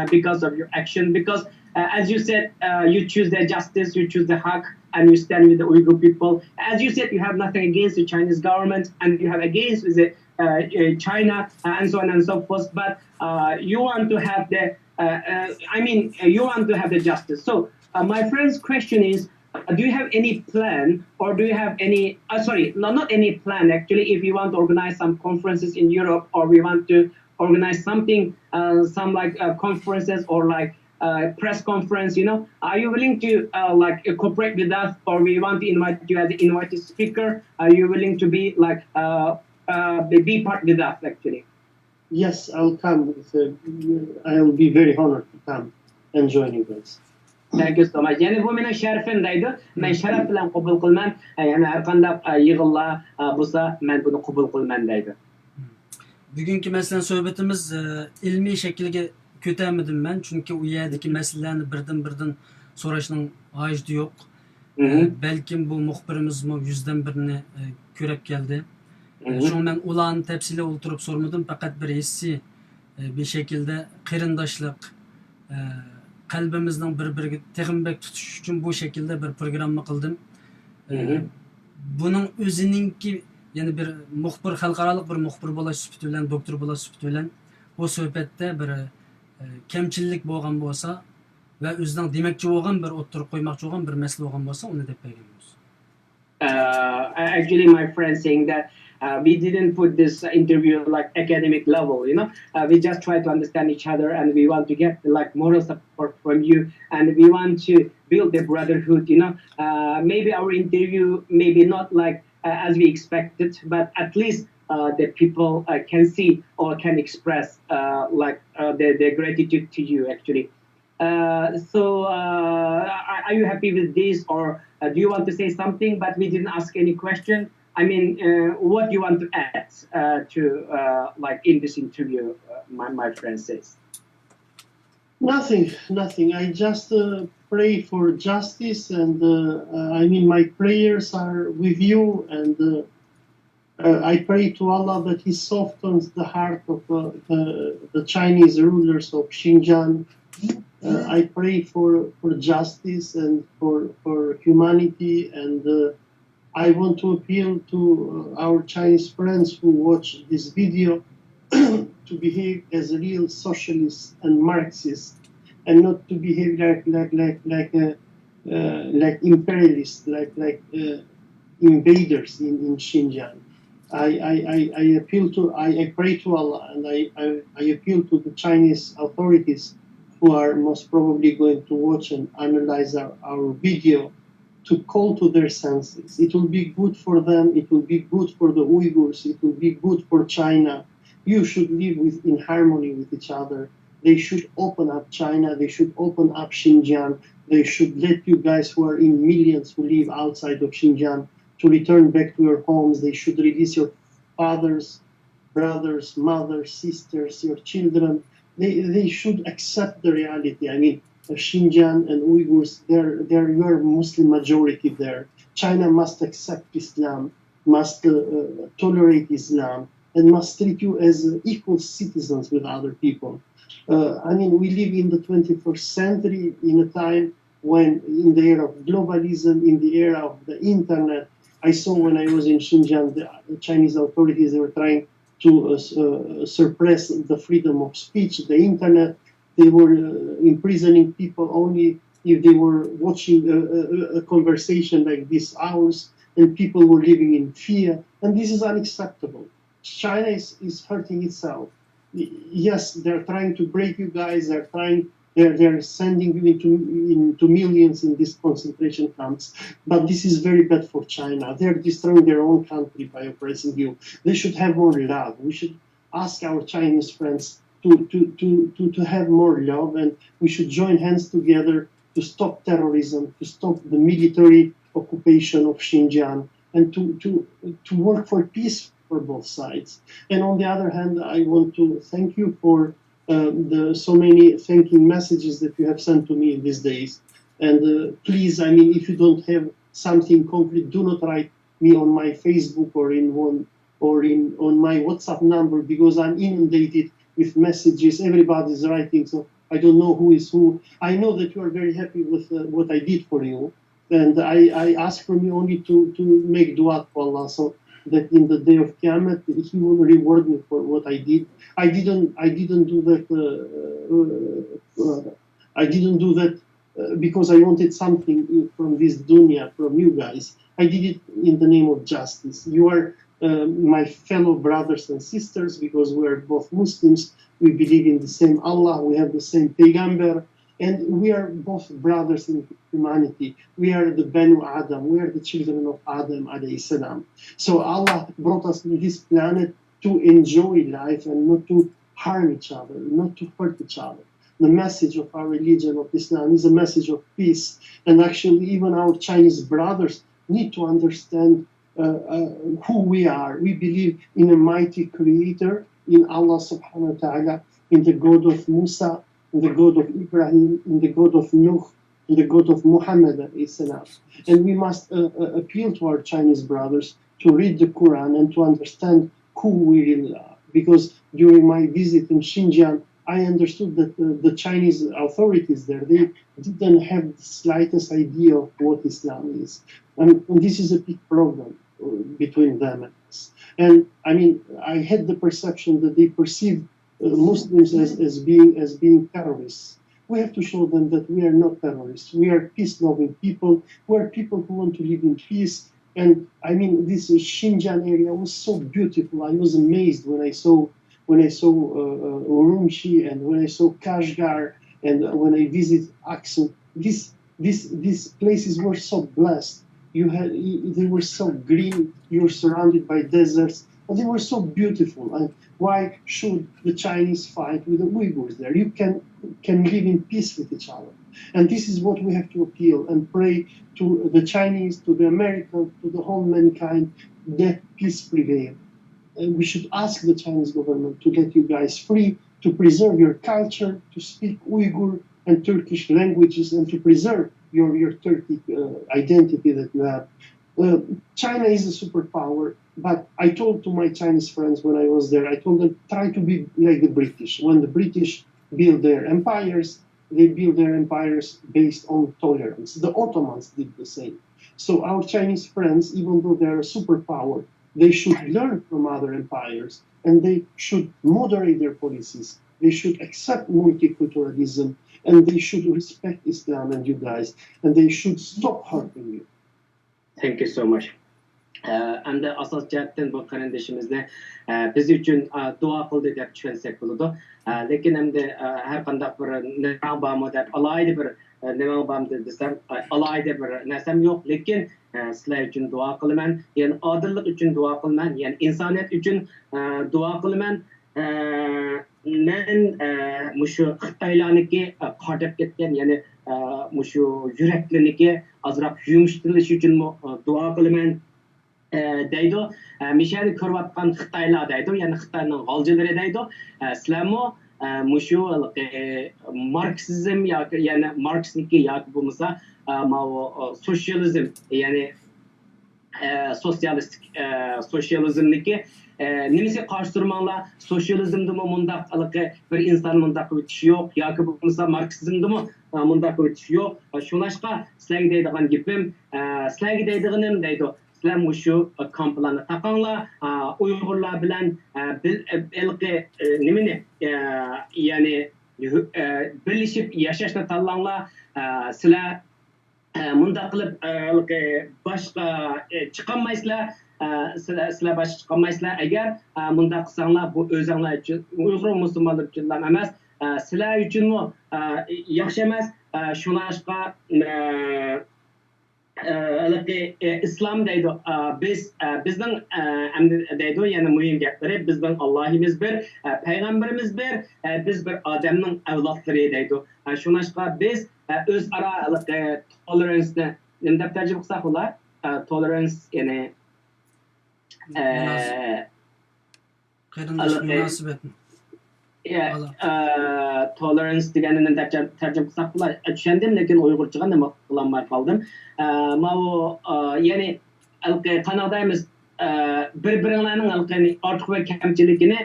because of your action. Because as you said, you choose the justice, you choose the haq, and you stand with the Uyghur people. As you said, you have nothing against the Chinese government, and you have against the China and so on and so forth. But you want to have the, you want to have the justice. So my friend's question is, do you have any plan, or do you have any, not any plan actually, if you want to organize some conferences in Europe, or we want to organize something, some like conferences or like press conference, are you willing to cooperate with us, or we want to invite you as an invited speaker? Are you willing to be like be part with us actually? Yes, I'll come. I'll be very honored to come and join you guys. Thank you so much. Yani bu mening sharafim deydi. Men sharaf bilan qabul qilman. Yani har qanday yig'inlar bo'lsa, men buni qabul qilman deydi. Bugungi meselen sohbetimiz ilmiy şekilde kötəmedim ben. Çünkü o yerdeki meselelerini birden soraşının hacdı yok. Belki bu muhbirimiz mi 100'den birini körep geldi. Şu an ben ulan tepsiyle oturup sormadım. Fakat bir hissi bir şekilde kırındaşlık, kalbimizden bir texinbek tutuş için bu şekilde bir program kıldım. Bunun özününki yani bir muhbir, halkaralık bir muhbir bolaş süpütü bilen, doktor bolaş süpütü bilen bu sohbette bir kemçillik bolgan bolsa ve özünden demekçi bolgan bir oturup koymakçı bolgan bir mesele bolgan bolsa onu dep bergenmiz. Actually, my friend saying that we didn't put this interview like academic level, we just try to understand each other, and we want to get like moral support from you, and we want to build the brotherhood, maybe our interview maybe not like as we expected, but at least the people can see or can express their gratitude to you actually. So are you happy with this, or do you want to say something but we didn't ask any question? I mean, what do you want to add to in this interview, my friend says? Nothing. I just pray for justice, and my prayers are with you, and I pray to Allah that He softens the heart of the Chinese rulers of Xinjiang. I pray for justice and for humanity, and I want to appeal to our Chinese friends who watch this video to behave as real socialists and Marxists, and not to behave like imperialists, like invaders in Xinjiang. I pray to Allah, and I appeal to the Chinese authorities who are most probably going to watch and analyze our video, to call to their senses. It will be good for them, it will be good for the Uyghurs, it will be good for China. You should live in harmony with each other. They should open up China, they should open up Xinjiang, they should let you guys who are in millions who live outside of Xinjiang to return back to your homes. They should release your fathers, brothers, mothers, sisters, your children. They should accept the reality. I mean, Xinjiang and Uyghurs, they're your Muslim majority there. China must accept Islam, must tolerate Islam, and must treat you as equal citizens with other people. We live in the 21st century, in a time when, in the era of globalism, in the era of the internet, I saw when I was in Xinjiang, the Chinese authorities, they were trying to suppress the freedom of speech, the internet. They were imprisoning people only if they were watching a conversation like this ours, and people were living in fear, and this is unacceptable. China is hurting itself. Yes, they're trying to break you guys. They're sending you into millions in these concentration camps. But this is very bad for China. They're destroying their own country by oppressing you. They should have more love. We should ask our Chinese friends to have more love, and we should join hands together to stop terrorism, to stop the military occupation of Xinjiang, and to work for peace for both sides. And on the other hand, I want to thank you for the so many thanking messages that you have sent to me in these days. And please, I mean, if you don't have something concrete, do not write me on my Facebook or on my WhatsApp number, because I'm inundated with messages. Everybody's writing, so I don't know who is who. I know that you are very happy with what I did for you, and I ask from you only to make dua to Allah, so that in the day of Qiyamah He will reward me for what I did. I didn't do that. I didn't do that because I wanted something from this dunya, from you guys. I did it in the name of justice. You are my fellow brothers and sisters, because we are both Muslims. We believe in the same Allah. We have the same Peygamber, and we are both brothers in humanity. We are the Banu Adam. We are the children of Adam alayhi salam. So Allah brought us to this planet to enjoy life and not to harm each other, not to hurt each other. The message of our religion of Islam is a message of peace, and actually even our Chinese brothers need to understand who we are. We believe in a mighty creator, in Allah subhanahu wa ta'ala, in the God of Musa, in the God of Ibrahim, in the God of Nuh, in the God of Muhammad alayhi salam. And we must appeal to our Chinese brothers to read the Quran and to understand who we really are. Because during my visit in Xinjiang, I understood that the Chinese authorities there, they didn't have the slightest idea of what Islam is. And this is a big problem between them and us. And I mean, I had the perception that they perceive Muslims as being terrorists. We have to show them that we are not terrorists. We are peace-loving people. We are people who want to live in peace. And I mean, this Xinjiang area was so beautiful. I was amazed when I saw Urumqi, and when I saw Kashgar, and when I visited Aksum. These places were so blessed. They were so green. You were surrounded by deserts, but they were so beautiful. And why should the Chinese fight with the Uyghurs there? You can live in peace with each other. And this is what we have to appeal and pray to the Chinese, to the Americans, to the whole mankind, that peace prevail. And we should ask the Chinese government to let you guys free, to preserve your culture, to speak Uyghur and Turkish languages, and to preserve your Turkic identity that you have. China is a superpower, but I told to my Chinese friends when I was there, I told them, try to be like the British. When the British build their empires, they build their empires based on tolerance. The Ottomans did the same. So our Chinese friends, even though they're a superpower, they should learn from other empires, and they should moderate their policies. They should accept multiculturalism, and they should respect Islam and you guys, and they should stop hurting you. Thank you so much. Endi asas jihatdan bu qarindoshimizni biz uchun duo qildi deb tushunsak bo'ladi. Lekin endi har qanday bir nima bormi deb alayda bir nima bormi desam alayda bir narsam yo'q. Lekin sizlar uchun duo qilaman. Ya'ni odillik uchun duo qilaman. Ya'ni insoniyat uchun duo qilaman. Men mushu Xitoylarniki qotib ketgan, ya'ni mushu yuraklarniki azroq yumshatilishi uchun duo qilaman. Deydi, mishani ko'rayotgan Xitoylar deydi, ya'ni Xitoyning g'oljilari deydi. Sizlarmi mushu marksizm yoki ya'ni Marksniki yoki bo'lmasa sotsializm, ya'ni sotsializmniki nimasiga qarshi turmanglar? Sotsializmdimi mundaq bir inson mundaq o'tishi yo'q, yoki bo'lmasa Marksizmdimi mundaq o'tishi yo'q. Shunashqa sizlarga deydigan gapim, sizlarga deydiganim deydi. Sizlar mushu kamplarni taqanglar, Uyg'urlar bilan nimani, ya'ni birleşip yaşashni tanlanglar. Sizlar mundaq qilib boshqa chiqolmaysizlar. Sizlar boshqa chiqolmaysizlar. Agar mundaq qilsanglar, bu o'zinglar uchun, Uyg'ur musulmonlar uchun emas, sizlar uchunmi yaxshi emas. Shunashqa islom deydi. Bizning deydi, yana muhim gaplari, bizning Allohimiz bir, payg'ambarimiz bir, biz bir odamning avlodlari deydi. Shunashqa biz o'zaro tolerance'ni nima deb tarjima qilsak ular? Tolerance ya'ni qarindosh munosabatni. Tolerance deganini deb tarjima qilsak ular tushundim, lekin uyg'urchaga nima qilolmay qoldim. Mana ya'ni qanaqdaymiz bir-biringlarning ortiq va kamchiligini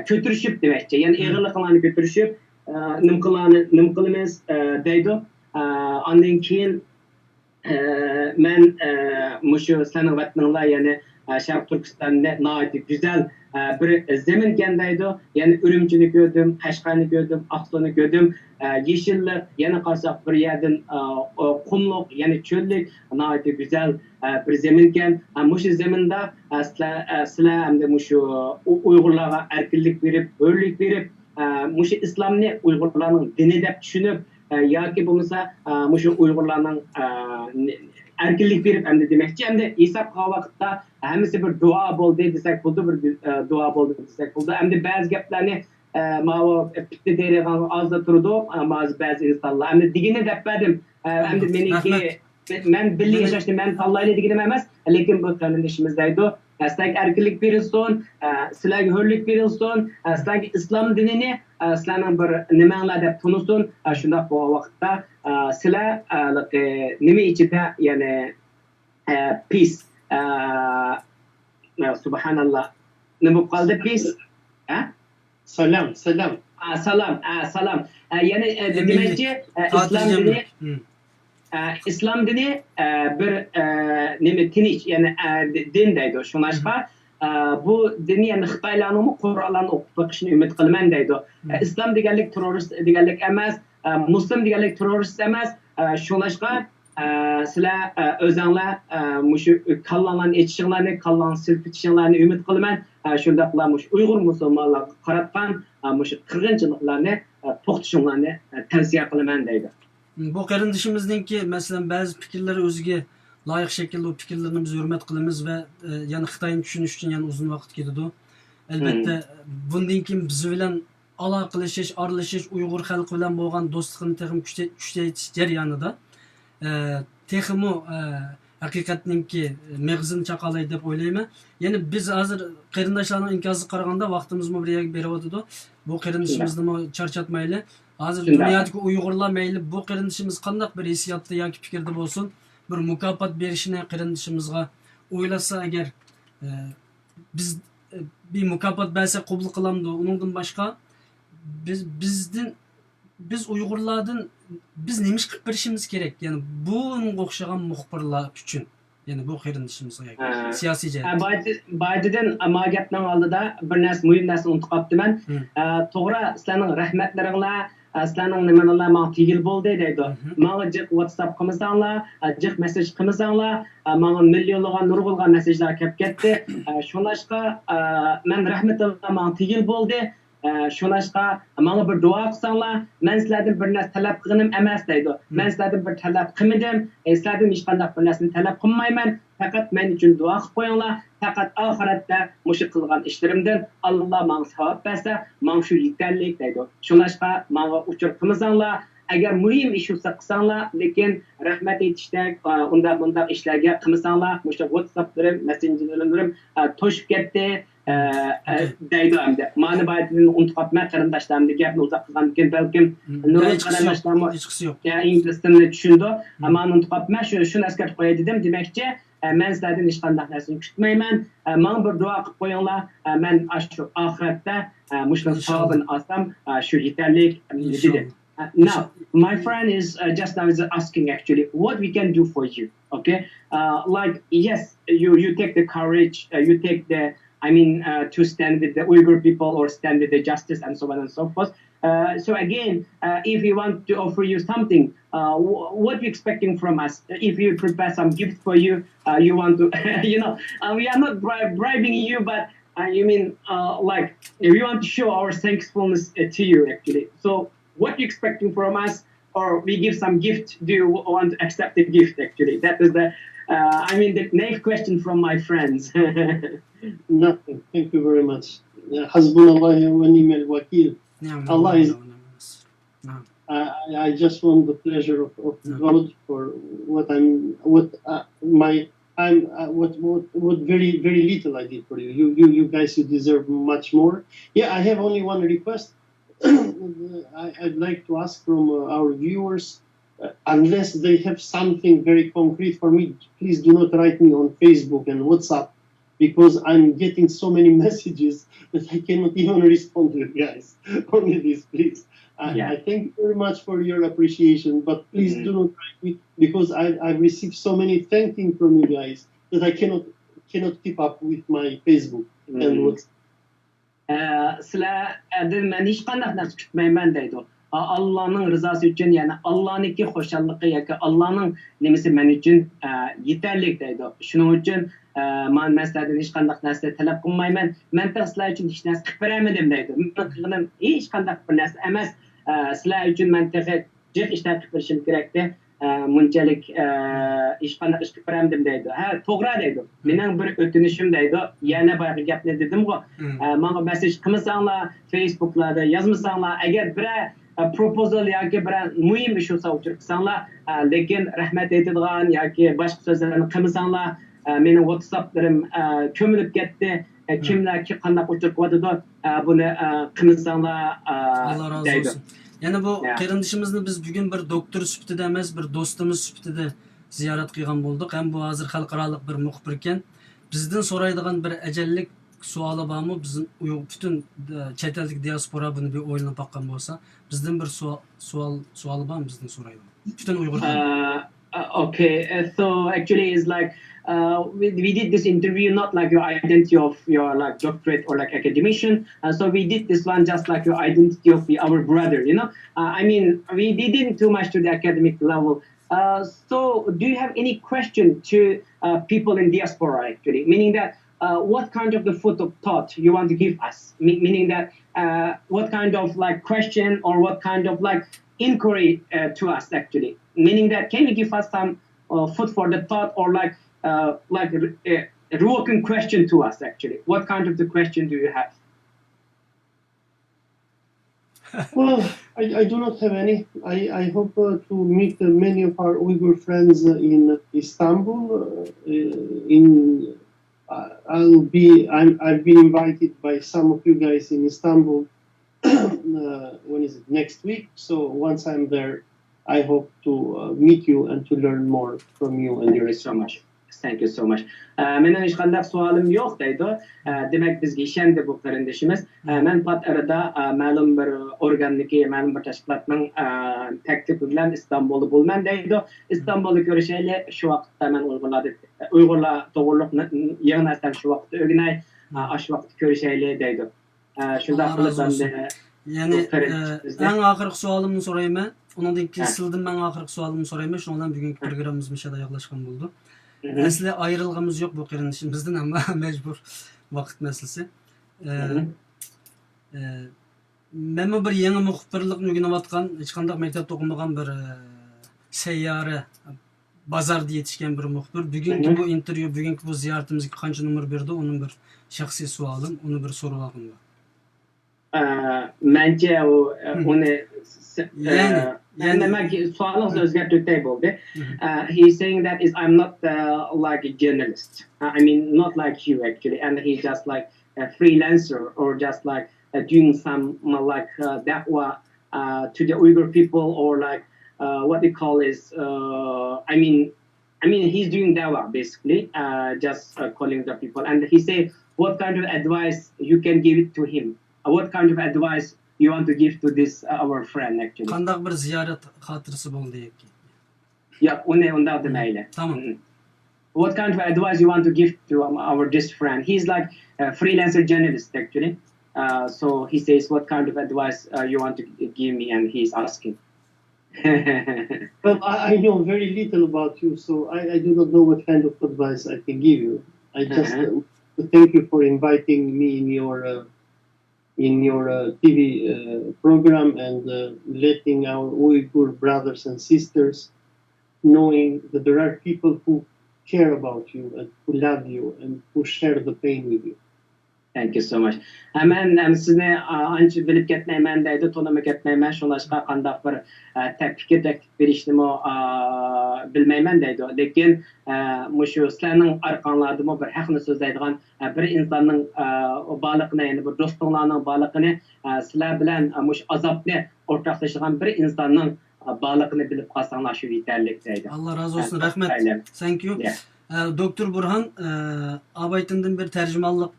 ko'tarishib demakchi. Ya'ni ig'irliklarni ko'tarishib nim qilamiz deydi. Ondan keyin men mushu sizlarning vataninglar, ya'ni Sharq Turkistonda nihoyatda go'zal bir zamin ekan deydi. Ya'ni Urumchini ko'rdim, Qashqarni ko'rdim, Aqto'ni ko'rdim. Yeşillik, yana qarsak bir yerdan qumliq, ya'ni cho'llik, nihoyatda go'zal bir zamin ekan. Mushu zaminda sizlar hamda mushu Uyg'urlarga erkinlik berib, hurlik berib, mushu islomni Uyg'urlarning dini deb tushunib, yoki bo'lmasa mushu Uyg'urlarning erkinlik berib hamda demakchi, hamda hisob qilgan vaqtda hammasi bir duo bo'ldi desak bo'ldi, bir duo bo'ldi desak bo'ldi. Hamda ba'zi gaplarni ma'vo bitta deydigan ozda turdi, ba'zi insonlar hamda digini deb berdim. Hamda meniki men birga yashashni men tanlayli deganim emas, lekin bu qarindoshimiz deydi. Sizlarga erkinlik berilsin, sizlarga hurlik berilsin, sizlarga islom dinini sizlarning bir nimanglar deb tunsin. Shunday bo'lgan vaqtda sizlar nima ichida, ya'ni peace, subhanallah, nima bo'lib qoldi peace? Salam. Salam. Ya'ni demakchi islom dini bir nima tinch, ya'ni din deydi. Shunashqa bu dini, ya'ni Xitoylarning Qur'onlarni o'qib o'qishni umid qilaman deydi. Islom deganlik terrorist deganlik emas, muslim deganlik terrorist emas. Shunashqa sizlar o'zinglar mushu kallanlarni echishinglarni, kallanlarni silpitishinglarni umid qilaman. Shunda qilib mushu Uyg'ur musulmonlarga qaratgan mushu qirg'inchiliklarni to'xtatishinglarni tavsiya qilaman deydi. Bu qarindishimizningki masalan ba'zi fikrlari o'ziga loyiq shaklda o fikrlarni biz hurmat qilamiz va yana Xitoyni tushunish uchun yana uzun vaqt ketadi. Albatta bundan keyin biz bilan aloqalashish, aralashish, Uyg'ur xalqi bilan bo'lgan do'stlikni texim kuchaytirish jarayonida texmi haqiqatninki mag'zini chaqalay deb o'ylayman. Ya'ni biz hozir qarindoshlarning inkosiga qaraganda vaqtimizni bir yerga beryotdi. Bu qarindishimizni charchatmayli. Hozir dunyodagi Uyg'urlar mayli bu qarindishimiz qanday bir hissiyotda yoki fikrda bo'lsin, bir mukofot berishni qarindishimizga o'ylasa agar biz bir mukofot bersa qabul qilamdi. Uningdan boshqa biz Uyg'urlardan biz nima qilib berishimiz kerak? Ya'ni bunga o'xshagan muxbirlar uchun, ya'ni bu qarindishimizga siyosiy jihat. Baydidan amagatning oldida bir narsa, muhim narsani unutib qolibman. To'g'ri, sizlarning rahmatlaringlar, sizlarning nimalar menga tegil bo'ldi deydi. Menga jiq WhatsApp qilmasanglar, jiq mesej qilmasanglar, menga millionlagan nurg'ulgan mesejlar kelib ketdi. Shunashqa men rahmatlarimga menga tegil bo'ldi. Shunashqa menga bir duo qilsanglar, men sizlardan bir narsa talab qilganim emas deydi. Men sizlardan bir talab qilmadim, sizlardan hech qanday bir narsani talab qilmayman. Faqat men uchun duo qilib qo'yinglar. Faqat oxiratda mushu qilgan ishlarimdan Alloh menga savob bersa, men shu yetarli deydi. Shunashqa menga uchur qilmasanglar, agar muhim ish bo'lsa qilsanglar, lekin rahmat aytishdak, unda ishlarga qilmasanglar, mushu WhatsApp'larim, Messenger'larim to'shib ketdi. Deydi hamda. Mani baytini unutib qolman, qarindoshlarimga gapni uzoq qilgan ekan, balkim nurg'un qarindoshlarim hechqisi yo'q. Ya ingliz tilini tushunadi. Mani unutib qolman, shuni askarib qo'yay dedim. Demakchi, men sizlardan hech qanday narsani kutmayman. Menga bir duo qilib qo'yinglar. Men shu oxiratda mushuni savobini olsam, shu yetarli dedi. Now, my friend is just now is asking actually what we can do for you. Okay, like yes, you take the courage, you take the to stand with the Uyghur people or stand with the justice and so on and so forth. So again, if we want to offer you something, what are you expecting from us? If you prepare some gift for you, you want to, we are not bribing you, but you mean like we want to show our thankfulness to you actually. So what are you expecting from us? Or we give some gift? Do you want to accept the gift actually? That is the, the naive question from my friends. Nothing. Thank you very much. Hasbunallah wa ni'mal wakil. Allah is. I just want the pleasure of God for what very very little I did for you. You guys, you deserve much more. Yeah, I have only one request. I'd like to ask from our viewers, unless they have something very concrete for me, please do not write me on Facebook and WhatsApp, because I'm getting so many messages that I cannot even respond to you guys. Only this, please. I thank you very much for your appreciation, but please do not write me, because I've received so many thanking from you guys that I cannot keep up with my Facebook and WhatsApp. Sizlardan hech qanday narsa kutmayman deydi. Allohning rizosi uchun, ya'ni Allohniki xushalliqi yoki Allohning nimasi men uchun yetarli deydi. Shuning uchun men sizlardan hech qanday narsa talab qilmayman. Men sizlar uchun hech narsa qilib beramadim deydi. Men qilganim hech qanday bir narsa emas. Sizlar uchun men jiq ishlar qilib berishim kerakda. Munchalik hech qanday ish qilib beramadim deydi. Ha, to'g'ri deydi. Mening bir o'tinishim deydi. Yana boyagi gapni dedim-ku. Menga mesaj qilmasanglar, Facebooklarda yozmasanglar, agar bir proposal yoki bir muhim ish bo'lsa o'chirsanlar, lekin rahmat aytadigan yoki boshqa so'zlarni qilmasanglar, mening WhatsApp'larim ko'milib ketdi. Kimlar qanday o'chirib buni qilmasanglar Allah razı olsun. Yani bu qarindishimizni biz bugun bir doktor sifatida emas, bir do'stimiz sifatida ziyorat qilgan bo'ldik. Ham bu hozir xalqaroliq bir muxbir ekan. Bizdan so'raydigan bir ajallik savoli bormi? Bizim bütün chet ellik diaspora buni bir o'ylanib baqqan bo'lsa, bizdan bir savol bormi bizdan so'raydi? Bütün Uyg'ur. Okay, so actually it's like we did this interview not like your identity of your like doctorate or like academician. So we did this one just like your identity of our brother, we didn't too much to the academic level. So do you have any question to people in diaspora actually? Meaning that what kind of the food of thought you want to give us? Meaning that what kind of like question or what kind of like inquiry to us actually? Meaning that can you give us some food for the thought or like a provoking question to us actually? What kind of the question do you have? Well, I do not have any. I hope to meet many of our Uyghur friends in Istanbul. I've been invited by some of you guys in Istanbul. When is it? Next week. So once I'm there, I hope to meet you and to learn more from you and your experience. Thank you so much. Mening hech qanday savolim yo'q deydi. Demak bizga ishonadi bu qarindishimiz. Men pat arada ma'lum bir organniki, ma'lum bir tashkilotning taklifi bilan Istanbulda bo'lman deydi. Istanbulda ko'rishaylik. Shu vaqtda men Uyg'urlar to'g'riliqni yangi narsadan shu vaqtda o'rganay, shu vaqtda ko'rishaylik deydi. Shunday qilib yani en oxirgi savolimni so'rayman. Undan keyin sizdan men oxirgi savolimni so'rayman. Shundan bugungi programmamiz mishada yaklashgan bo'ldi. Asli ayrılığımız yok bu qarindishimizdan, ama mecbur vaqt meselesi. Men bir yangi muxbirlikni o'rganayotgan, hech qanday maktabda o'qimagan bir sayyora bozorda yetishgan bir muxbir. Bugungi bu intervyu, bugungi bu ziyoratimizga qancha nomer berdi? Onun bir shaxsiy savolim, uni bir so'rab oldim. Mencha uni he's saying that I'm not like a journalist. Not like you actually, and he's just like a freelancer or just like doing some like da'wah to the Uyghur people, or like what they call is he's doing da'wah basically, just calling the people. And he said, what kind of advice you can give it to him? What kind of advice you want to give to this our friend actually? Qandaq bir ziyorat xotirasi bo'ldi yoki? Yo'q, unda demayli. Tamam. What kind of advice you want to give to our this friend? He's like a freelancer journalist actually. So he says, what kind of advice you want to give me? And he's asking. Well, I know very little about you, so I do not know what kind of advice I can give you. I just thank you for inviting me in your TV program and letting our Uyghur brothers and sisters knowing that there are people who care about you and who love you and who share the pain with you. Thank you so much. Hemen sizni ancha bilib ketmayman deydi, to'lama ketmayman, shunlashqa qandaq bir fikr taklif berishnimi bilmayman deydi. Lekin mushu sizlarning orqanglardami bir haqni so'zlaydigan bir insonning borlig'ini, ya'ni bir do'stinglarning borlig'ini, sizlar bilan mush azobni o'rtoqlashadigan bir insonning borlig'ini bilib qolsanglar shu yetarli deydi. Allah razı olsun, rahmet. Thank you. Doktor Burhan, abaytından bir tercümanlık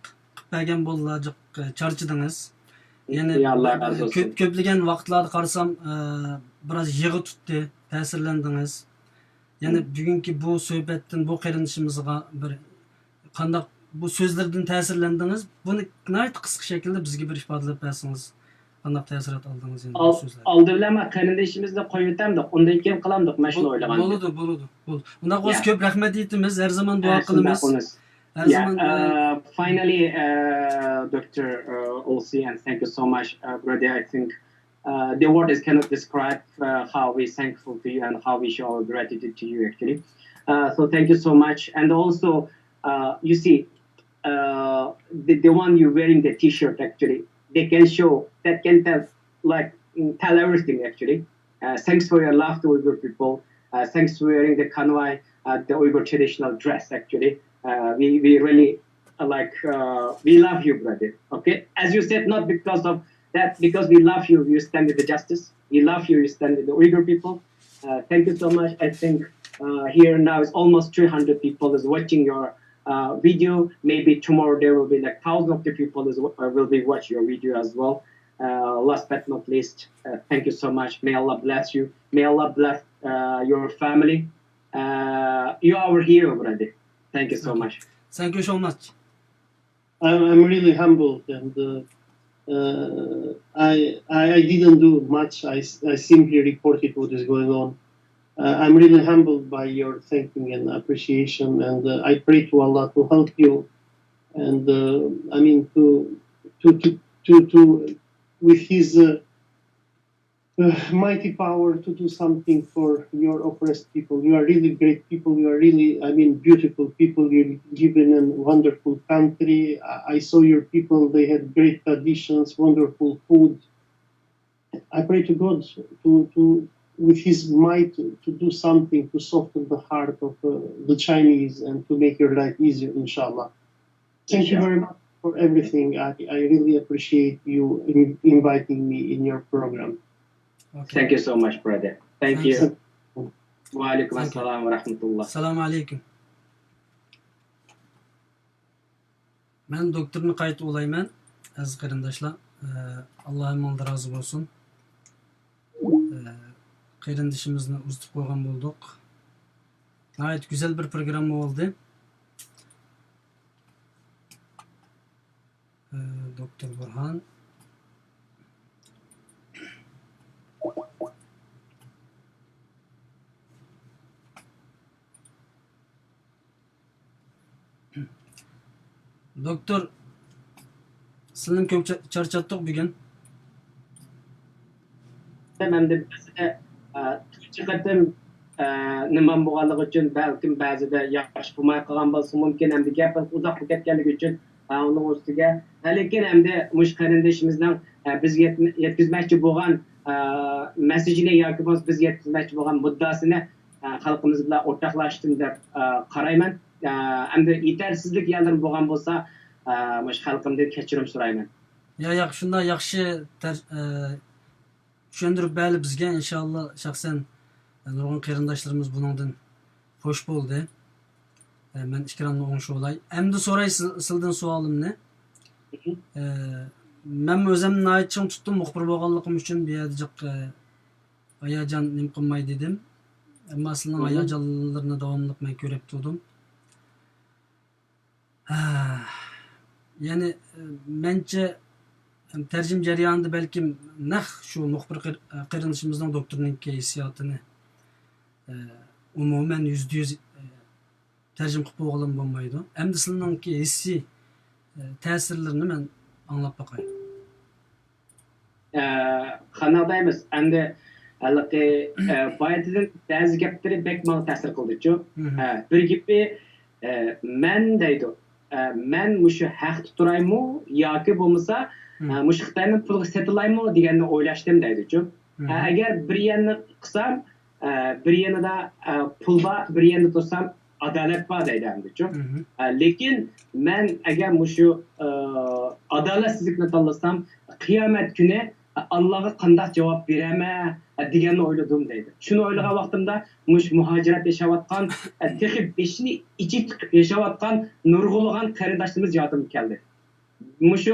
bergen bo'ldi, charchidingiz. Ya'ni ko'pligan vaqtlarda qarasam biroz yig'i tutdi, ta'sirlandingiz. Ya'ni bugungi bu suhbatdan, bu qarindishimizga bir qanday bu so'zlardan ta'sirlandingiz? Buni nihoyat qisqa shaklda bizga bir ifodalab bersangiz, qanday ta'sirot oldingiz endi bu so'zlar? Oldinlama qarindishimizni qo'yib o'tamdik, undan keyin qilamdik, men shuni o'ylagandim. Bo'ldi. Unda qo'z ko'p rahmat aytamiz, har zaman duo qilamiz. Finally, Dr. OLSI, and thank you so much, brother. I think the words cannot describe how we're thankful to you and how we show our gratitude to you, actually. So thank you so much. And also, you see, the one you're wearing the T-shirt, actually, they can show, that can tell everything, actually. Thanks for your love to Uyghur people. Thanks for wearing the kanwai, the Uyghur traditional dress, actually. We really we love you, brother. Okay, as you said, not because of that, because we love you, you stand with the justice. We love you, you stand with the Uyghur people. Thank you so much. I think here now is almost 300 people is watching your video. Maybe tomorrow there will be like thousands of the people will be watching your video as well. Last but not least, thank you so much. May Allah bless you. May Allah bless your family. You are our hero, brother. Thank you so much. Thank you so much. I'm really humbled, and I didn't do much. I simply reported what is going on. I'm really humbled by your thanking and appreciation, and I pray to Allah to help you, and I mean to with His mighty power to do something for your oppressed people. You are really great people. You are really, I mean, beautiful people. You live in a wonderful country. I saw your people. They had great traditions, wonderful food. I pray to God to with His might to do something to soften the heart of the Chinese and to make your life easier, inshallah. Thank you very much for everything. I really appreciate you inviting me in your program. Okay. Thank you so much, brother. Thank you. Wa alaikum assalam wa rahmatullah. Assalamu alaikum. Ben doktorunu kayıt olayman. Az qarindoshlar. Allah imonda razı olsun. Qarindishimizni uzitib qo'ygan bo'ldik. Gayet güzel bir program oldu. Doktor Burhan. Doktor, sizning ko'p charchatdik bugun. Hem de chiqatim nima bo'lganligi uchun balkim ba'zida yaxshi bo'lmay qolgan bo'lsa mumkin, hamda gap uzoq bo'lib ketganligi uchun uning ustiga lekin hamda mush qarindishimizning bizga yetkazmoqchi bo'lgan mesajini yoki biz yetkazmoqchi bo'lgan muddasini xalqimiz bilan o'rtoqlashdim deb qarayman. Hamda yetersizlik yerlari bo'lgan bo'lsa mush xalqimdan kechirim so'rayman. Yo'q, shunday yaxshi tushuntirib berdi bizga. Inshaalloh shaxsan nurg'un qarindoshlarimiz buningdan xush bo'ldi. Men ikramni o'ngshi olay. Endi so'ray sizdan savolimni. Men o'zimni aytishim tutdim, muxbir bo'lganligim uchun bu yerda hayajon nim qilmay dedim. Ammo sizning hayajonlarni davomli men ko'rib turdim. Yani mençe tercim jarayonida balkim naq shu muxbir qarindishimizning doktorninki hissiyotini umuman %100 tercim qilib bo'lg'alim bo'lmaydi. Endi sizlarninki hissiy ta'sirlarini men anglab boqay. Qanday deymiz? Endi halqi baytidan ba'zi gaplari bek menga ta'sir qildi-ku. Bir gapi men deydi. Men mushu haqda turaymi yoki bo'lmasa mushu Xitoyning pulga setilaymi deganni o'ylashdim deydi-ku. Agar bir yanni qilsam, bir yanida pul bor, bir yanida tursam adalet bor deydi-ku. Lekin men agar mushu adolatsizlikni tanlasam, qiyomat kuni Allah'a qanday cevap beraman deganni o'yladim deydi. Shuni o'ylagan vaqtimda mush muhojirat yashayotgan, texi beshini ichi tiqib yashayotgan nurg'ulg'an qarindoshlarimiz yodimga keldi. Mushu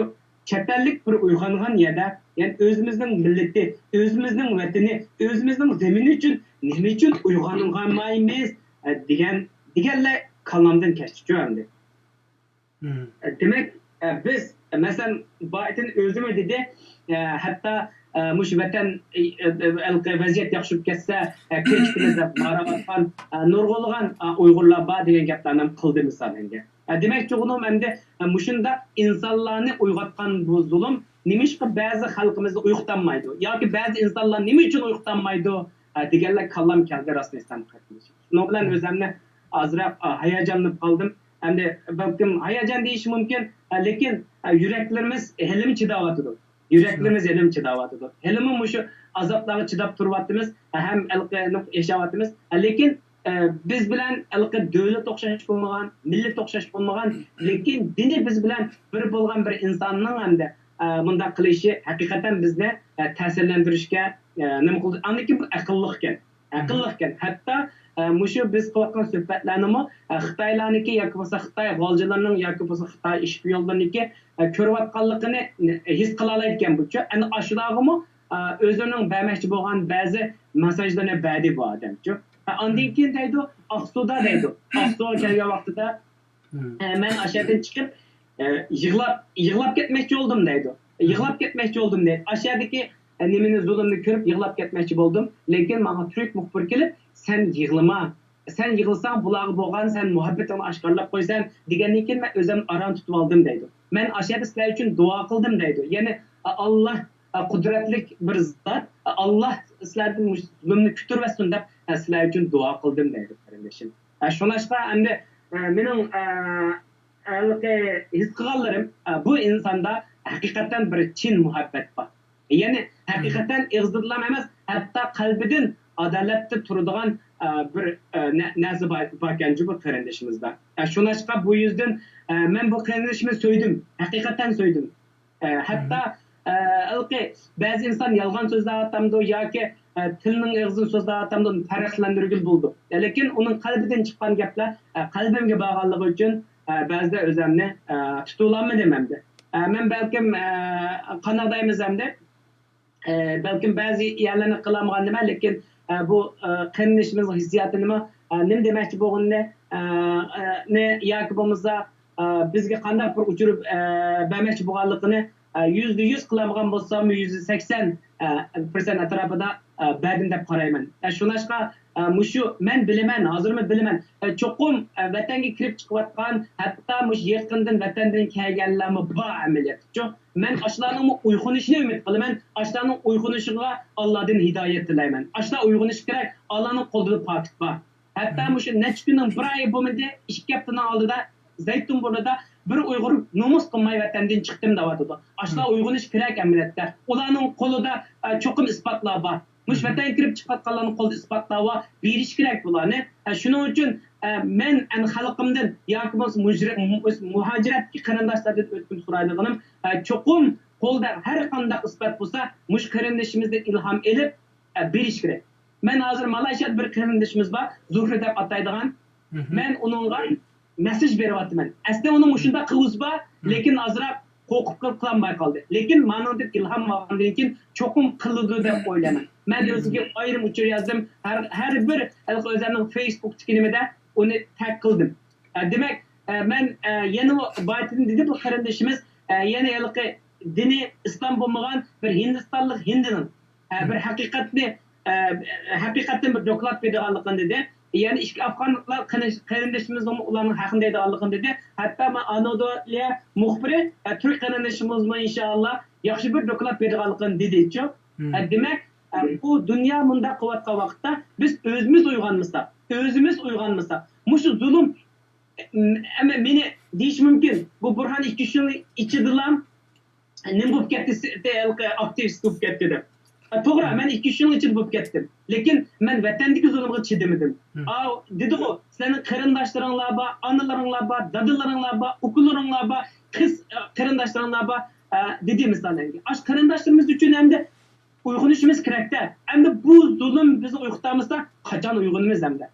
chet-ellik bir uyg'ongan yerda, ya'ni o'zimizning millati, o'zimizning vatani, o'zimizning zamini uchun nima uchun uyg'onolmaymiz deganlar kalamdan kechdi endi. Demak, biz masalan Bayden o'zimi dedi, hatta mush vatan vaziyat yaxshi bo'lib ketsa, kirishimizda ma'rifatdan nurg'ulg'an Uyg'urlar bor degan gaplarni qildi misol endi. Demak, cho'g'im endi mushunda insonlarni uyg'otgan bu zulm nimishqa ba'zi xalqimizni uyg'otolmaydi yoki ba'zi insonlar nima uchun uyg'otolmaydi deganlar kallam keldi rasmiysan qatnashish. Shuning bilan o'zimni azroq hayajonlanib qoldim. Endi balkim hayajon deyish mumkin, lekin yuraklarimiz helim chidayotidir. Yüreklerimiz elim çıdavatıdır. Helimi muşu azapları çidap turvatımız, hem elqini yaşavatımız. Lekin biz bilen elqi devlet okşaş bulmagan, millet okşaş bulmagan, lekin dini biz bilen bir bulgan bir insanın hem de bunda kılışı hakikaten bizde tesirlendirişke nima qildi? Aniki bu aqlliqken. Hatta muşu biz qilgan suhbatlarni Xitoylarniki yoki bo'lsa Xitoy g'oljilarning yoki bo'lsa Xitoy ishbiyonlarniki ko'rayotganligini his qila oladigan bu-ku. Ana ashulag'imi o'zining bermoqchi bo'lgan ba'zi mesajlarni berdi bu odam-ku. Ondan keyin deydi, Aqsuda deydi. Aqsuga kelgan vaqtida men ashyadan chiqib yig'lab ketmoqchi bo'ldim deydi. Ashyadagi nimani zulmni ko'rib yig'lab ketmoqchi bo'ldim, lekin menga turk muxbir kelib, sen yig'lama. Sen yig'ilsang bularga bo'lgan, sen muhabbatini oshkorlab qo'ysan degandan keyin men o'zim aram tutib oldim deydi. Men ashada sizlar uchun duo qildim deydi. Ya'ni Alloh qudratlik bir zot, Alloh sizlardan zulmni kutirmasin deb sizlar uchun duo qildim deydi qarindashim. Shunashqa endi mening his qilganlarim bu insonda haqiqatan bir chin muhabbat bor. Ya'ni haqiqatan ig'zidlam emas, hatto qalbidan adolatda turadigan bir narsa bor ekan bu qarindashimizda. Shunashqa bu yüzden men bu qarindashimni so'ydim, haqiqatan so'ydim. Hatto ba'zi inson yolg'on so'zlar aytamdi yoki tilning ig'zini so'zlar atamdi farqlantirgil bo'ldi. Lekin uning qalbidan chiqqan gaplar qalbimga bog'lanligi uchun ba'zida o'zimni tutolmayman demamdi. Men balkim qanday deymiz hamda balkim ba'zi yerlarni qilamagan nima, lekin bu qarindashimiz hissiyoti nima demoqchi bo'lganini yoki bo'lmasa bizga qanday bir uchirib bermoqchi bo'lganligini %100 qilamagan bo'lsam %80% atrofida berdim deb qarayman. Shunashqa mushu men bilaman, hozirmi bilaman. Cho'qim vatanga kirib chiqayotgan, hatto mush yaqindan vatandan kelganlarmi bor amaliyotda. Men ashlarning uyg'onishini umid qilaman. Ashlarning uyg'onishiga Allohdan hidoyat tilayman. Ashlar uyg'onish kerak, Allohning qo'lida pokit bor. Hatto mush necha kunning bir oy bo'lmadi, 2 haftaning oldida Zaytun bo'lida bir Uyg'ur nomus qilmay vatandan chiqdim deyotdi. Ashlar uyg'onish kerak amaliyotda. Ularning qo'lida cho'qim isbotlar bor. Mush vatan kirib chiqayotganlarning qo'lida isbotlar bor. Berish kerak bularni. Shuning uchun men xalqimdan yoki bo'lsa muhojiratga qarindoshlardan o'tib so'raydiganim cho'qim qo'lda har qanday isbot bo'lsa, mush qarindashimizdan ilhom elib berish kerak. Men hozir Malayziyada bir qarindashimiz bor, Zuhra deb ataydigan. Men uningga mesaj beryapman. Aslida uning shunda qilg'usi bor, lekin azroq qo'rqib qilmay qoldi. Lekin ma'noda ilhom olgandan keyin cho'qim qiladi deb o'ylayman. Men o'ziga ayrim uchur yozdim. Har bir o'zimning Facebook tikimida uni tag qildim. Demak, men yana Bayden dedi bu qarindashimiz yana dini islom bo'lmagan bir hindistonlik hindining bir haqiqatdan bir doklad berganligini dedi. Yani ikki afg'onlar qarindoshimiz ularning haqini deydiganligini dedi. Hatto Anadolu'ya muxbiri turk qarindoshimiz inshaalloh yaxshi bir doklad berganligini dedi-ku. Demak, bu dunyo bunda quvvatga vaqtda biz o'zimiz uyg'onmasak, mushu zulm meni deyish mumkin. Bu Burhan 2-3 yil ichidilam nim bo'lib ketdi, aktivist bo'lib ketdi deb. To'g'ri, men 2-3 yil ichida bo'lib ketdim. Lekin men vatandagi zulmga chidamadim. Dedi-ku, sening qarindoshlaringlar bor, onalaringlar bor, dadalaringlar bor, ukularinglar bor, qiz qarindoshlaringlar bor, dedi misollarga. Ash qarindoshlarimiz uchun hamda uyg'onishimiz kerakda. Endi bu zulm bizni uyg'otamizda qachon uyg'onamiz hamda.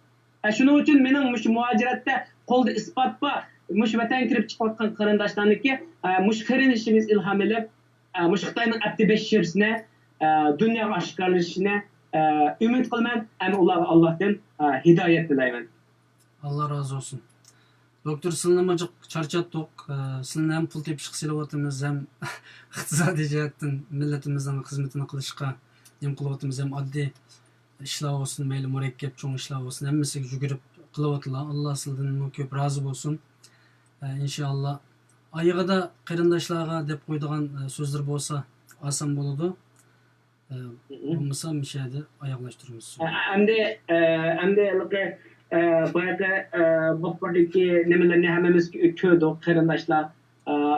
Shuning uchun mening mush muhojiratda qo'lda isbot bor. Mush vatan kirib chiqayotgan qarindoshlarniki mush qarindoshimiz ilhom olib, mush Xitoyning aktivistlarini dunyoga oshkorlashini umid qilaman. Ana ularga Allohdan hidoyat tilayman. Allah razı olsun. Doktor sınırlamacık çarçattık. Sizin hem pul tepişik silavatımız hem iqtisadi jihatdan milletimizden hizmetini kılışqa hem kılıvatımız hem adli işler olsun, meyli mürekkep çoğun işler olsun. Hemmesi yügürüp kılıvatırlar. Allah sizden köp razı olsun. İnşallah. Ayığa da qarindoshlarga deb qo'ydigan so'zlar bo'lsa oson bo'ladi. Bo'lmasa mishadi oyoqlashtiramiz. Endi boyaga muxbirdagi nimalarni hammamiz ko'rdik qarindoshlar.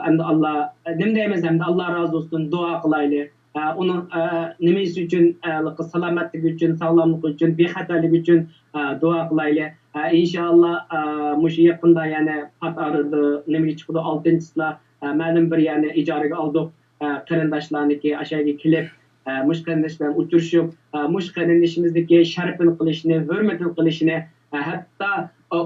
Endi Allah nima deymiz, endi Allah razı olsun, duo qilaylik. Onun nimasi uchun, salomatligi uchun, sog'lomligi uchun, bexatarligi uchun duo qilaylik. İnşallah mush yaqinda yani pat arada nimaga chiqdi 6-slar ma'lum bir yani ijaraga oldik qarindoshlarniki aşağıya kelib mush qarindoshlar uchrashib mush qarindoshimizniki sharafini qilishni, hurmatini qilishni, hatto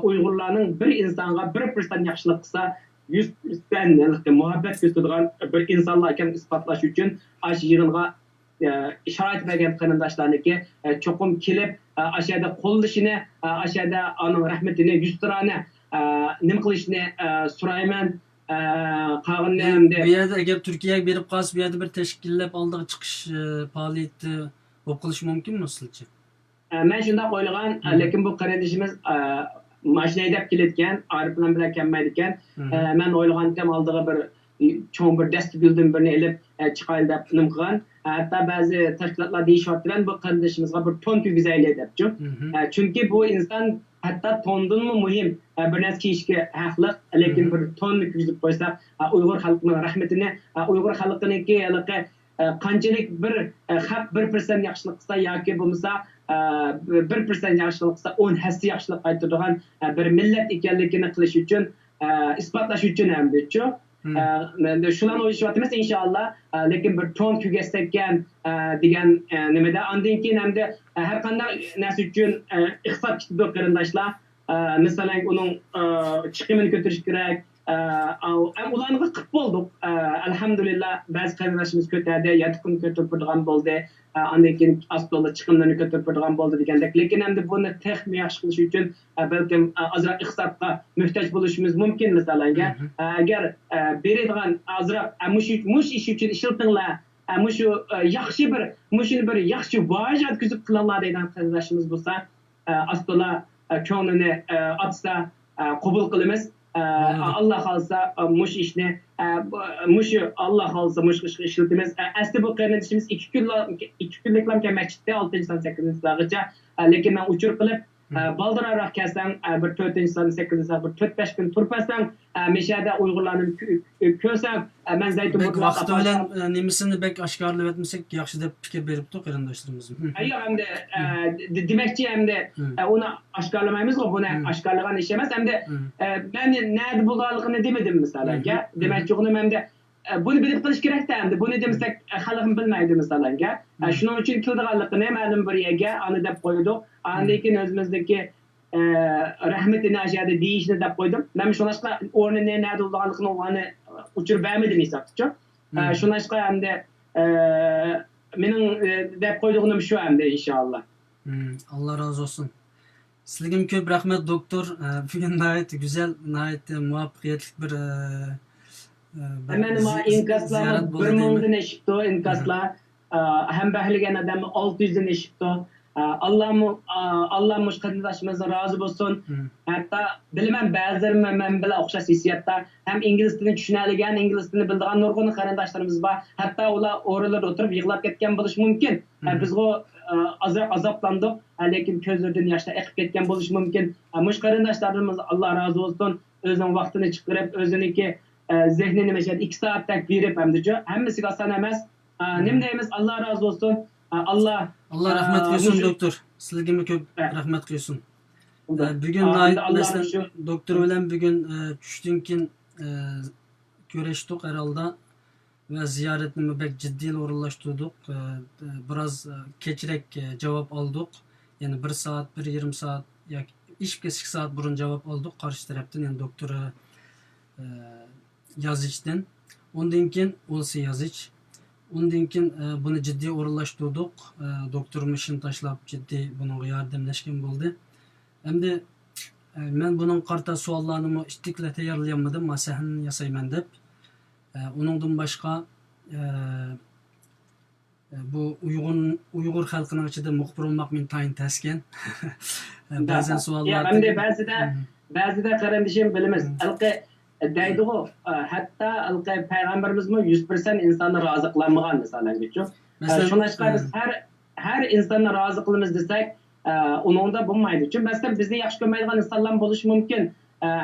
Uyg'urlarning bir insonga 1% yaxshilik qilsa 100% muhabbat ko'rsatadigan bir insonlar ekan isbotlash uchun ash yig'inga sharoit bergan qarindoshlarniki cho'qim kelib aşağıda qo'llashini, aşağıda onun rahmetini, yüztirani nim qilishni so'rayman. Bu yerda agar Turkiyaga berib qolsa, bu yerda bir tashkillab oldiga chiqish faoliyati bo'lib qilish mumkinmi sizcha? Men shunda qo'yilgan, lekin bu qarindoshimiz mashina haydab kelayotgan, aeroplan bilan kelmaydi ekan. Men o'ylagandim oldiga bir cho'ng bir dastguldan birini olib chiqaylik deb nim qilgan. Hatta bazı tashkilotlar deyishyapti, bu qarindoshimizga bir ton tugizaylik debchi. Chunki bu inson hatta tondanmi muhim bir narsa kiyishga haqli, lekin bir tonni kuzib qo'ysak, Uyg'ur xalqining rahmatini, Uyg'ur xalqiniki qanchalik bir haq 1% yaxshilik qilsa yoki bo'lmasa 1% yaxshilik qilsa 10 hassa yaxshilik qaytaradigan bir millat ekanligini qilish uchun, isbotlash uchun ham deychi. Şulan o'ylashyapmiz inshaalloh, lekin bir ton tugatsakan degan nimada andan keyin hamda har qanday narsa uchun hisob kitib qarindoshlar, masalan uning chiqimini ko'tarish kerak. Ularga qilib bo'ldik. Alhamdulillah ba'zi qarindoshimiz ko'tardi, yatiqni ko'tarib turgan bo'ldi. Andan keyin astola chiqimlarni ko'tarib turgan bo'ldi degandek. Lekin hamda buni texnik yaxshi qilish uchun balkim azroq hisobga muhtoj bo'lishimiz mumkin. Masalan, agar beradigan azroq mush ish uchun ishlatinglar, mushu yaxshi bir yaxshi boj yetkazib qilinglar degan qarindoshimiz bo'lsa, astola ko'nglini atsa qabul qilamiz. Allah halsa mush ishni Allah halsa mush ishlatimiz. Asli bu qarindoshimiz 2 kunlik masjidda 6-8-largacha, lekin men uchur qilib baldırarak kelsang bir 4-8 bir 4-5 kun turpasang meshada Uyg'urlarni ko'rsang men zaytun vaqti bilan nimasini bek oshkorlab etmasak yaxshi deb fikr beribdi qarindoshlarimiz. Yo'q, hamda demakchi hamda uni oshkorlamaymiz, buni oshkorlagan ish emas. Hamda men nada bo'lganligini demadim misolga. Demakchi uni hamda bunu bilib qilish kerak-da, hamda buni demasak xalqim bilmaydi misolga. Shuning uchun kildiganligini ma'lum bir yerga ani deb qo'ydik. Lekin o'zimizdagi rahmatini aşağıda deyishni deb qo'ydim. Men shunashqa o'rnini nada bo'lganligini o'g'ani uchirib bermadim hisobchi. Shunashqa hamda mening deb qo'ydig'im shu hamda inshaalloh. Allah razı olsun. Sizlarga ko'p rahmat doktor. Bugün gayet güzel, gayet muvaffaqiyatli bir Hemen ama inkaslar 1000'den eşipti inkaslar. Hem behligen adam 600'den eşipti. Allah müşkatlaşımıza razı olsun. Hatta bilmem bazıları men bile okşas hissiyatda hem İngiliz dilini düşüneligen, İngiliz dilini bildiğin nurgun karandaşlarımız var. Hatta ola oralarda oturup yığılap ketken buluş mümkün. Biz o azaplandık. Lekin közlerden yaşta ekip ketken buluş mümkün. Müş karandaşlarımız Allah razı olsun. Özünün vaktini çıkarıp özününki zihnini mesela 2 saatlik verip hem de hemmesi asan emez. Nim deyimiz Allah razı olsun. Allah rahmet kılsın doktor. Sizlarga mi köp rahmet kılsın. Bugün mesela doktor bilen bugün tushdan görüştük herhalde ve ziyaretini pek ciddi orunlaştırdık. Biraz keçirek cevap aldık. Yani 1 saat, 1,5 saat ya iş kesik saat burun cevap aldık karşı taraftan yani doktor jazic'ten. Ondan keyin OLSIyazıcch. Ondan keyin bunu ciddi orunlaştırdık. Doktorum işini taşlap ciddi bunun yardımlaşkan bo'ldi. Endi men bunun qarta suallarını istikle tayyorlayamadım. Masahan yasayman deb. Onundan başka bu Uyghur xalqining ichida muxbir olmak men tayin tasken. Bazen suallar. Ya hem de bazıda kardeşim bilimiz. Deydu hatta peygamberimiz mi 100% insanı razı kılamagan mesela geçiyor. Şuna çıkar biz her insanı razı kılımız desek onun da bulmaydı. Çünkü mesela bizi yaxşı görmeydiğin insanlar buluş mümkün.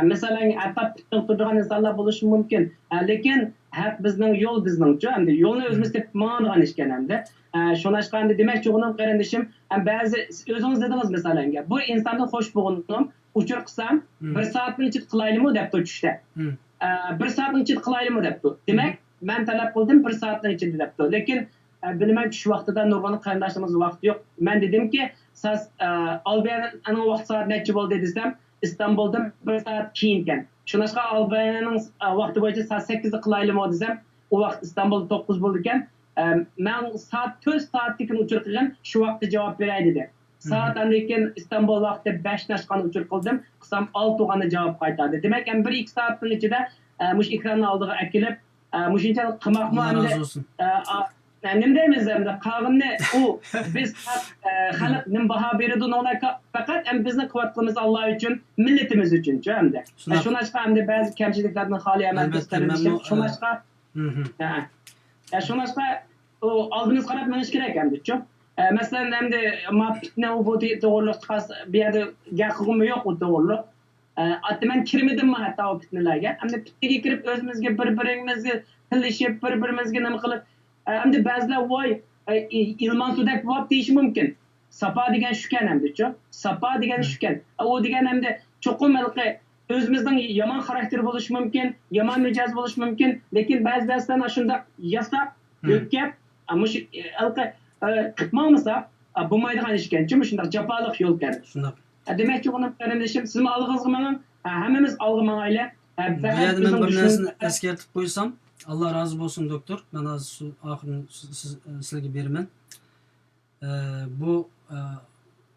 Mesela hatta pittin turduğun insanlar buluş mümkün. Lekin hep bizning yol bizning. Hem yolunu özümüz tepip mağanıgan işken hem de. Şuna çıkar demek ki onun kardeşim bazı özünüz dediniz mesela. Bu insandan hoş bulundum. Uçur kısam 1 saatin içi kılaylımı depti uçuşta. 1 saatin içi kılaylımı depti. Demek ben talep kıldım 1 saatin içi depti. Lekin bilmem ki şu vaxtıda Nurban'ın kayndaşlığımız vakti yok. Ben dedim ki siz Albanya'nın vaxt saat neçi oldu desem İstanbul'da 1 saat keyinken. Şunaşka Albanya'nın vakti boyunca saat 8'de kılaylımı desem o vaxt İstanbul'da 9 bulduken ben saat 4 saatlikin uçur kılgan şu vakti cevap verey dedi. Saat lekin İstanbul vakti 5 naşkanı uçur kıldım. Kısam 6 oğanı cevap kaytardı. Demek yani 1-2 saatin içinde muş ekranın aldığı ekilip muşinçalık kımak mı nim deymiz hem de kağınne o biz halk nim baha beridi ona fakat hem bizning kuvvetlimiz Allah için milletimiz için hem de. Şuna çıkan hem de bazı kemçiliklerden hali hemen gösterilmişim. Şuna çıkan şuna çıkan o aldığınız karab meniş gerek hem de çok. Mesela hem de ma fitne o bu doğruluk çıkas bir yerde yakınımı yok o doğruluk. Hatta ben kirmedim mi hatta o fitnelerge. Hem de fitneye girip özümüzge birbirimizi tilleşip birbirimizge nima qilib hem de bazılar vay ilman sudak vap deyiş mümkün. Sapa degen şüken hem de çok. Sapa degen şüken. O degen hem de çokum özümüzden yaman karakteri buluş mümkün. Yaman mücaz buluş mümkün. Lekin bazılardan aşında yasak, gökkep. Ama şu kıtmamızsa bu maydan işken. Çünkü şunda capalık yol geldi. Demek ki onun kardeşim siz mi algınız hemimiz algıman aile. Bu yerde ben bir narsani eskertip koysam Allah razı olsun doktor. Ben az ahirini sizlerge beraman. Bu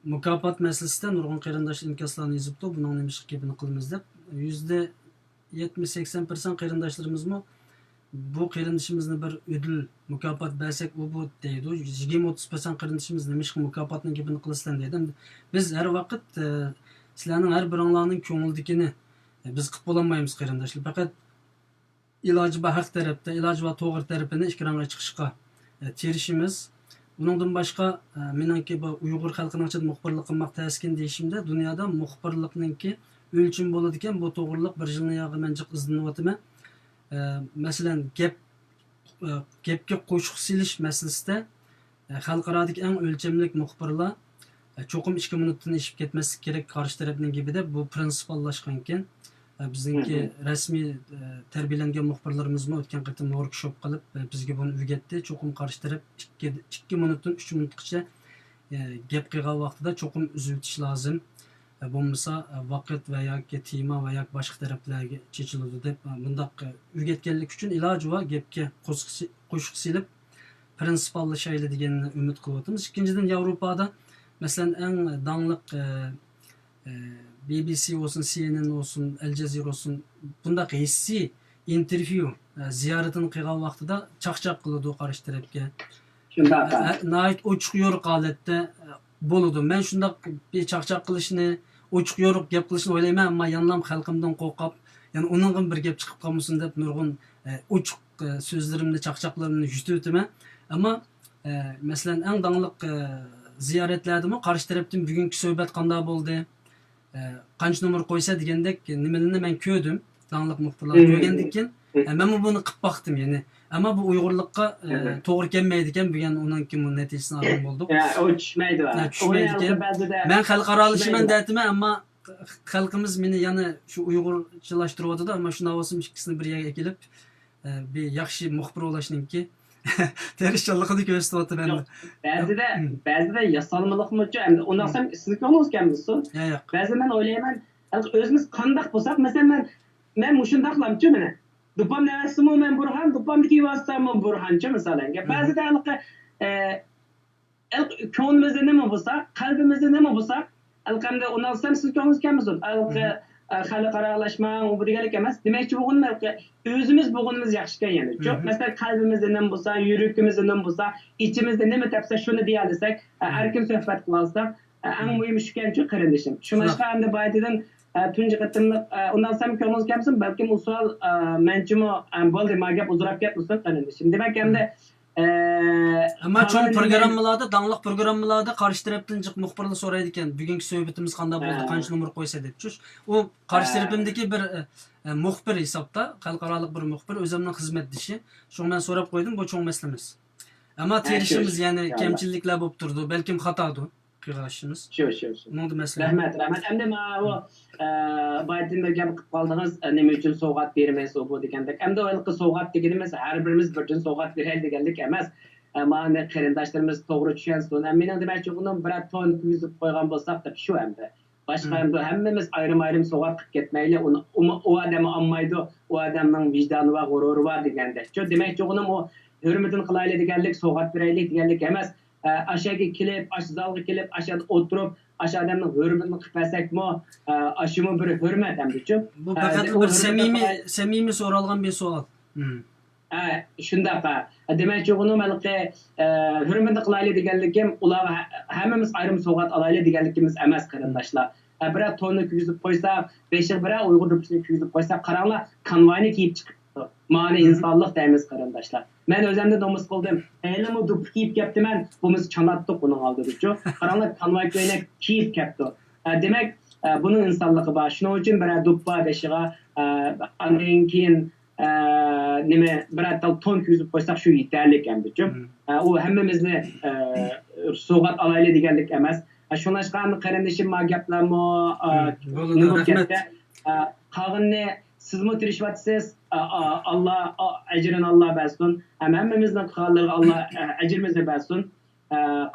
mukofot meselesida nurg'un qarindosh inkaslarni yozibdi. Buning nima ish gapini qilamiz deb. %70-80% qarindoshlarimiz bu qarindishimizni bir ödül mukofot bersak u bu deydi. 20-30% qarindoshimiz nima ish mukofotning gapini qilasizlar deydi. Biz har vaqt sizlarning har biringlarning ko'ngildagini biz qilib bo'lolmaymiz qarindoshlar. Faqat iloji va haq tarafda, iloji va to'g'ri tarafini ekranga chiqishga tirishimiz. Bundan başqa meningki bu Uyg'ur xalqining ichida muxbirlik qilmoq taskin deyishimda dunyoda muxbirlikningki o'lchim bo'ladi ekan. Bu to'g'riliq bir yilni yog'i men jiq izlanyapman. Masalan, gapga qo'shiq silish masalasida xalqarodagi eng o'lchamli muxbirlar cho'qim 2 minutdan eshib ketmaslik kerak qarshi tarafning gapida. Bu prinsipallashgan ekan. Bizningki rasmiy tarbiyalangan muxbirlarimiz o'tgan qatim workshop qilib bizga buni o'rgatdi. Cho'qim qarshi taraf 2 minutdan 3 minutgacha gap qilgan vaqtida cho'qim uzib o'tish lozim. Bo'lmasa vaqt va yoki tema va yoki boshqa taraflarga chechiladi deb bundaq o'rgatganlik uchun iloji va gapga qo'shiq silib prinsipallashayli deganni umid qilyapmiz. Ikkinchidan Yevropada masalan eng dangliq BBC olsun, CNN olsun, Al Jazeera olsun bundaq hissiy interview ziyoratini qilgan vaqtida chaqchaq qiladi qarish tarafga. Shundaq. Nəhayət ochiq yo'riq holatda bo'ladi. Men shundaq bir chaqchaq qilishni, ochiq yo'riq gap qilishni o'ylayman, ammo yanlam xalqimdan qo'rqib, ya'ni uningdan bir gap chiqib qolmasin deb nurg'un ochiq so'zlarimni, chaqchaqlarimni yutib o'taman. Ammo masalan, eng dangliq ziyoratlardimi qarish tarafdan bugungi suhbat qanday bo'ldi? Qancha nomer qo'ysa degandek nimalarni men ko'rdim. Dangliq muxbirlar ko'rgandan keyin men buni qilib baxtım yani. Ama bu Uyg'urlikqa to'g'ri kelmaydi ekan, bu yani uningki natijasini olgan bo'ldik. O tushmaydi va. Men xalqaralashman deyapman, ammo xalqimiz meni yana shu Uyg'urchilashtiryapti-da, ammo shuna bo'lsam ikkisini bir yerga kelib bir yaxshi muxbir bo'lishninki tirishchiligini ko'rsatyapti menda. Ba'zida yasalmalikmi-chi, endi undan so'ng sizni ko'nglingiz kelmisiz? Yo'q. Ba'zida men o'ylayman, o'zimiz qandaq bo'lsak, masalan men mushundaqlamchi mana. Dupam nevasimi men burhan, dupamdiki vasitami burhanchi misalanga. Ba'zida ko'nglimizda nima bo'lsa, qalbimizda nima bo'lsa, alqamda undan so'ng siz ko'nglingiz kelmisiz? Xalqaralashma, u deganlik emas. Demakchi bo'lganmi, o'zimiz bo'lganimiz yaxshi ekan yani. Cho'q, masalan qalbimizda nima bo'lsa, yurakimizda nima bo'lsa, ichimizda nima topsa shuni deya olsak, har kim suhbat qila olsa, eng muhimi shu ekan-ku qarindishim. Shunashqa hamda baytidan tunji qatimliq undan so'ng ko'nglingiz kelsin, balkim u savol menchimi bo'ldi, men gap uzrab ketmasin qarindishim. Demak hamda Ama çoğun programmalarda, danlıq programmalarda qarşı tarafdan çık muxbirlik so'raydi ekan. Bugungi suhbatimiz qanday bo'ldi, qancha nomer qo'ysa deb. O qarşı tarafimdagi bir muxbir hisobda, xalqarалық bir muxbir o'zimning xizmatdoshi. Shuni men so'rab qo'ydim, bu cho'ng masalamiz. Ammo terishimiz yani kamchiliklar bo'lib turdi, balkim xatodir. Qilishimiz. Shu. Nima masala? Rahmat. Endi men o baytinda gap qilib qoldingiz, nima uchun sovg'at bermaysiz bu degandek. Endi o'ylqi sovg'at deganimiz har birimiz bir uchun sovg'at beraylik deganlik emas. Mana qarindoshlarimiz to'g'ri tushunsin. Mening demoqchi bo'lganim bir ton kuyizib qo'ygan bo'lsak deb shu endi. Boshqa endi hammamiz ayrim sovg'at qilib ketmaylik. U odam olmaydi, u odamning vijdoni va g'ururi bor degandek. Shu demoqchi bo'lganim o hurmatini qilaylik deganlik, sovg'at beraylik deganlik emas. Aşağı kelib, aşağıya kelib, aşağıda oturup, aşağıdan hürmetini qilsakmi, aşımı bir hürmet hamdichu. Bu faqat bir samimiy so'ralgan bir savol. Shundaqa. Demakchi uni malqi hurmatni qilaylik deganligim, ular hammamiz ayrim sovg'at olaylik deganligimiz emas qarindoshlar. Biroq tonni kuyizib qo'ysak, beshiq biroq Uyg'ur dupsini kuyizib qo'ysak, qaranglar, konvoyni kiyib chiqib mani insonlik deymiz qarindoshlar. Men o'zimda nomus qildim. Elim dup kiyib ketdiman, bumuz chanatdiq uning oldida-chu. Qaranglar, konvoy ko'ylak kiyib ketdi. Demak, buning insonligi bor. Shuning uchun bir duppa beshiga andan keyin nima bir ton kuyizib qo'ysak shu yetarli ekan-chu. U hammamizni sovg'at olaylik deganlik emas. Shunashqa qarindishim ma gaplarmi nima ketdi. Qog'inni sizmi tirishvatsiz, Allah ecrini Allah bersin. Hammamizning qilganlarga Allah ecrimizni bersin.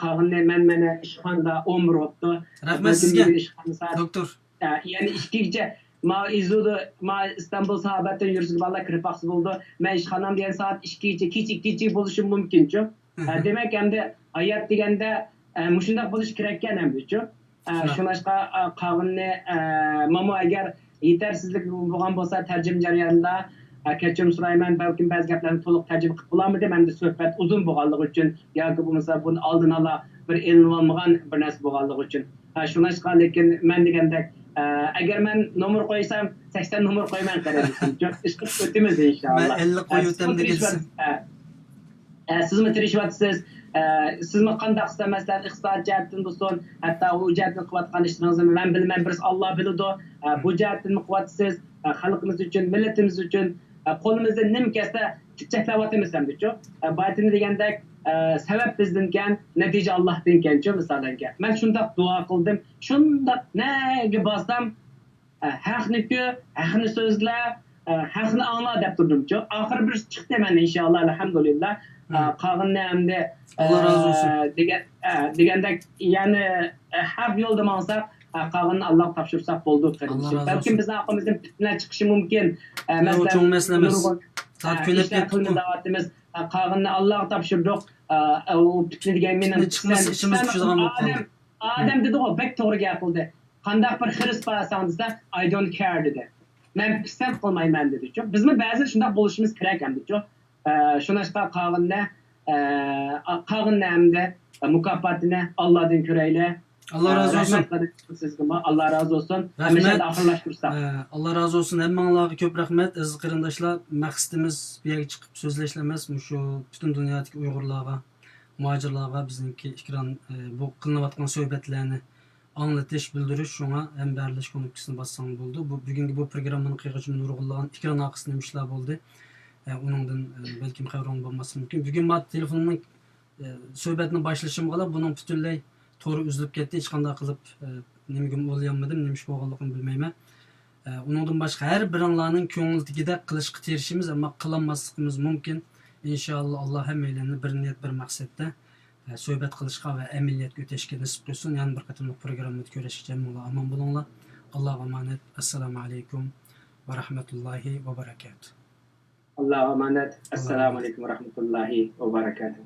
Qog'inni meni ishxonada 11 o'tdi. Rahmat sizga, doktor. Yani ishkicha ma İstanbul sahabatdan yursiz vallahi kirpaqsi bo'ldi. Men ishxonam degan soat 2gacha, kech bo'lishi mumkin-chu. Demak, endi hayot deganda mushundaq bo'lish kerak ekan hamdi-chu. Shunashqa qog'inni mamo agar yetersizlik bo'lgan bo'lsa tarjim jarayonida kechirim so'rayman, balkim ba'zi gaplarni to'liq tarjima qilib bo'larmidi, menda suhbat uzun bo'lganligi uchun yoki bo'lmasa buni oldin ola bir ilm olmagan bir narsa bo'lganligi uchun. Shunashqa lekin men degandek agar men nomer qo'ysam 80 nomer qo'yman qarayman. Ish qilib o'tamiz inshaalloh. Men 50 qo'yib o'tam degansiz. Sizmi tirishvatsiz? Sizmi qandaq istamaslar iqtisod jihatdan bo'lsin, hatto u jihatdan qilayotgan ishlaringizni men bilmayman, birisi Alloh biladi. Bu jihatdan qilyapsiz, xalqimiz uchun, millatimiz uchun qo'limizda nima kelsa tichaklayotimiz hamda-chu. Baytini degandek sabab bizdan ekan, natija Allohdan ekan-chu misolanga. Men shunday duo qildim, shunday nega bosam haqni so'zlab, haqni angla deb turdim-chu. Oxir bir chiqdi men inshaalloh, alhamdulillah. Qog'inni hamda Alloh razı olsun degandek, ya'ni haq yo'lda mansaq qog'inni Alloh topshirsak bo'ldi qarindishim. Balkim bizning aqlimizdan fitna chiqishi mumkin. Masalan, cho'ng masalamiz. Soat kunib ketdi. Da'vatimiz qog'inni Alloh topshirdik. U fitna degan meni chiqmas ishimiz tushadigan bo'ldi. Odam dedi-ku, bek to'g'ri gap qildi. Qandaq bir xiris barasan desa, I don't care dedi. men pisand qilmayman dedi-chu. Bizmi ba'zi shunday bo'lishimiz kerak hamdi-chu. Shunashqa qolganni hamda mukofotini Allohdan ko'raylik. Allah razı olsun. Allah razı olsun. Rahmet. Ahırlaştırsak. Allah razı olsun. Hemmanlarga köp rahmet. Aziz qarindoshlar, maqsadimiz bu yerga chiqib so'zlashlar emas, shu butun dunyodagi Uyg'urlarga, muhojirlarga bizningki ikron bu qilinayotgan suhbatlarni anglatish, bildirish, shunga ham berilish ko'nikisini bassang bo'ldi. Bu bugungi bu programmani qiyg'ich nurg'unlagan ikron aqisini ishlar bo'ldi. Uningdan balkim xabarim bo'lmasi mumkin. Bugun men telefonimning suhbatni boshlashim bilan buning butunlay to'g'ri uzilib ketdi. Hech qanday qilib nimaga o'ylayolmadim, nima ish bo'lganligini bilmayman. Uningdan boshqa har biringlarning ko'ngildagidek qilishga tirishimiz, ammo qilolmasligimiz mumkin. İnşallah Allah hammalarni bir niyat, bir maqsadda suhbat qilishga va amaliyotga o'tishga nasib qilsin. Yana bir qatorli programmada ko'rishgacha omon bo'linglar. Allohga emanet. Assalomu alaykum va rahmatullohi va barakatuh. Allohga emanet. Assalomu alaykum va rahmatullohi va barakatuh.